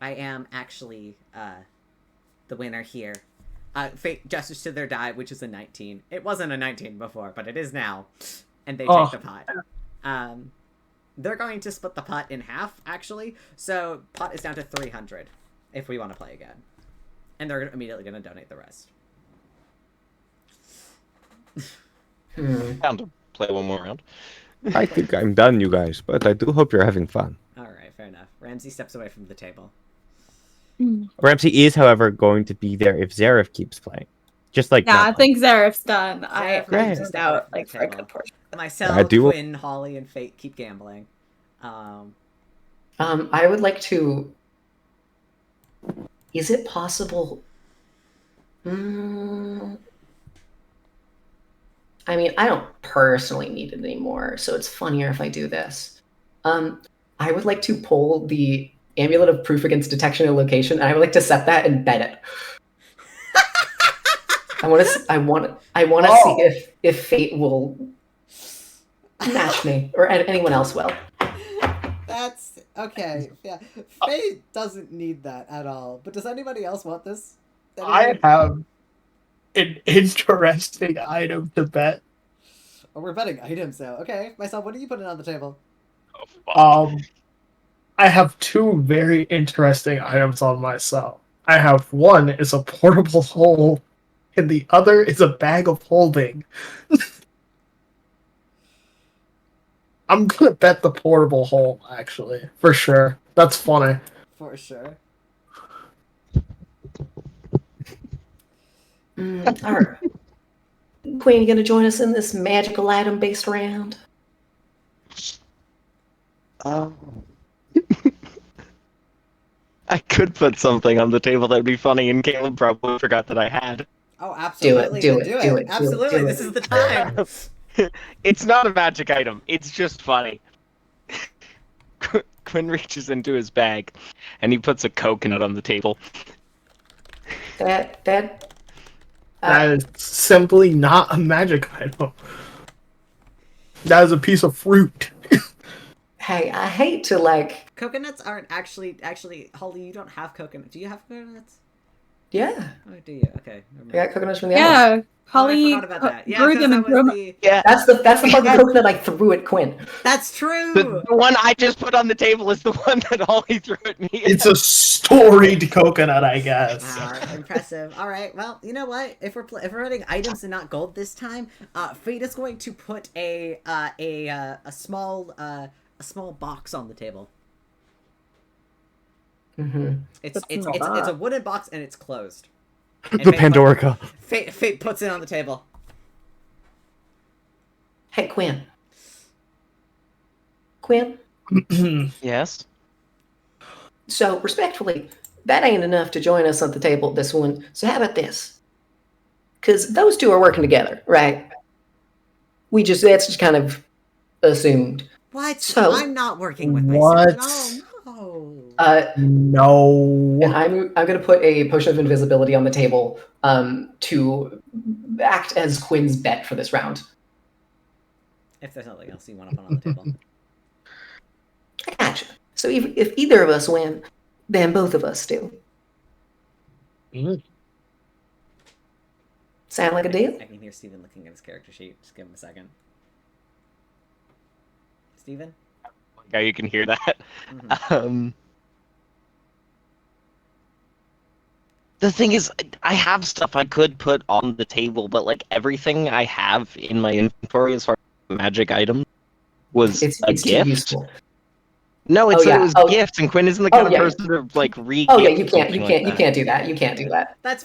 am actually the winner here. Fate gestures to their die, which is a 19. It wasn't a 19 before, but it is now. And they take the pot. They're going to split the pot in half, actually. So pot is down to 300 if we want to play again. And they're immediately going to donate the rest. Down to play one more round. I think I'm done, you guys, but I do hope you're having fun. All right, fair enough. Ramsey steps away from the table. Ramsey is, however, going to be there if Zareth keeps playing. Just like Yeah, I think Zareth's done. I Great. just out like for a good portion. Myself, Quinn, Holly, and Fate keep gambling. I would like to. Is it possible? I mean, I don't personally need it anymore, so it's funnier if I do this. I would like to pull the Amulet of Proof Against Detection and Location, and I would like to set that and bet it. I want to see if Fate will match me or anyone else will. That's okay. Yeah, Fate doesn't need that at all. But does anybody else want this? I have an interesting item to bet. Oh, we're betting items now. Okay, myself, what are you putting on the table? I have two very interesting items on myself. I have one is a portable hole, and the other is a bag of holding. I'm gonna bet the portable hole, actually, for sure. That's funny. For sure. All right. Quinn, you gonna join us in this magical item-based round? I could put something on the table that would be funny, and Caleb probably forgot that I had. Oh, absolutely. Do it. Absolutely. This is the time. It's not a magic item. It's just funny. Quinn reaches into his bag, and he puts a coconut on the table. That is simply not a magic item. That is a piece of fruit. Hey, I hate to like. Coconuts aren't actually. Holly, you don't have coconuts. Do you have coconuts? Yeah. Oh, do you? Okay. I got coconuts from the house. Holly I forgot about that. Yeah, grew them and grew them. Yeah, that's the fucking coconut I threw at Quinn. That's true. The one I just put on the table is the one that Holly threw at me. It's a storied coconut, I guess. Impressive. All right. Well, you know what? If we're running items and not gold this time, Fate is going to put a small box on the table. Mm-hmm. It's a wooden box and it's closed. And the Pandorica. Fate puts it on the table. Hey, Quinn. Quinn? Yes? So, respectfully, that ain't enough to join us on the table, this one. So how about this? Because those two are working together, right? That's just kind of assumed. What? So, I'm not working with myself. No. No. And I'm going to put a potion of invisibility on the table to act as Quinn's bet for this round. If there's nothing else you want to put on the table. I gotcha. So if either of us win, then both of us do. Sound like a deal? I can hear Steven looking at his character sheet. Just give him a second. Steven? Yeah, you can hear that. Mm-hmm. The thing is, I have stuff I could put on the table, but like everything I have in my inventory as far as magic items was it's a too gift. useful. No, it said it was gifts, and Quinn isn't the kind of person to like re-gift. Oh yeah, you can't do that. You can't do that. That's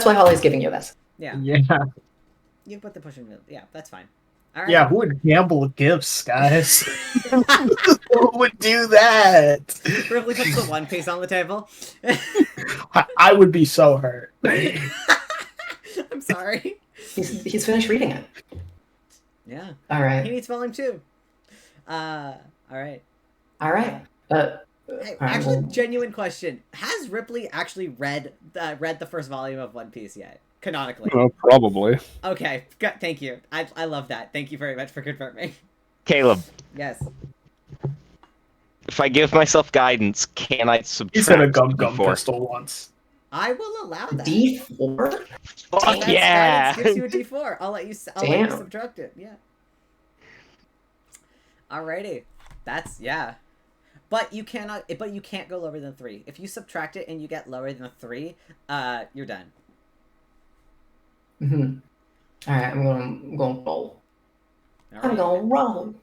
why Holly's giving you this. Yeah. Yeah. You put the push in. Yeah, that's fine. All right. Yeah, who would gamble gifts, guys? Who would do that? Rypley puts the One Piece on the table. I would be so hurt. sorry. He's finished reading it. Yeah. All He right. needs volume 2. All right. All right. Hey, All right, actually, well- genuine question: has Rypley actually read the first volume of One Piece yet? Canonically. Probably. Okay. Thank you. I love that. Thank you very much for confirming. Caleb, Yes. if I give myself guidance, can I subtract He said a gum D4? pistol once. I will allow that. D4. Fuck That's yeah! guidance gives you a D4. I'll let you Damn. subtract it. Yeah. Alrighty. That's yeah. But you cannot. But you can't go lower than 3. If you subtract it and you get lower than 3, you're done. Mm-hmm. All right. I'm going to roll. All I'm right. going to roll.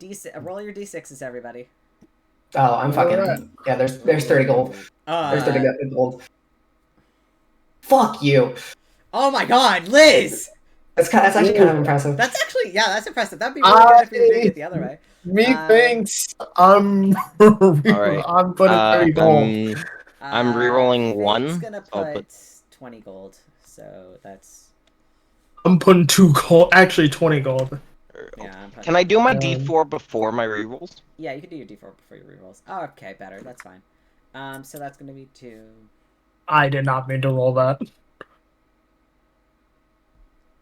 Roll your D6s, everybody. Oh, I'm fucking. Alright. Yeah. There's 30 gold. There's 30 gold. Fuck you. Oh my God, Liz! That's actually kind of impressive. That's actually that's impressive. That'd be really good if we were doing it the other way. Methinks I'm Alright. I'm putting 30 gold. I'm rerolling Fate's 1. Gonna I'll put put 20 gold. So that's I'm putting 2 gold. Actually, 20 gold. yeah. I'm putting, Can I do my D4 before my rerolls? Yeah, you can do your D4 before your rerolls. Oh, okay, better. That's fine. So that's gonna be 2. I did not mean to roll that.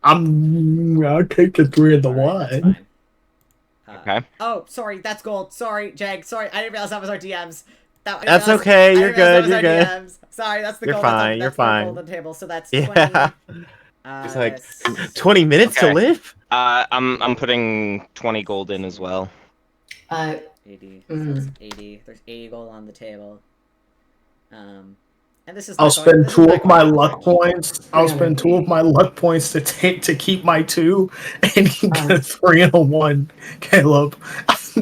I'll take the 3 and the Alright, that's 1. fine. Okay. Oh, sorry, that's gold. Sorry, Jegg. Sorry, I didn't realize that was our DMs. That's okay, you're good, you're good. DMs. Sorry, that's the You're gold. fine, That's you're the fine. gold on the table. So that's Yeah. 20. It's like 20 minutes to Okay. live? I'm putting 20 gold in as well. 80. Mhm. So that's 80. There's 80 gold on the table. And this is. I'll not going- spend this is 2 not of my going to luck change. points. I'll spend 2 of my luck points to keep my 2 and get a 3 and a 1, Caleb.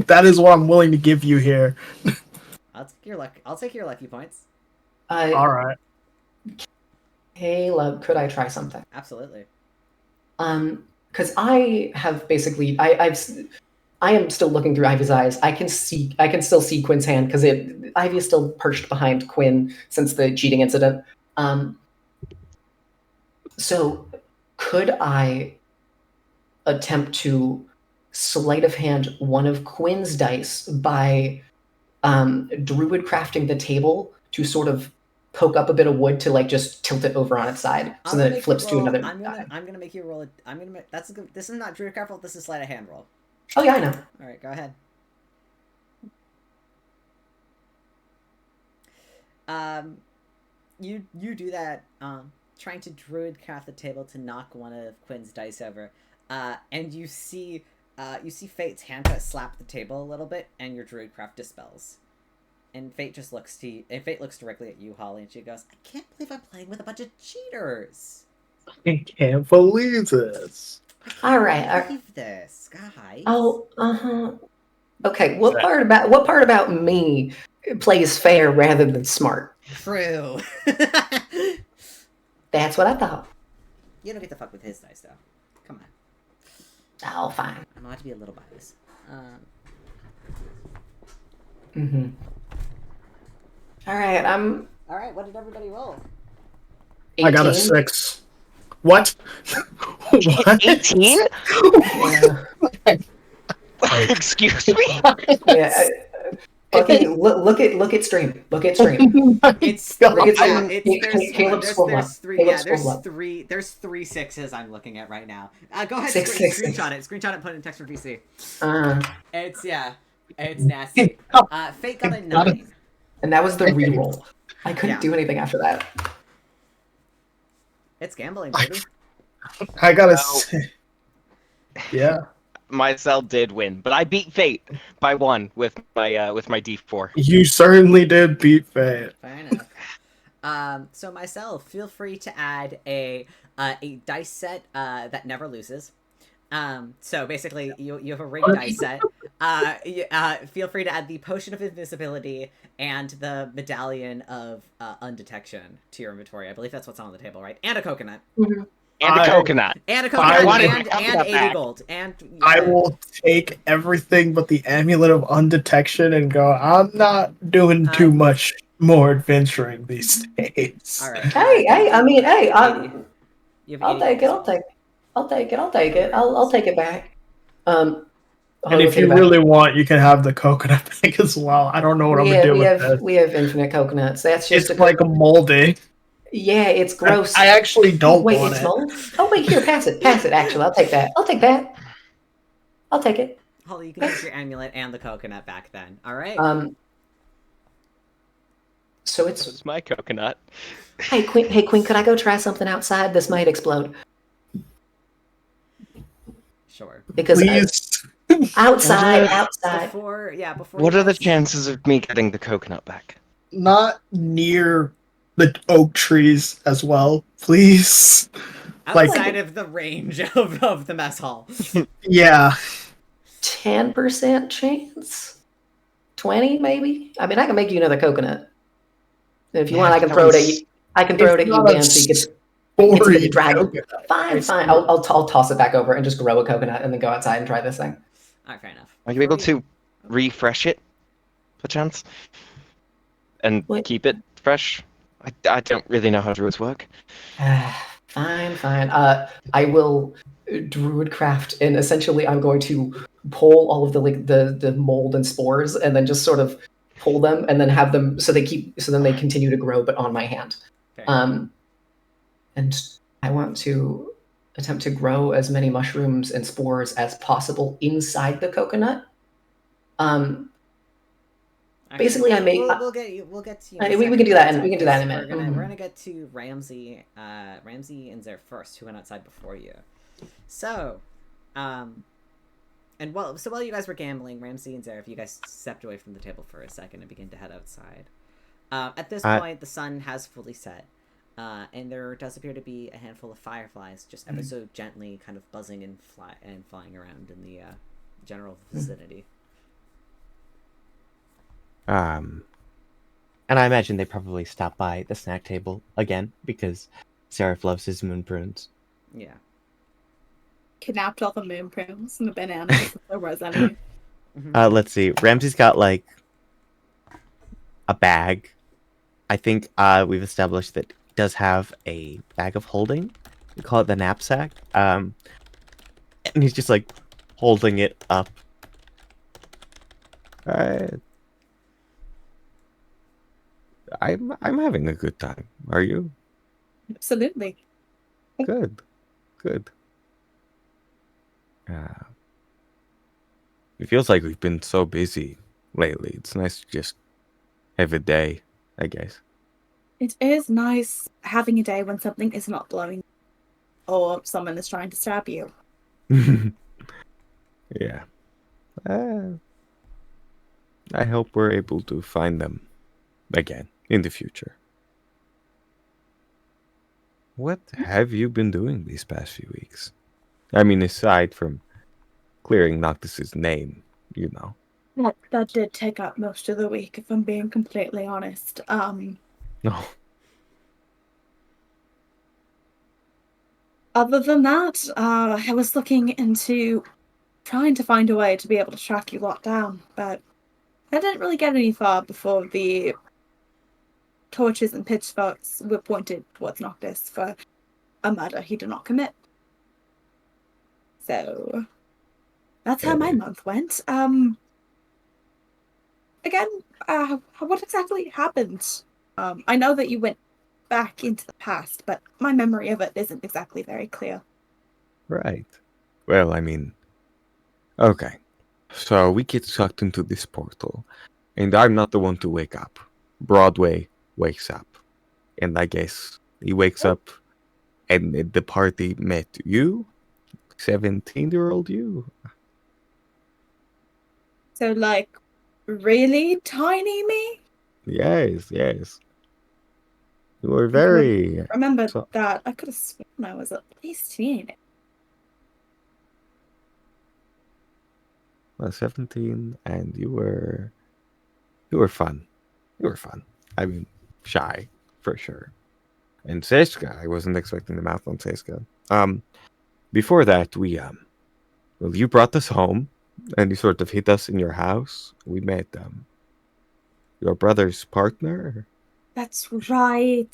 That is what I'm willing to give you here. I'll take your luck. I'll take your lucky points. All right. Caleb, could I try something? Absolutely. Because I have basically, I am still looking through Ivy's eyes. I can still see Quinn's hand because Ivy is still perched behind Quinn since the cheating incident. So could I attempt to sleight of hand one of Quinn's dice by druid crafting the table to sort of poke up a bit of wood to like just tilt it over on its side so I'm that gonna it make flips you to roll- another I'm die. gonna make you roll it. This is not druid craft roll. This is sleight of hand roll. Oh yeah, I know. All right, go ahead. You do that. Trying to druid craft the table to knock one of Quinn's dice over. And you see Fate's hand kind of slap the table a little bit, and your druid craft dispels. And Fate just looks to you, and Fate looks directly at you, Holly, and she goes, "I can't believe I'm playing with a bunch of cheaters. I can't believe this. All right. Believe this, guys." Oh, okay. What part about me plays fair rather than smart? True. That's what I thought. You don't get to fuck with his dice, though. Come on. Oh, fine. I'm allowed to be a little biased. Mm-hmm. All right. All right. What did everybody roll? 18. I got a 6. What? What? 18? Yeah. Excuse me? Yeah, okay, look at stream. Look at stream. It's Look at there's Caleb's full up. three. Caleb's Yeah, full up. there's 3 6s I'm looking at right now. Go ahead, Six sixes. screenshot it, put it in text for PC. It's Mm. nasty. Fate got a 9. And that was the reroll. I couldn't Yeah. do anything after that. It's gambling, baby. I got a No. 6. Yeah. My cell did win, but I beat Fate by 1 with my D4. You certainly did beat Fate. Fair enough. So myself, feel free to add a dice set that never loses. So basically, you have a ring dice set. Feel free to add the potion of invisibility and the medallion of undetection to your inventory. I believe that's what's on the table, right? And a coconut. And a coconut. And a I coconut. wanted And, to talk and about 80 that. gold. And I will take everything but the amulet of undetection and go, I'm not doing too much more adventuring these days. All right. Hey, I mean, hey, You have I'll 80 take it. gold I'll as well. take it. I'll take it. I'll take it. I'll take it back. And I'll if take you it back. really want, you can have the coconut bag as well. I don't know what I'm gonna do with this. We have infinite coconuts. That's just It's like a moldy. Yeah, it's gross. I actually don't wait, want it's it. mold? Oh wait, here, pass it. Pass it, actually. I'll take that. I'll take that. I'll take it. Holly, you can use your amulet and the coconut back then. Alright? So This it's is my coconut. Hey Quinn, could I go try something outside? This might explode. Sure. Because Please. outside. Before What you are the guys- chances of me getting the coconut back? Not near the oak trees as well, please. outside of the range of the mess hall. Yeah. 10% chance? 20 maybe? I mean I can make you another coconut. And if you want, I can throw it at you. I can throw it at you again so you get it's really dry. Fine. I'll toss it back over and just grow a coconut and then go outside and try this thing. Alright, fair enough. Are you able to refresh it, perchance? And What? keep it fresh? I don't really know how druids work. Fine. I will druidcraft, and essentially I'm going to pull all of the mold and spores, and then just sort of pull them, and then have them so then they continue to grow, but on my hand. Fair. And I want to attempt to grow as many mushrooms and spores as possible inside the coconut. Basically, I make. We'll get to you. We can do that. We can do that in a minute. We're gonna get to Ramsey and Zer first, who went outside before you. So, while you guys were gambling, Ramsey and Zer, if you guys stepped away from the table for a second and begin to head outside. At this point, the sun has fully set, and there does appear to be a handful of fireflies just ever so gently, kind of buzzing and flying around in the general vicinity. And I imagine they probably stopped by the snack table again because Seraph loves his moon prunes. Yeah. Kidnapped all the moon prunes and the bananas if there was any. Let's see. Ramsey's got like a bag. I think we've established that he does have a bag of holding. We call it the knapsack. And he's just like holding it up. I'm having a good time. Are you? Absolutely. Good. It feels like we've been so busy lately. It's nice to just have a day, I guess. It is nice having a day when something is not blowing or someone is trying to stab you. Yeah. I hope we're able to find them again in the future. What have you been doing these past few weeks? I mean, aside from clearing Noctis's name, you know. That did take up most of the week, if I'm being completely honest. No. Other than that, I was looking into trying to find a way to be able to track you lot down, but I didn't really get any far before the torches and pitchforks were pointed towards Noctis for a murder he did not commit. So that's how my month went. Again, what exactly happened? I know that you went back into the past, but my memory of it isn't exactly very clear. Right. Well, I mean, okay. So we get sucked into this portal, and I'm not the one to wake up. Broadway wakes up. And I guess he wakes up, and the party met you, 17-year-old you. So, like, really tiny me? Yes. You were very... Remember that I could have sworn I was at least teenage. Well, 17, and you were fun. You were fun. I mean, shy, for sure. And Seiska, I wasn't expecting the mouth on Seiska. Before that, well, you brought us home, and you sort of hid us in your house. We met, your brother's partner. That's right.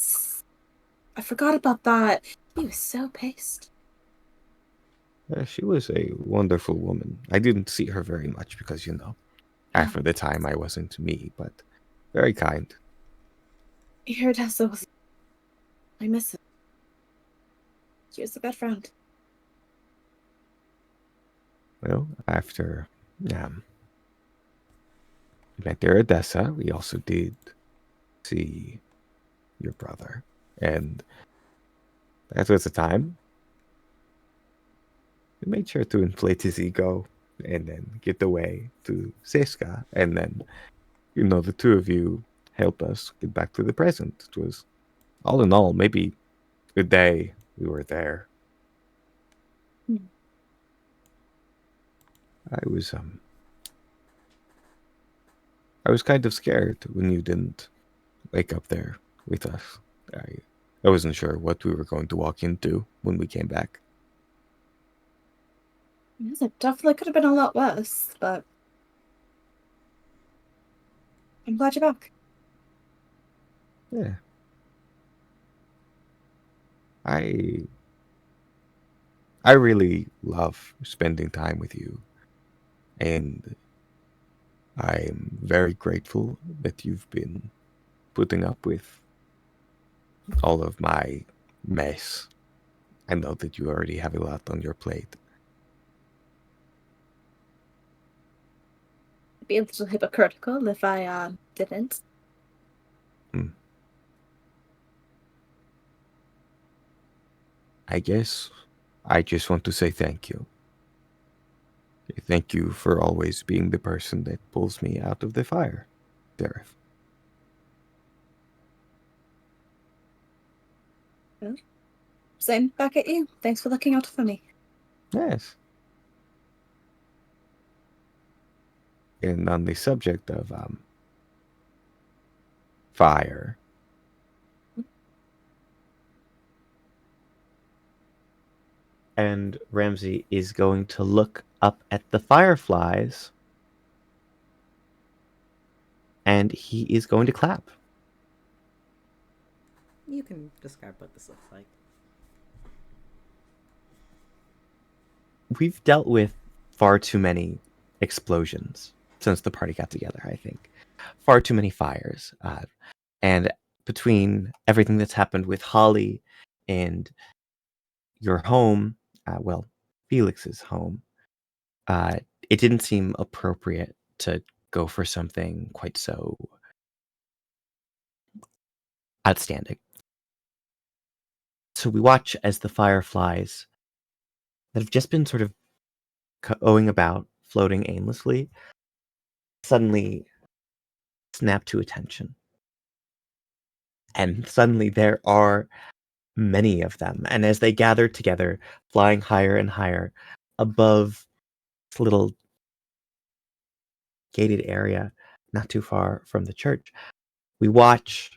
I forgot about that. He was so pissed. She was a wonderful woman. I didn't see her very much because, half of the time I wasn't me, but very kind. Here, Tessa. I miss her. She was a good friend. Well, after we met there at Odessa, we also did see your brother. And that was the time we made sure to inflate his ego and then get away to Seska. And then, the two of you helped us get back to the present. It was, all in all, maybe a day we were there. I was kind of scared when you didn't wake up there with us. I wasn't sure what we were going to walk into when we came back. Yes, it definitely could have been a lot worse, but I'm glad you're back. Yeah. I really love spending time with you. And I'm very grateful that you've been putting up with all of my mess. I know that you already have a lot on your plate. It'd be a little hypocritical if I didn't. I guess I just want to say thank you. Thank you for always being the person that pulls me out of the fire, Dareth. Well, same back at you. Thanks for looking out for me. Yes. And on the subject of fire, and Ramsey is going to look up at the fireflies, and he is going to clap. You can describe what this looks like. We've dealt with far too many explosions since the party got together, I think. Far too many fires. And between everything that's happened with Holly and your home, Felix's home, it didn't seem appropriate to go for something quite so outstanding. So we watch as the fireflies that have just been sort of going about, floating aimlessly, suddenly snap to attention. And suddenly there are many of them. And as they gather together, flying higher and higher above this little gated area not too far from the church, we watch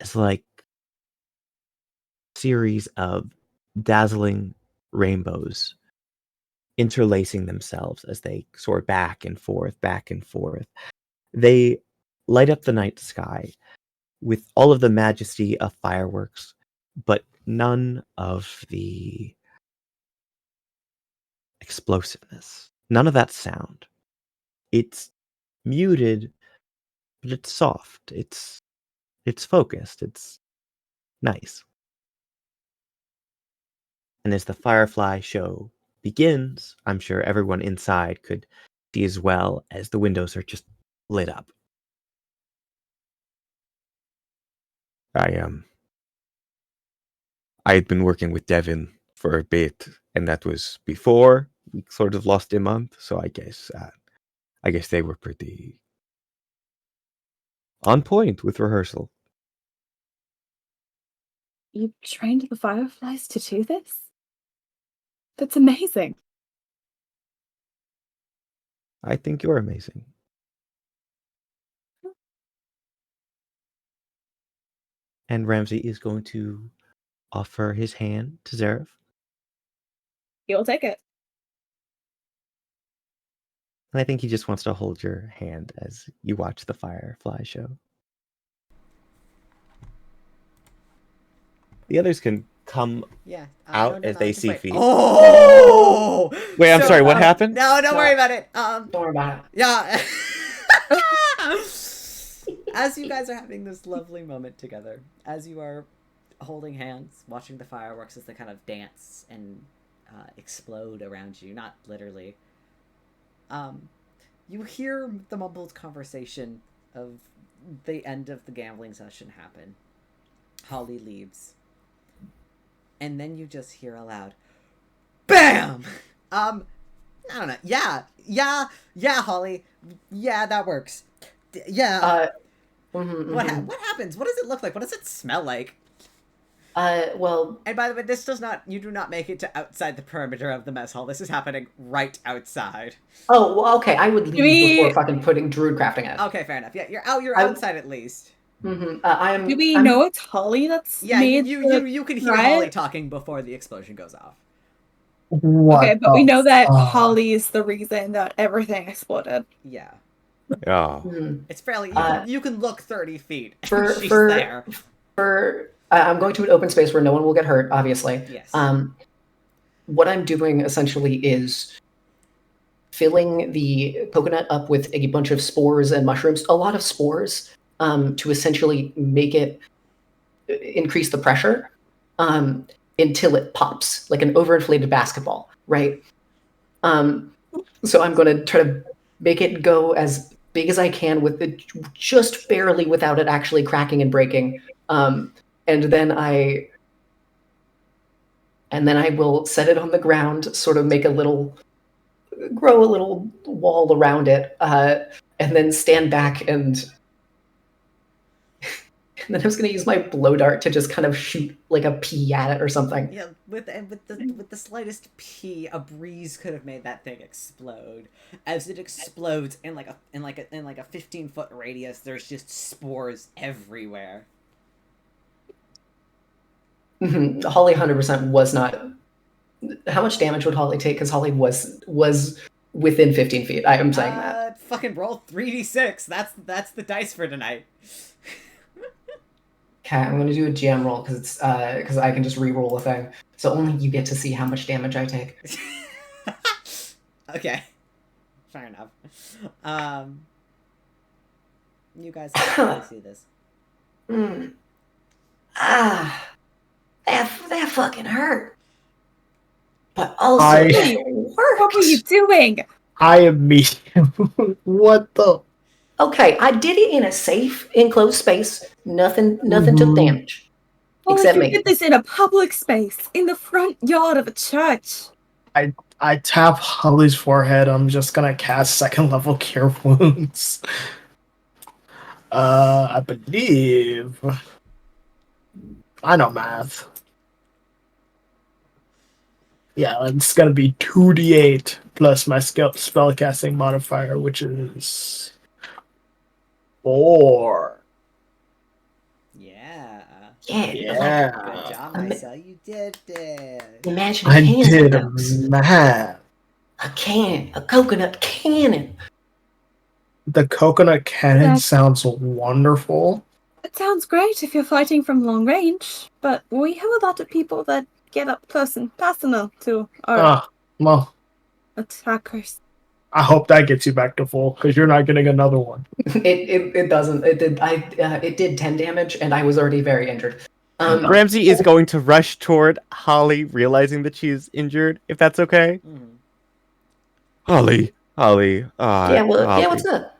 as like series of dazzling rainbows interlacing themselves as they soar back and forth, back and forth. They light up the night sky with all of the majesty of fireworks, but none of the explosiveness, none of that sound. It's muted, but it's soft. It's focused. It's nice. And as the Firefly show begins, I'm sure everyone inside could see as well as the windows are just lit up. I had been working with Devin for a bit, and that was before we sort of lost a month. So I guess they were pretty on point with rehearsal. You trained the fireflies to do this? That's amazing. I think you're amazing. And Ramsey is going to offer his hand to Zareth. You'll take it. And I think he just wants to hold your hand as you watch the Firefly show. the others can come Yeah. out no, as they just see wait. fit. Oh! Wait, I'm So, sorry. What happened? No, don't worry about it. Don't worry about it. Yeah. As you guys are having this lovely moment together, as you are holding hands, watching the fireworks as they kind of dance and explode around you, not literally, you hear the mumbled conversation of the end of the gambling session happen. Holly leaves. And then you just hear aloud, BAM! I don't know. Yeah, Holly. Yeah, that works. Yeah. What happens? What does it look like? What does it smell like? Well... And by the way, you do not make it to outside the perimeter of the mess hall. This is happening right outside. Oh, well, okay, I would leave before fucking putting druid crafting it. Okay, fair enough. Yeah, you're outside at least. Do we know it's Holly that's made you can hear Holly talking before the explosion goes off. Okay, but we know that Holly is the reason that everything exploded. Yeah. Yeah. It's fairly... You can look 30 feet. She's there. I'm going to an open space where no one will get hurt, obviously. Yes. What I'm doing, essentially, is filling the coconut up with a bunch of spores and mushrooms. A lot of spores, to essentially make it... increase the pressure. Until it pops, like an overinflated basketball, right? So I'm going to try to make it go as big as I can with it, just barely without it actually cracking and breaking. And then I will set it on the ground, sort of grow a little wall around it, and then stand back and then I was going to use my blow dart to just kind of shoot like a pea at it or something. Yeah, with the slightest pea, a breeze could have made that thing explode. As it explodes in like a 15-foot radius, there's just spores everywhere. Holly 100% was not. How much damage would Holly take? Because Holly was within 15 feet. I am saying that. Fucking roll 3d6. That's the dice for tonight. Okay, I'm going to do a GM roll because I can just re-roll a thing. So only you get to see how much damage I take. Okay. Fair enough. You guys can see this. That fucking hurt. But also, it worked. What were you doing? I am me. What the? Okay, I did it in a safe, enclosed space. Nothing took damage. Well, Except you me. did this in a public space, in the front yard of a church. I tap Holly's forehead. I'm just gonna cast second level Cure Wounds. I believe. I know math. Yeah, it's gonna be 2d8 plus my spellcasting modifier, which is 4. Yeah. Yeah. Good job, Marcel. You did it. Imagine I cans did like those. math. A coconut cannon. The coconut cannon That's- sounds wonderful. It sounds great if you're fighting from long range, but we have a lot of people that get up close and personal to our Well, attackers. I hope that gets you back to full, because you're not getting another one. It doesn't. It did. It did 10 damage, and I was already very injured. Ramsey is going to rush toward Holly, realizing that she is injured. If that's okay. Holly. Holly, what's up?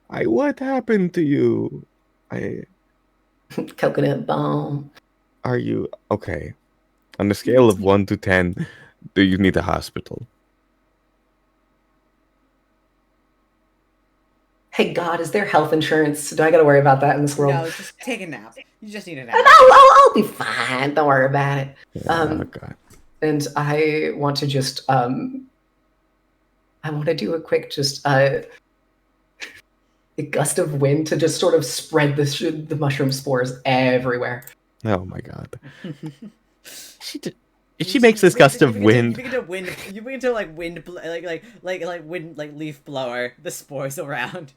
What happened to you? Coconut bomb. Are you okay? On a scale of 1 to 10, do you need a hospital? Hey God, is there health insurance? Do I got to worry about that in this world? No, just take a nap. You just need a nap. I'll be fine. Don't worry about it. Oh God. And I want to just I want to do a quick a gust of wind to just sort of spread the mushroom spores everywhere. Oh my God. She makes this gust of wind. You begin to like wind like wind like leaf blower the spores around.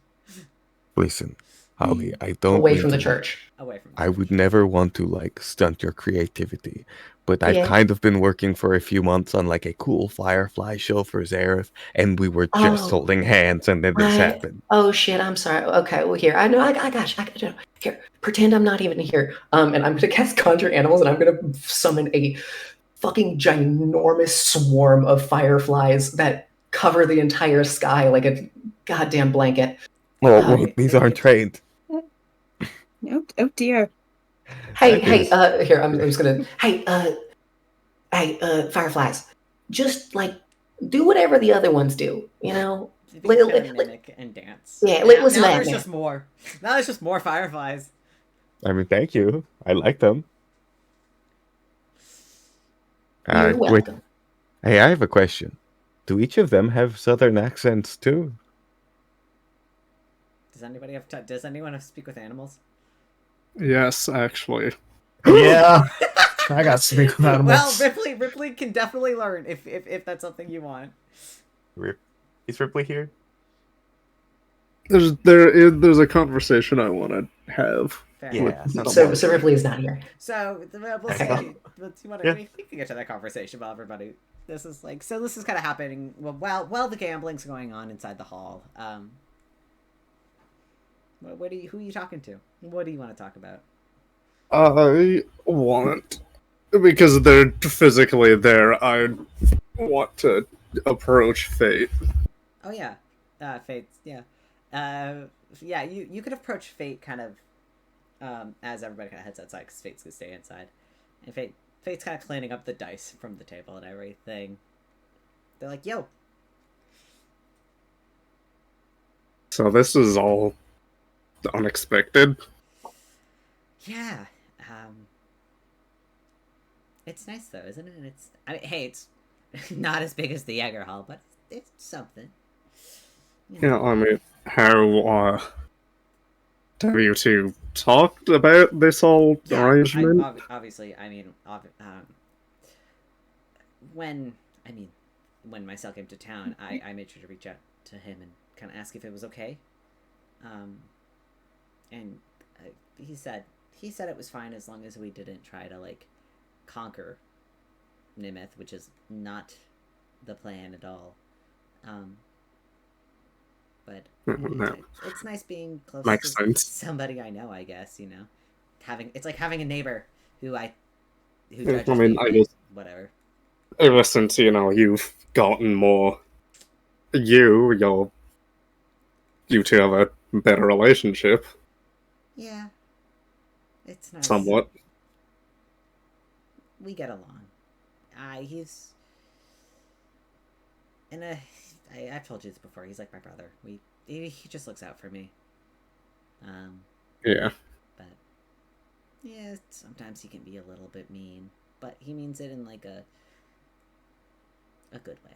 Listen, Holly, I don't Away mean from the to- church. Away from. I would never want to like stunt your creativity, but I've Yeah. kind of been working for a few months on like a cool Firefly show for Zareth, and we were just Oh. holding hands, and then this happened. Oh shit! I'm sorry. Okay, well here I know. I got you. I got you. Here, pretend I'm not even here. And I'm gonna cast Conjure Animals, and I'm gonna summon a fucking ginormous swarm of fireflies that cover the entire sky like a goddamn blanket. Oh, wait, these aren't trained. Oh dear. Hey, That is- here I'm just gonna. Hey, fireflies, just like do whatever the other ones do. You know. You think it's gonna mimic and dance. Yeah, Now- listen now to that, there's man. just more. Now there's just more fireflies. I mean, thank you. I like them. You're Wait, welcome. hey, I have a question. Do each of them have southern accents too? Does anybody have? Does anyone have speak with animals? Yes, actually. Yeah, I got to speak with animals. Well, Ripley can definitely learn if that's something you want. Is Ripley here? There's a conversation I want to have. Fair Yeah. enough. So Ripley is not here. So we'll Okay. see. Yeah. We can get to that conversation while everybody. This is kind of happening while the gambling's going on inside the hall. Who are you talking to? What do you want to talk about? I want, because they're physically there, I want to approach Fate. Oh yeah, Fate. Yeah, yeah. You could approach Fate kind of as everybody kind of heads outside because Fate's gonna stay inside, and Fate's kind of cleaning up the dice from the table and everything. They're like, "Yo." So this is all unexpected. Yeah. It's nice though, isn't it? It's not as big as the Jegg Hall, but it's something. Yeah, I mean, how have you two talked about this whole arrangement? Obviously, when Mycel came to town, I made sure to reach out to him and kind of ask if it was okay. And he said it was fine as long as we didn't try to like conquer Nimith, which is not the plan at all. But No. it's nice being close Makes to sense. somebody I know, I guess, you know. It's like having a neighbor who Yeah, judges I mean, me, I but just- whatever. Ever since, you've gotten more... You two have a better relationship, Yeah. It's nice. somewhat. We get along. He's I've told you this before. He's like my brother. He just looks out for me. Yeah. But yeah, sometimes he can be a little bit mean, but he means it in like a good way.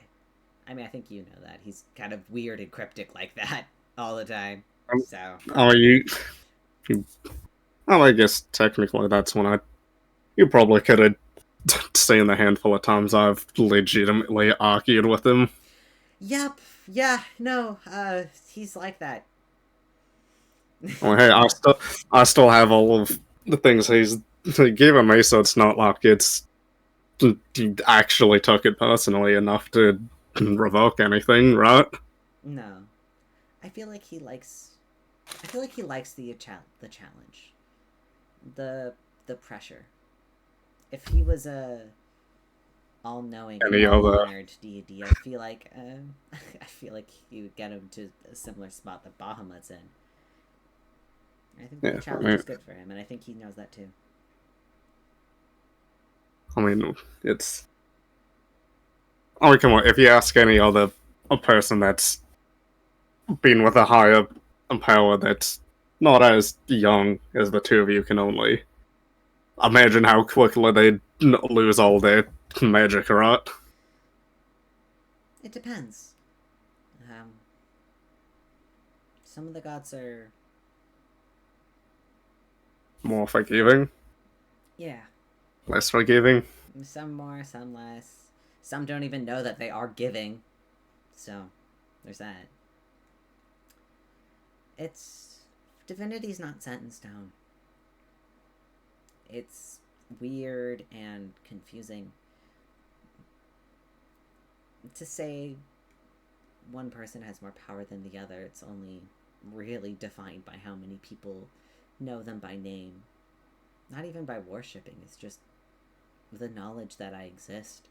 I mean, I think you know that he's kind of weird and cryptic like that all the time. So I guess technically that's when you probably could have seen the handful of times I've legitimately argued with him. yep, yeah, no, he's like that. Well, hey, I still have all of the things he's given me, so it's not like he actually took it personally enough to revoke anything, right? No, I feel like he likes the challenge, the pressure. If he was a all-knowing, Any other- honored deity, I feel like he would get him to a similar spot that Bahamut's in. I think the Yeah, challenge is good for him, and I think he knows that too. I mean, it's... I mean, come on, if you ask any other person that's been with a higher power that's not as young as the two of you can only imagine how quickly they'd lose all their magic, right? It depends. Some of the gods are, More forgiving, yeah, less forgiving. some more, some less. Some don't even know that they are giving. So, there's that. It's Divinity's not set in stone. It's weird and confusing. To say one person has more power than the other, it's only really defined by how many people know them by name. Not even by worshipping, it's just the knowledge that I exist.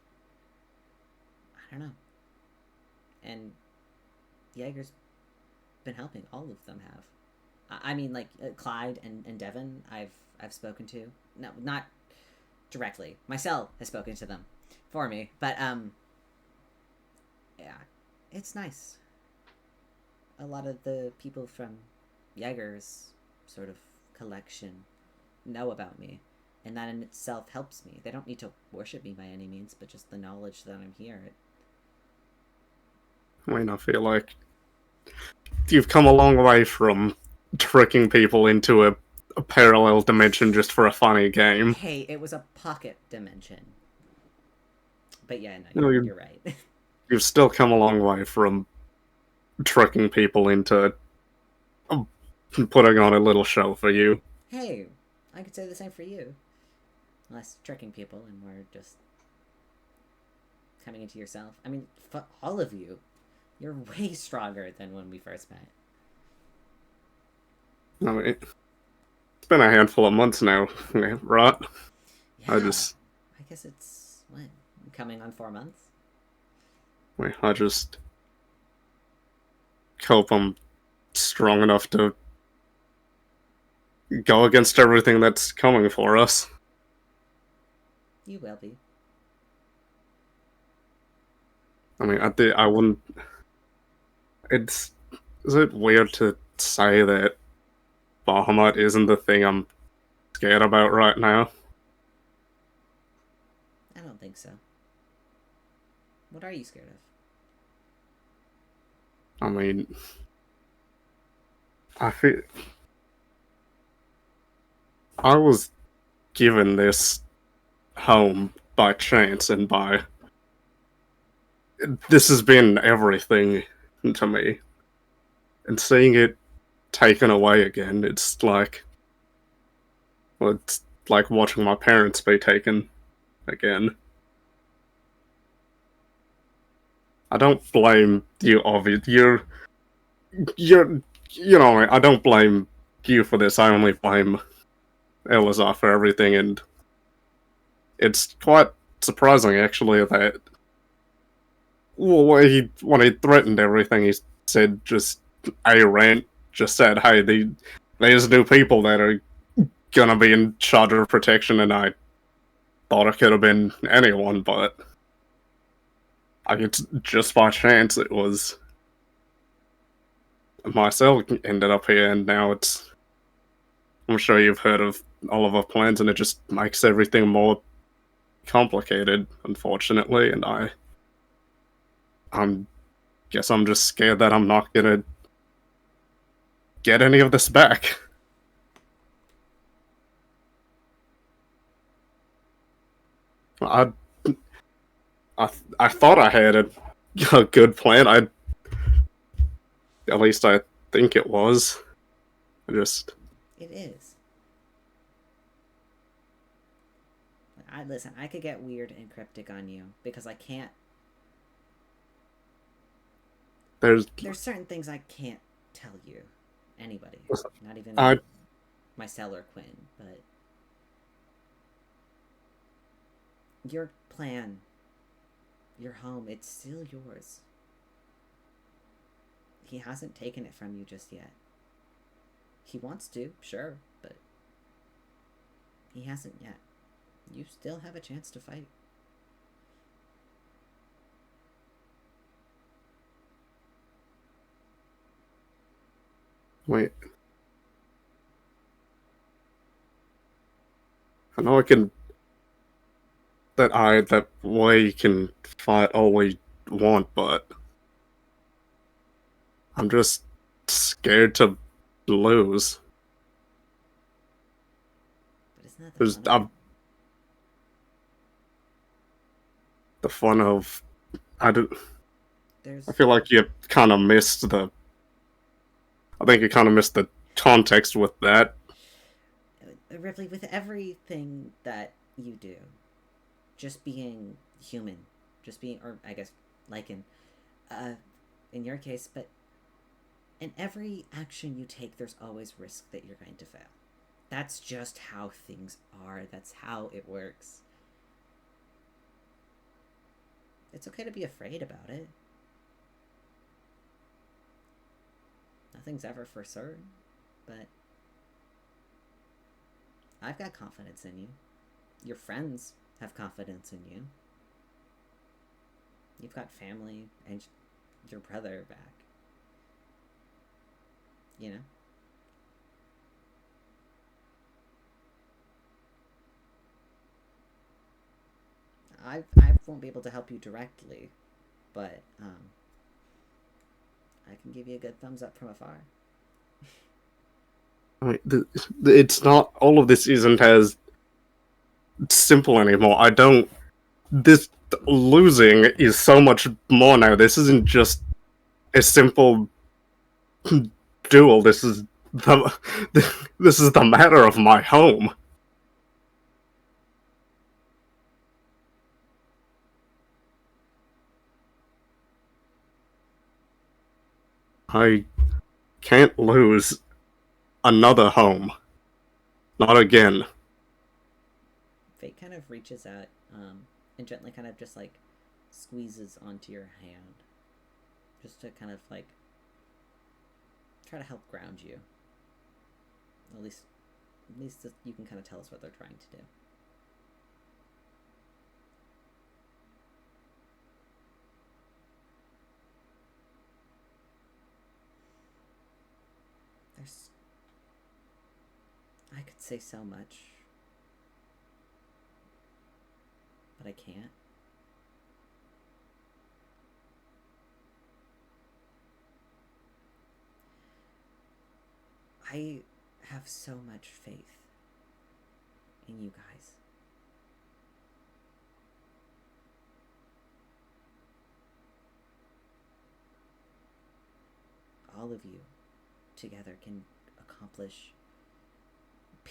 I don't know. And Jaeger's been helping. All of them have. I mean, like, Clyde and Devin, I've spoken to. No, not directly. Marcel has spoken to them for me. But, yeah, it's nice. A lot of the people from Jaeger's sort of collection know about me. And that in itself helps me. They don't need to worship me by any means, but just the knowledge that I'm here. I mean, I feel like you've come a long way from tricking people into a parallel dimension just for a funny game. Hey, it was a pocket dimension. But yeah, no, No, you're right. You've still come a long way from tricking people into putting on a little show for you. Hey, I could say the same for you. Less tricking people and more just coming into yourself. I mean, for all of you, you're way stronger than when we first met. I mean, it's been a handful of months now, right? Yeah, I guess it's, what, coming on 4 months? I just hope I'm strong enough to go against everything that's coming for us. You will be. I mean, I wouldn't... Is it weird to say that Bahamut isn't the thing I'm scared about right now? I don't think so. What are you scared of? I mean, I feel... I was given this home by chance and by... This has been everything to me. And seeing it taken away again, it's like... Well, it's like watching my parents be taken again. I don't blame you, Ovid. You know, I don't blame you for this. I only blame Elazar for everything, and it's quite surprising, actually, that when he threatened everything, he said just a rant, just said, "Hey, there's new people that are gonna be in charge of protection," and I thought it could have been anyone, but it's just by chance it was myself ended up here, and now it's... I'm sure you've heard of all of our plans, and it just makes everything more complicated, unfortunately, and I'm guess I'm just scared that I'm not gonna get any of this back. I thought I had a good plan. At least I think it was. It is. Listen, I could get weird and cryptic on you because I can't. There's certain things I can't tell you, anybody, not even myself or Quinn, but your plan, your home, it's still yours. He hasn't taken it from you just yet. He wants to, sure, but he hasn't yet. You still have a chance to fight. Wait. I know I can... That way can fight all we want, but... I'm just scared to lose. But isn't that the There's... fun of it? The fun of... I There's... feel like you kind of missed the... I think you kind of missed the context with that. Ripley, with everything that you do, just being human, just being, or I guess, in your case, but in every action you take, there's always risk that you're going to fail. That's just how things are. That's how it works. It's okay to be afraid about it. Nothing's ever for certain, but I've got confidence in you. Your friends have confidence in you. You've got family and your brother back. You know? I won't be able to help you directly, but I can give you a good thumbs up from afar. It's not, all of this isn't as simple anymore. This losing is so much more now. This isn't just a simple duel. This is the matter of my home. I can't lose another home. Not again. Fate kind of reaches out and gently kind of just squeezes onto your hand, just to kind of try to help ground you. At least you can kind of tell us what they're trying to do. I could say so much, but I can't. I have so much faith in you guys. All of you together can accomplish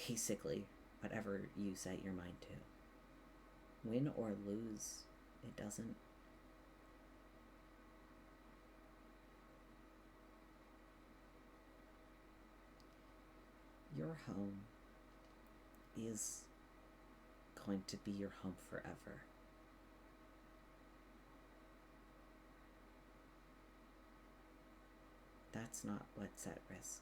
basically whatever you set your mind to. Win or lose, it doesn't. Your home is going to be your home forever. That's not what's at risk.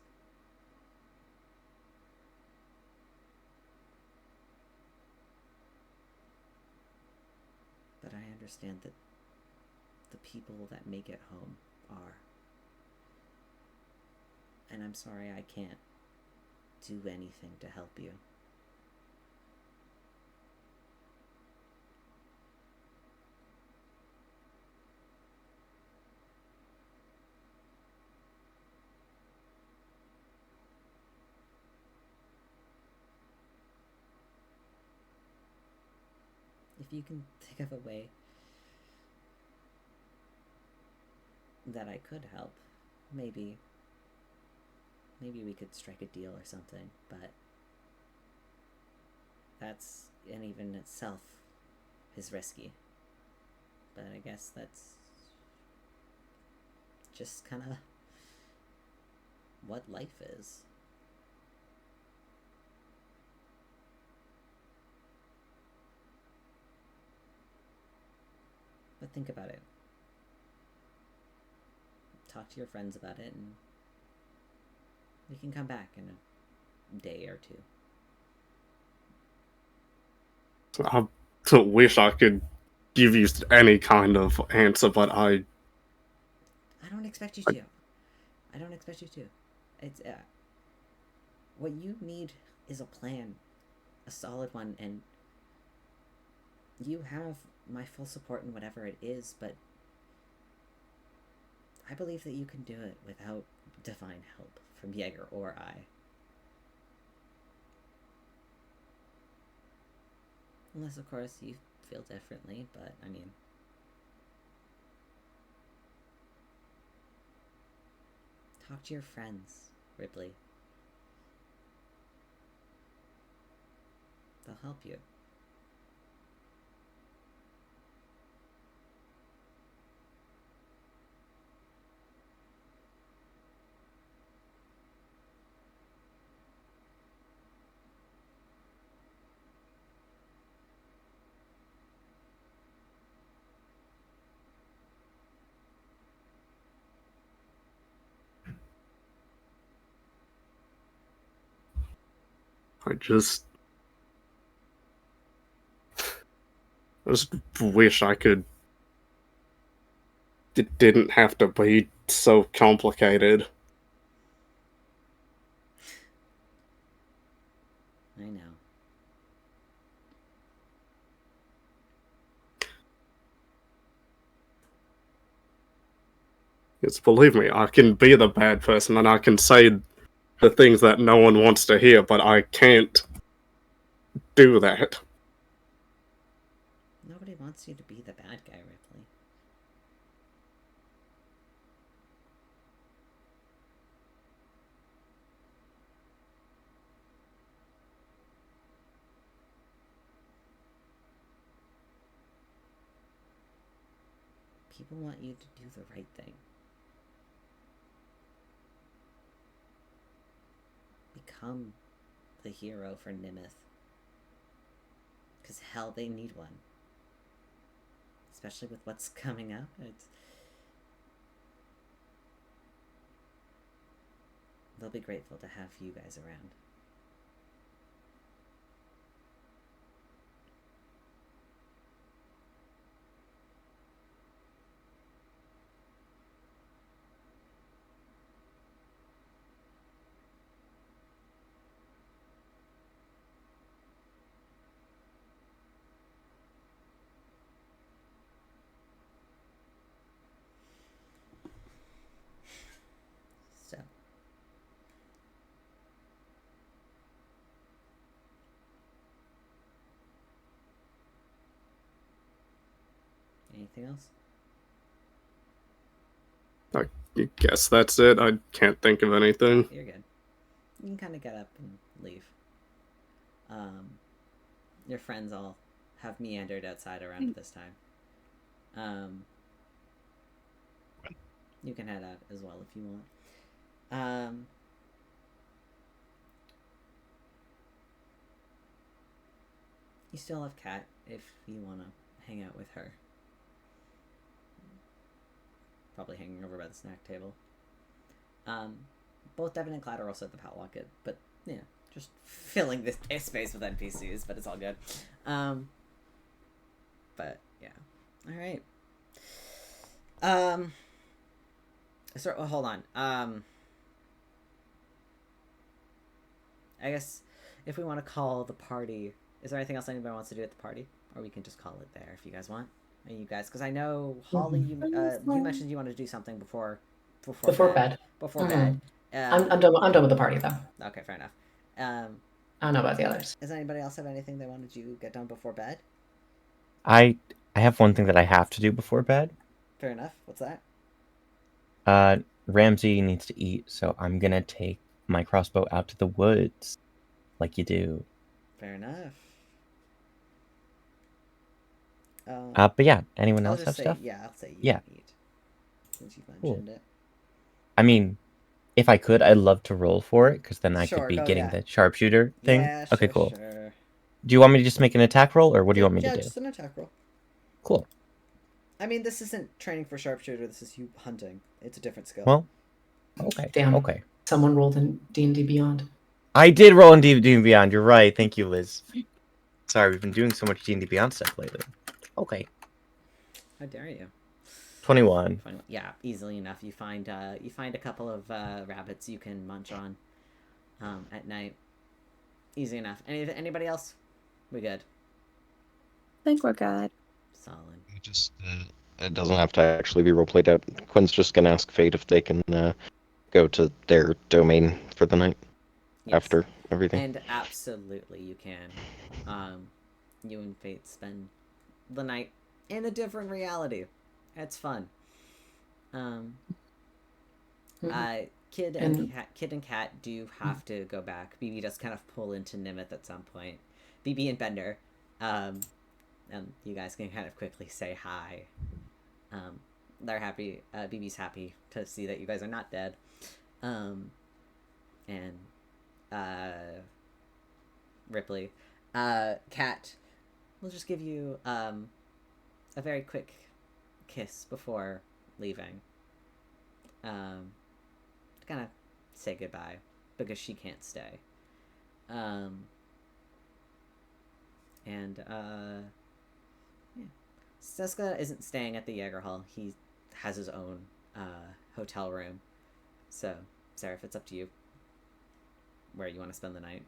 But I understand that the people that make it home are. And I'm sorry I can't do anything to help you. If you can think of a way that I could help, maybe we could strike a deal or something, but that's, and even itself is risky. But I guess that's just kind of what life is. But think about it. Talk to your friends about it, and we can come back in a day or two. I wish I could give you any kind of answer, but I don't expect you to. I don't expect you to. It's what you need is a plan, a solid one, and you have my full support in whatever it is, but I believe that you can do it without divine help from Jaeger or I. Unless, of course, you feel differently, but, I mean... Talk to your friends, Rypley. They'll help you. I just wish I could. It didn't have to be so complicated. I know. It's, believe me, I can be the bad person and I can say the things that no one wants to hear, but I can't do that. Nobody wants you to be the bad guy, Rypley. People want you to do the right thing. Become the hero for Nimith. Because hell, they need one. Especially with what's coming up. They'll be grateful to have you guys around. So. Anything else? I guess that's it. I can't think of anything. You're good. You can kind of get up and leave. Your friends all have meandered outside around this time. You can head out as well if you want. You still have Kat if you want to hang out with her. Probably hanging over by the snack table. Both Devin and Cloud are also at the Potluck, but yeah, just filling this space with NPCs, but it's all good. But yeah, all right. So hold on. I guess if we want to call the party, is there anything else anybody wants to do at the party, or we can just call it there if you guys want. And you guys, because I know Holly, you mentioned you wanted to do something before bed. Before bed. I'm done with the party though. Okay, fair enough. I don't know about the others. Does anybody else have anything they wanted to get done before bed? I have one thing that I have to do before bed. Fair enough. What's that? Ramsey needs to eat, so I'm gonna take my crossbow out to the woods, like you do. Fair enough. But yeah, anyone else have stuff? Yeah, I'll say yeah. Eat, since you mentioned it. I mean, if I could, I'd love to roll for it, because then I could be getting the sharpshooter thing. Yeah, okay, sure, cool. Sure. Do you want me to just make an attack roll, or what do you want me to do? Yeah, just an attack roll. Cool. I mean, this isn't training for sharpshooter. This is you hunting. It's a different skill. Well, okay. Damn. Okay. Someone rolled in D&D Beyond. I did roll in D&D Beyond. You're right. Thank you, Liz. Sorry, we've been doing so much D&D Beyond stuff lately. Okay. How dare you? 21. Yeah, easily enough. You find a couple of rabbits you can munch on at night. Easy enough. Anybody else? We good? I think we're good. Solid. Just it doesn't have to actually be role played out. Quinn's just gonna ask Fate if they can go to their domain for the night after everything. And absolutely, you can. You and Fate spend the night in a different reality. It's fun. Kid and Cat do have to go back. BB does kind of pull into Nimith at some point. BB and Bender, and you guys can kind of quickly say hi. They're happy. BB's happy to see that you guys are not dead. And Rypley, Cat, we'll just give you a very quick kiss before leaving. To kind of say goodbye because she can't stay. Yeah. Seska isn't staying at the Jaeger Hall. He has his own hotel room. So, Seraph, it's up to you where you want to spend the night.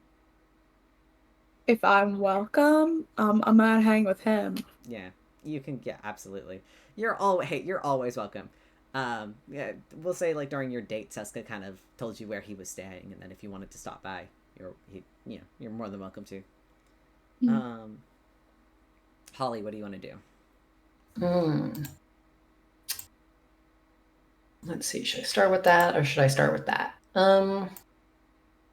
If I'm welcome, I'm gonna hang with him. Yeah, you can. Yeah, absolutely. You're always welcome. Yeah, we'll say like during your date, Seska kind of told you where he was staying, and then if you wanted to stop by, you're more than welcome to. Holly, what do you want to do? Let's see. Should I start with that, or should I start with that?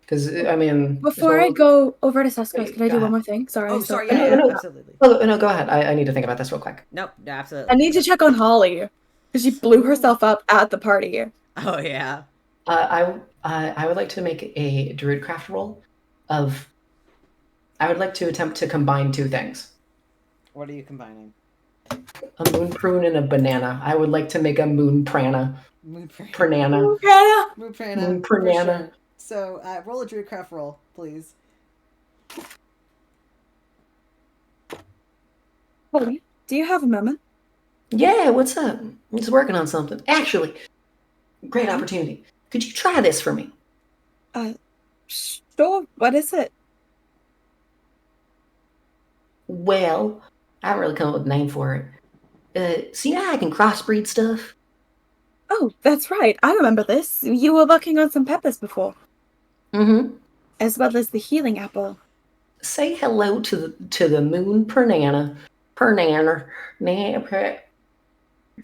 Because I mean, before I go over to Seska, can I do one more thing? Sorry. Oh, sorry. Yeah, no, absolutely. Oh no, go ahead. I need to think about this real quick. Nope, no, absolutely. I need to check on Holly because she blew herself up at the party. Oh yeah. I would like to make a druidcraft roll of. I would like to attempt to combine two things. What are you combining? A moon prune and a banana. I would like to make a moon prana. Moon prana. Pranana. Moon prana. Moon pranana. Sure. So roll a druidcraft roll, please. Holly, do you have a moment? Yeah, what's up? I'm just working on something. Actually, great opportunity. Could you try this for me? Sure. What is it? Well, I haven't really come up with a name for it. So you know how I can crossbreed stuff? Oh, that's right. I remember this. You were working on some peppers before. Mm-hmm. As well as the healing apple. Say hello to the moon pernana.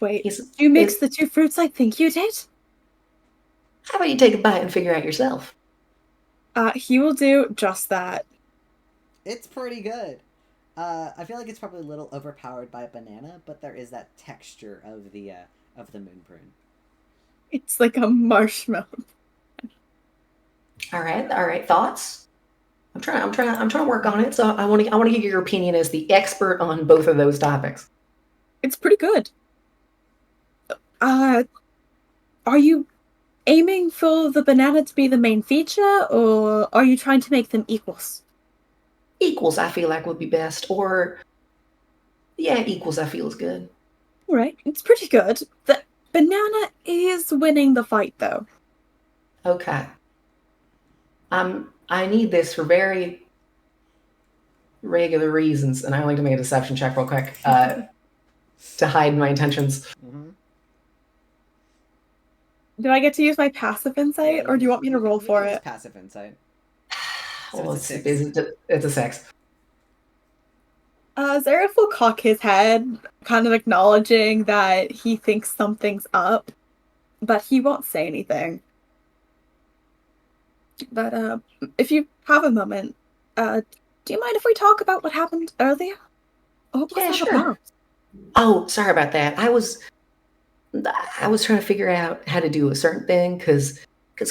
Wait, you mix the two fruits I think you did? How about you take a bite and figure out yourself? He will do just that. It's pretty good. I feel like it's probably a little overpowered by a banana, but there is that texture of the moon prune. It's like a marshmallow. All right. Thoughts? I'm trying to work on it. So I want to get your opinion as the expert on both of those topics. It's pretty good. Are you aiming for the banana to be the main feature, or are you trying to make them equals? Equals, I feel like would be best. Or, yeah, equals, I feel is good. All right, it's pretty good. The banana is winning the fight, though. Okay. I need this for very regular reasons, and I would like to make a deception check real quick to hide my intentions. Mm-hmm. Do I get to use my passive insight, or do you want me to roll for it? Passive insight. So it's a 6. It's a 6. Zareth will cock his head, kind of acknowledging that he thinks something's up, but he won't say anything. But if you have a moment, do you mind if we talk about what happened earlier? Yeah, sure. Oh, sorry about that. I was trying to figure out how to do a certain thing because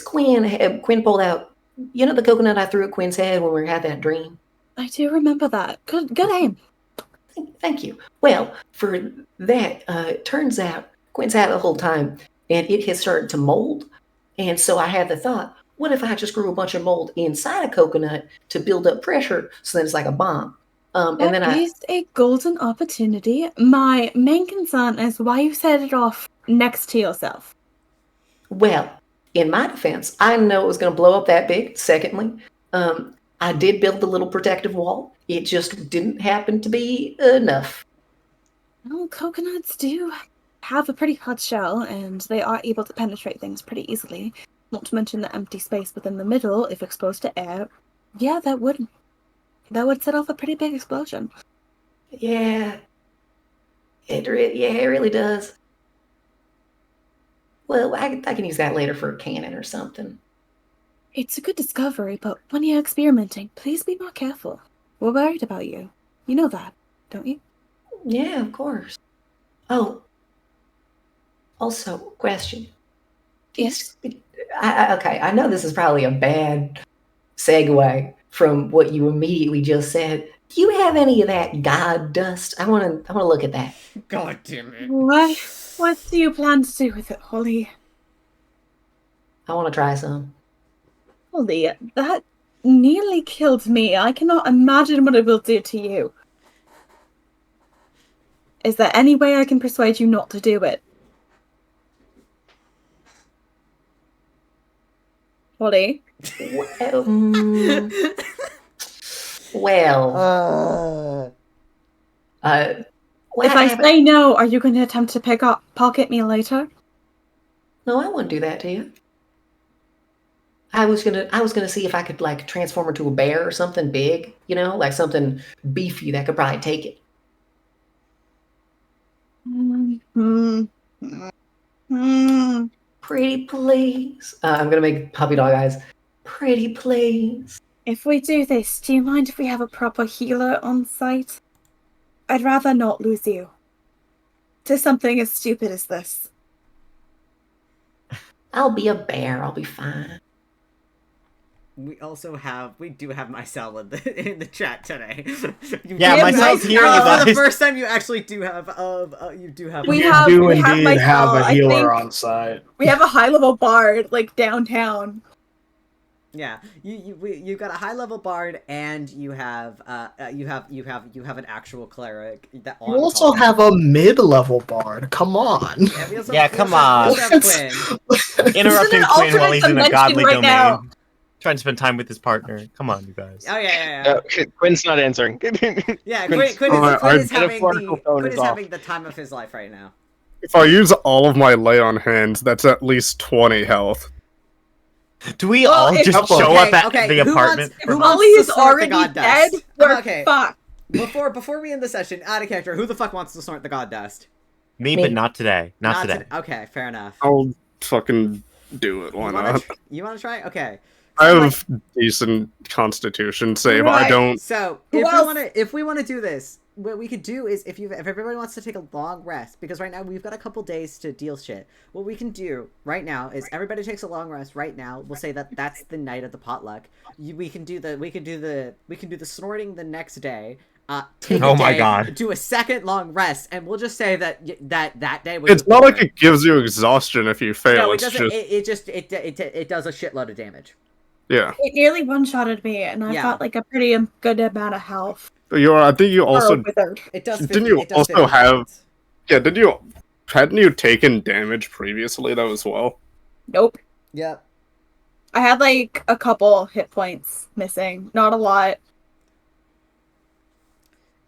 Quinn pulled out, you know, the coconut I threw at Quinn's head when we had that dream. I do remember that. Good aim. Thank you. Well, for that, it turns out Quinn's had it the whole time, and it has started to mold. And so I had the thought, what if I just grew a bunch of mold inside a coconut to build up pressure so that it's like a bomb? That is a golden opportunity. My main concern is why you set it off next to yourself. Well, in my defense, I know it was going to blow up that big. Secondly, I did build the little protective wall. It just didn't happen to be enough. Well, coconuts do have a pretty hard shell, and they are able to penetrate things pretty easily. Not to mention the empty space within the middle, if exposed to air. Yeah, that would set off a pretty big explosion. Yeah. It really does. Well, I can use that later for a cannon or something. It's a good discovery, but when you're experimenting, please be more careful. We're worried about you. You know that, don't you? Yeah, of course. Oh, also, question. Yes? Okay, I know this is probably a bad segue from what you immediately just said. Do you have any of that god dust? I want to look at that. God damn it. What do you plan to do with it, Holly? I want to try some. Holly, that nearly killed me. I cannot imagine what it will do to you. Is there any way I can persuade you not to do it? Holly? Well, If I say no, are you going to attempt to pocket me later? No, I wouldn't do that to you. I was gonna see if I could like transform into a bear or something big, like something beefy that could probably take it. Pretty please. I'm gonna make puppy dog eyes. Pretty please. If we do this, do you mind if we have a proper healer on site? I'd rather not lose you to something as stupid as this. I'll be a bear. I'll be fine. We do have Mycel in the chat today. Yeah, Mycel's here, you guys. For the first time, you actually do have you do have. We do indeed have a healer on site. We have a high-level bard like downtown. Yeah, you've got a high-level bard, and you have an actual cleric. That you also have a mid-level bard. Come on. Yeah, come on. Interrupting Quinn while he's in a godly domain. Now. Trying to spend time with his partner. Come on, you guys. Oh yeah. Quinn's not answering. Yeah, Quinn is having the time of his life right now. If I use all of my lay on hands, that's at least 20 health. Do we all just show up at the apartment? Holly is already dead. Okay. Fuck. Before we end the session, out of character, who the fuck wants to snort the god dust? Me, but not today. Not today. Okay, fair enough. I'll fucking do it. Why not? You want to try? Okay. I have decent constitution save. Right. I don't. So if we want to do this, what we could do is if everybody wants to take a long rest, because right now we've got a couple days to deal shit. What we can do right now is everybody takes a long rest right now. We'll say that's the night of the potluck. We can do the snorting the next day. Take a day, God. Do a second long rest, and we'll just say that day. It's not like it gives you exhaustion if you fail. No, it doesn't. It does a shitload of damage. Yeah. It nearly one-shotted me, and I got like a pretty good amount of health. I think you also. It does. Didn't you also have? Yeah. Hadn't you taken damage previously though as well? Nope. Yep. I had like a couple hit points missing, not a lot.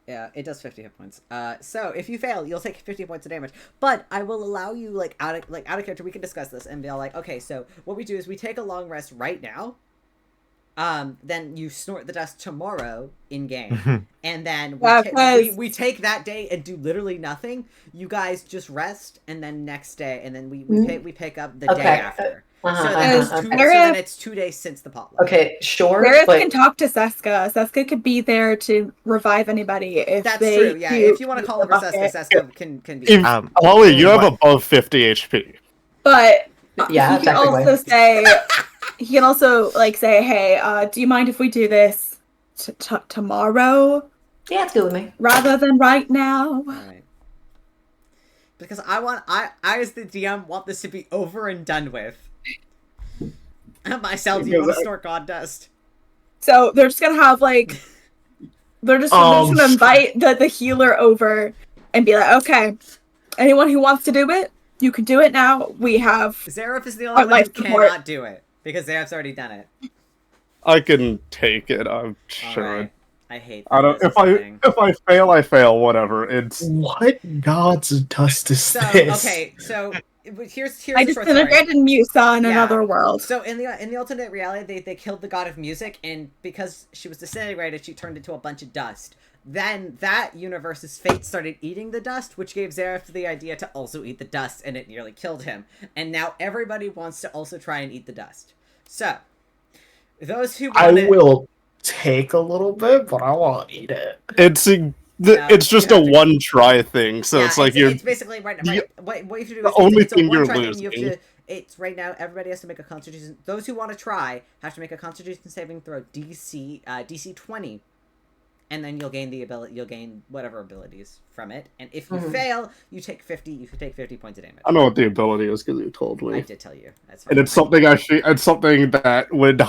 Yeah, it does 50 hit points. So if you fail, you'll take 50 points of damage. But I will allow you out of character. We can discuss this and be like, okay, so what we do is we take a long rest right now. Then you snort the dust tomorrow in game, and then we take that day and do literally nothing. You guys just rest, and then next day, and then we pick up the day after. So then it's 2 days since the potluck. Okay, sure. Gareth can talk to Seska. Seska could be there to revive anybody if that's true. Yeah, if you want to call over Seska, Seska can be. Holly, you have above 50 HP. But yeah, he can also say. He can also say, "Hey, do you mind if we do this tomorrow?" Yeah, it's good with me. Rather than right now. Right. Because I as the DM want this to be over and done with. Myself, do you want to snort god dust? So they're just gonna have they're just gonna invite the healer over and be like, "Okay, anyone who wants to do it, you can do it now. We have." Zareth is the only one who cannot do it. Because Zareth's already done it. I can take it. I'm sure. Right. I hate. I don't. If I fail, I fail. Whatever. It's what god's dust is so, this? Okay, so here's I the short story. disintegrated Musa in Yeah. another world. So in the alternate reality, they killed the god of music, and because she was disintegrated, she turned into a bunch of dust. Then that universe's fate started eating the dust, which gave Zareth the idea to also eat the dust, and it nearly killed him. And now everybody wants to also try and eat the dust. So, those who I want it... will take a little bit, but I won't eat it. It's just a one try thing, so yeah, it's like it's basically right. you- What you have to do the is only it's a thing one you're try thing. You have losing. to. It's right now. Everybody has to make a Constitution. Those who want to try have to make a Constitution saving throw DC 20, and then you'll gain the ability. You'll gain whatever abilities from it. And if you fail, you take 50. You can take 50 points of damage. I know what the ability is because you told I me, did tell you. That's and fine. it's something it's something that I would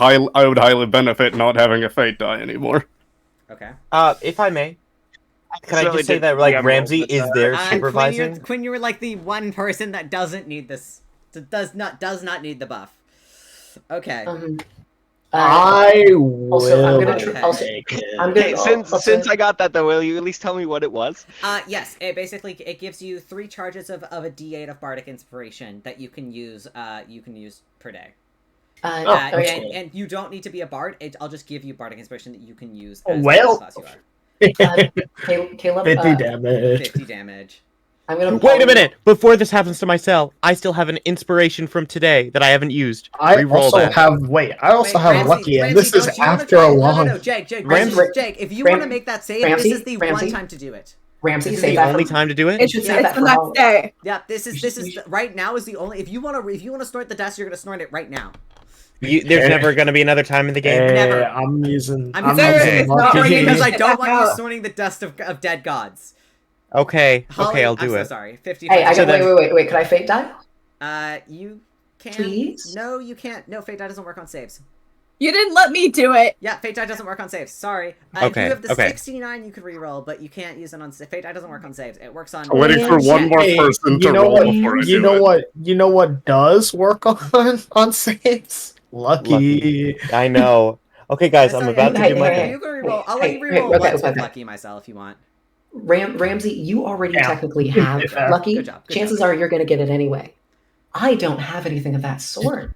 highly benefit not having a fate die anymore. Okay. If I may, can I Really just say did- that like yeah, Ramsey but, is there Quinn, supervising? Quinn, you were like the one person that doesn't need this. Does not need the buff. Okay. I will. Also, I'm gonna. Hey, since I got that though, will you at least tell me what it was? Yes. It gives you 3 charges of a D8 of bardic inspiration that you can use. Per day. And you don't need to be a bard. I'll just give you bardic inspiration that you can use. As Well. class you are. Caleb, 50 damage. 50 damage. I'm gonna Wait a minute! Before this happens to my cell, I still have an inspiration from today that I haven't used. I Reroll also that. have have Ramsey, lucky, and Ramsey, this is don't you wanna after try- a long. No, Jegg, Ramsey, if you want to make that save, Ramsey, this is the one time to do it. Ramsey, This is save the that only for- time to do it? It's should it's save that the for next Halloween. day. Yeah, this is right now is the only. If you want to snort the dust, you're gonna snort it right now. There's never going to be another time in the game? Never. I'm using. I'm I'm using using it's not lucky. because I Get don't back want you out. snorting the dust of dead gods. Okay, Holly, I'll do I'm it. so sorry. 50. Hey, I So got then- wait. Could I fate die? You can. Please? No, you can't. No, fate die doesn't work on saves. You didn't let me do it. Yeah, fate die doesn't work on saves. Sorry. If Okay, you have the okay. 69, you could reroll, but you can't use it on fate die doesn't work on saves. It works on. I'm waiting for one more Hey, person to you know roll what? before I You do know it. what? You know what does work on saves? Lucky. I know. Okay, guys, I'm about to Hey, do my hey, thing. You can reroll. I'll let you Hey, reroll okay, once with okay. lucky myself if you want. Ramsey, you already Yeah. technically have Yeah. lucky. Good job, good Chances job. are you're going to get it anyway. I don't have anything of that sort.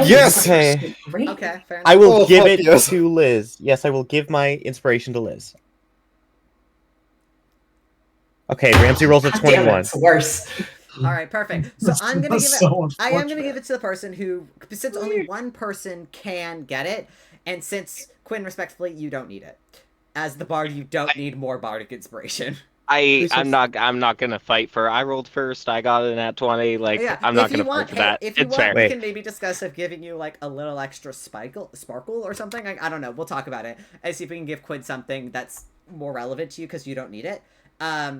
Yes! Okay. Great. Okay, fair enough. I will Oh, give fuck it yes. to Liz. Yes, I will give my inspiration to Liz. Okay, Ramsey rolls a God damn it, 21. it's worse. All right, perfect. So I'm gonna give it. So I am gonna unfortunate. give it to the person who, since only one person can get it, and since Quinn, respectfully, you don't need it. As the bard, you don't need more bardic inspiration. I'm not gonna fight for. I rolled first. I got it at 20. Like Yeah, I'm not if you gonna want, fight for that. If you It's want, fair. we Wait. can maybe discuss of giving you like a little extra sparkle or something. I don't know. We'll talk about it and see if we can give Quinn something that's more relevant to you because you don't need it.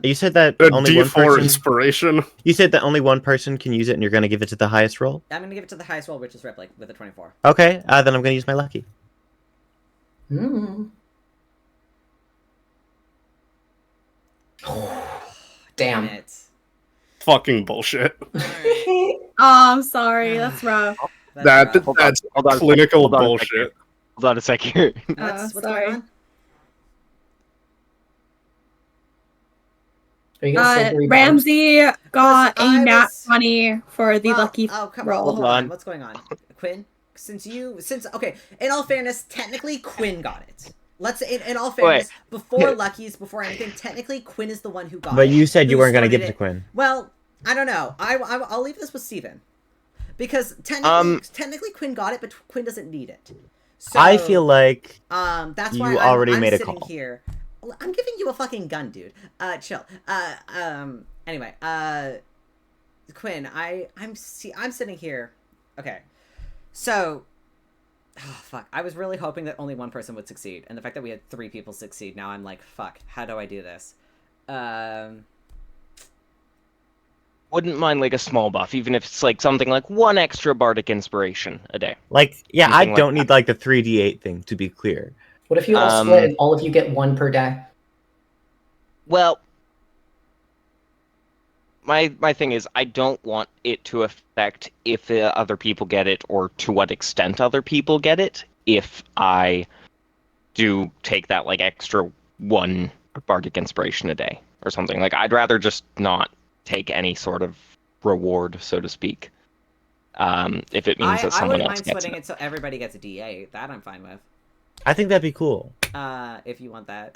You said that A only one D4 person. inspiration. You said that only one person can use it, and you're going to give it to the highest roll. I'm gonna give it to the highest roll, which is Rypley with a 24. Okay, then I'm going to use my lucky. Damn. It. Fucking bullshit. Alright, Oh, I'm sorry. That's rough. that's rough. That's Hold on a sec, clinical hold on a sec bullshit. here. Hold on a sec here. What's sorry. going on? Are you gonna save the rebound? Ramsey got Listen, I a nat was- 20 for the Well, lucky oh, come roll. on, hold on. on. What's going on? Quinn? Okay, in all fairness, technically Quinn got it. Let's in all fairness, before Lucky's, before anything, technically Quinn is the one who got it. But you said you Who weren't going to sorted give it to Quinn. Well, I don't know. I'll leave this with Steven. Because technically Quinn got it, but Quinn doesn't need it. So, I feel like that's you why already I'm made a sitting call. here. I'm giving you a fucking gun, dude. Chill. Anyway, Quinn, I'm sitting here. Okay. So, oh, fuck. I was really hoping that only one person would succeed, and the fact that we had 3 people succeed, now I'm like, fuck, how do I do this? Wouldn't mind like a small buff, even if it's like something like 1 extra bardic inspiration a day. Like, yeah, I Something like don't need like the 3d8 thing, to be clear. What if you all split and all of you get 1 per day? Well, my thing is, I don't want it to affect if other people get it or to what extent other people get it. If I do take that like extra 1 bardic inspiration a day or something, like I'd rather just not take any sort of reward, so to speak. If it means that I someone wouldn't else mind gets splitting it. it so everybody gets a D8. That I'm fine with. I think that'd be cool. If you want that.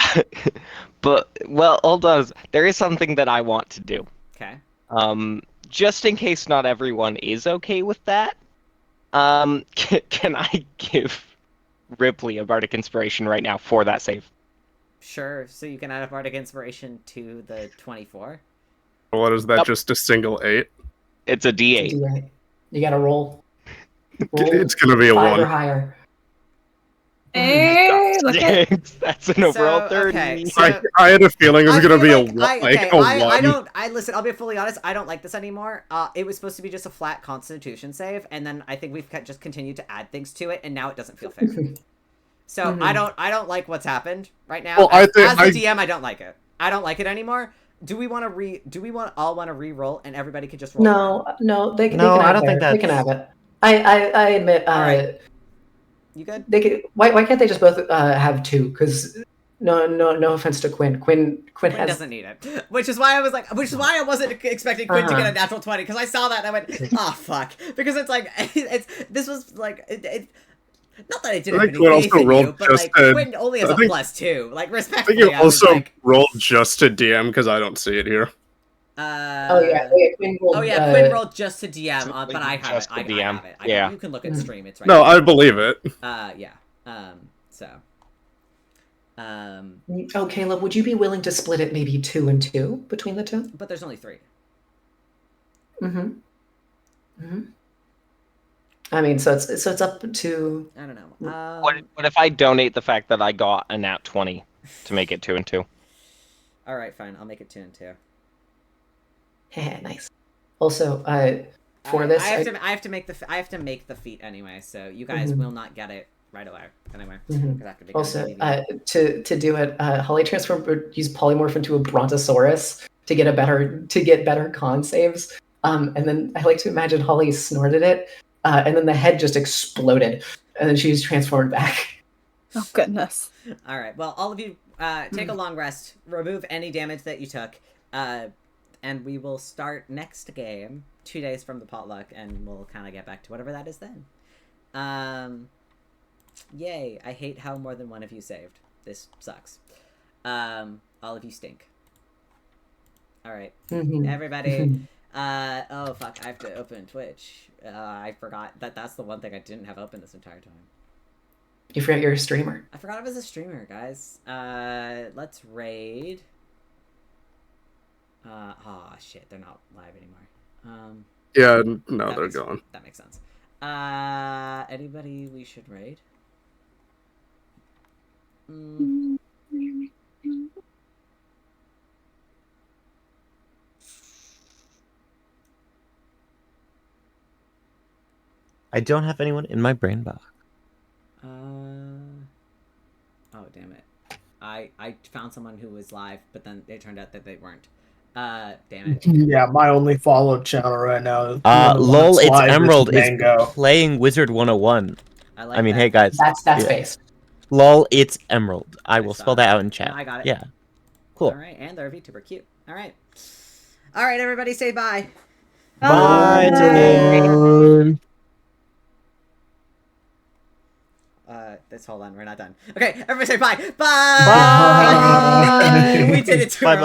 But, well, hold on. There is something that I want to do. Okay. Just in case not everyone is okay with that, can I give Rypley a Bardic Inspiration right now for that save? Sure. So you can add a Bardic Inspiration to the 24. What is that? Yep. Just a single 8? It's a D8. It's a D8. You gotta roll. It's gonna be a 5 or 1. higher. Hey, look at That's an overall 30. Okay, so I had a feeling it was gonna be a 1. I don't. Listen. I'll be fully honest. I don't like this anymore. It was supposed to be just a flat Constitution save, and then I think we've just continued to add things to it, and now it doesn't feel fair. So I don't like what's happened right now. Well, as the DM, I don't like it. I don't like it anymore. Do we want to all want to re-roll, and everybody could just roll? No, they can. No, have I don't think they can that's- have it. I admit. right. You good? They could. Why can't they just both have 2? Because no offense to Quinn. Quinn has. Doesn't need it, which is why I wasn't expecting Quinn to get a natural 20, because I saw that and I went, ah, fuck, because it's like this was like not that I didn't I have think Quinn any faith also in rolled you, but just like to- Quinn only has I a think- +2. Like I respectfully, think you I was also like, rolled just to DM because I don't see it here. Oh yeah, Quinn rolled. Quinn rolled just to DM, Simply but I have just it. to I DM. have it. Yeah. You can look at stream. It's right. No, there. I believe it. Yeah. So. Oh, Caleb, would you be willing to split it maybe 2 and 2 between the two? But there's only 3. I mean, so it's up to. I don't know. What if I donate the fact that I got a nat 20 to make it 2 and 2? All right, fine. I'll make it 2 and 2. Nice. Also, for this, I have to make the feat anyway, so you guys will not get it right away. Anyway, 'cause I have to make also it to do it, Holly use polymorph into a brontosaurus to get better con saves. And then I like to imagine Holly snorted it, and then the head just exploded, and then she was transformed back. oh goodness. All right. Well, all of you take a long rest. Remove any damage that you took, and we will start next game 2 days from the potluck, and we'll kind of get back to whatever that is then. Yay! I hate how more than one of you saved. This sucks. All of you stink. All right, everybody. Oh fuck! I have to open Twitch. I forgot that's the one thing I didn't have open this entire time. You forgot you're a streamer. I forgot I was a streamer, guys. Let's raid. Oh shit, they're not live anymore. Yeah, no, they're gone. That makes sense. Anybody we should raid? I don't have anyone in my brain box. Oh damn it! I found someone who was live, but then it turned out that they weren't. Damn it. Yeah, my only followed channel right now. Is Lol, it's Emerald. It's Mango. playing Wizard 101. I mean, that. hey guys. That's yeah. face. Lol, it's Emerald. I will saw spell that out in chat. No, I got it. Yeah. Cool. All right, and they're a VTuber. Cute. All right. All right, everybody, say bye. Bye. Hold on, we're not done. Okay, everybody say bye. Bye. Bye. We did it too Bye, early. bye.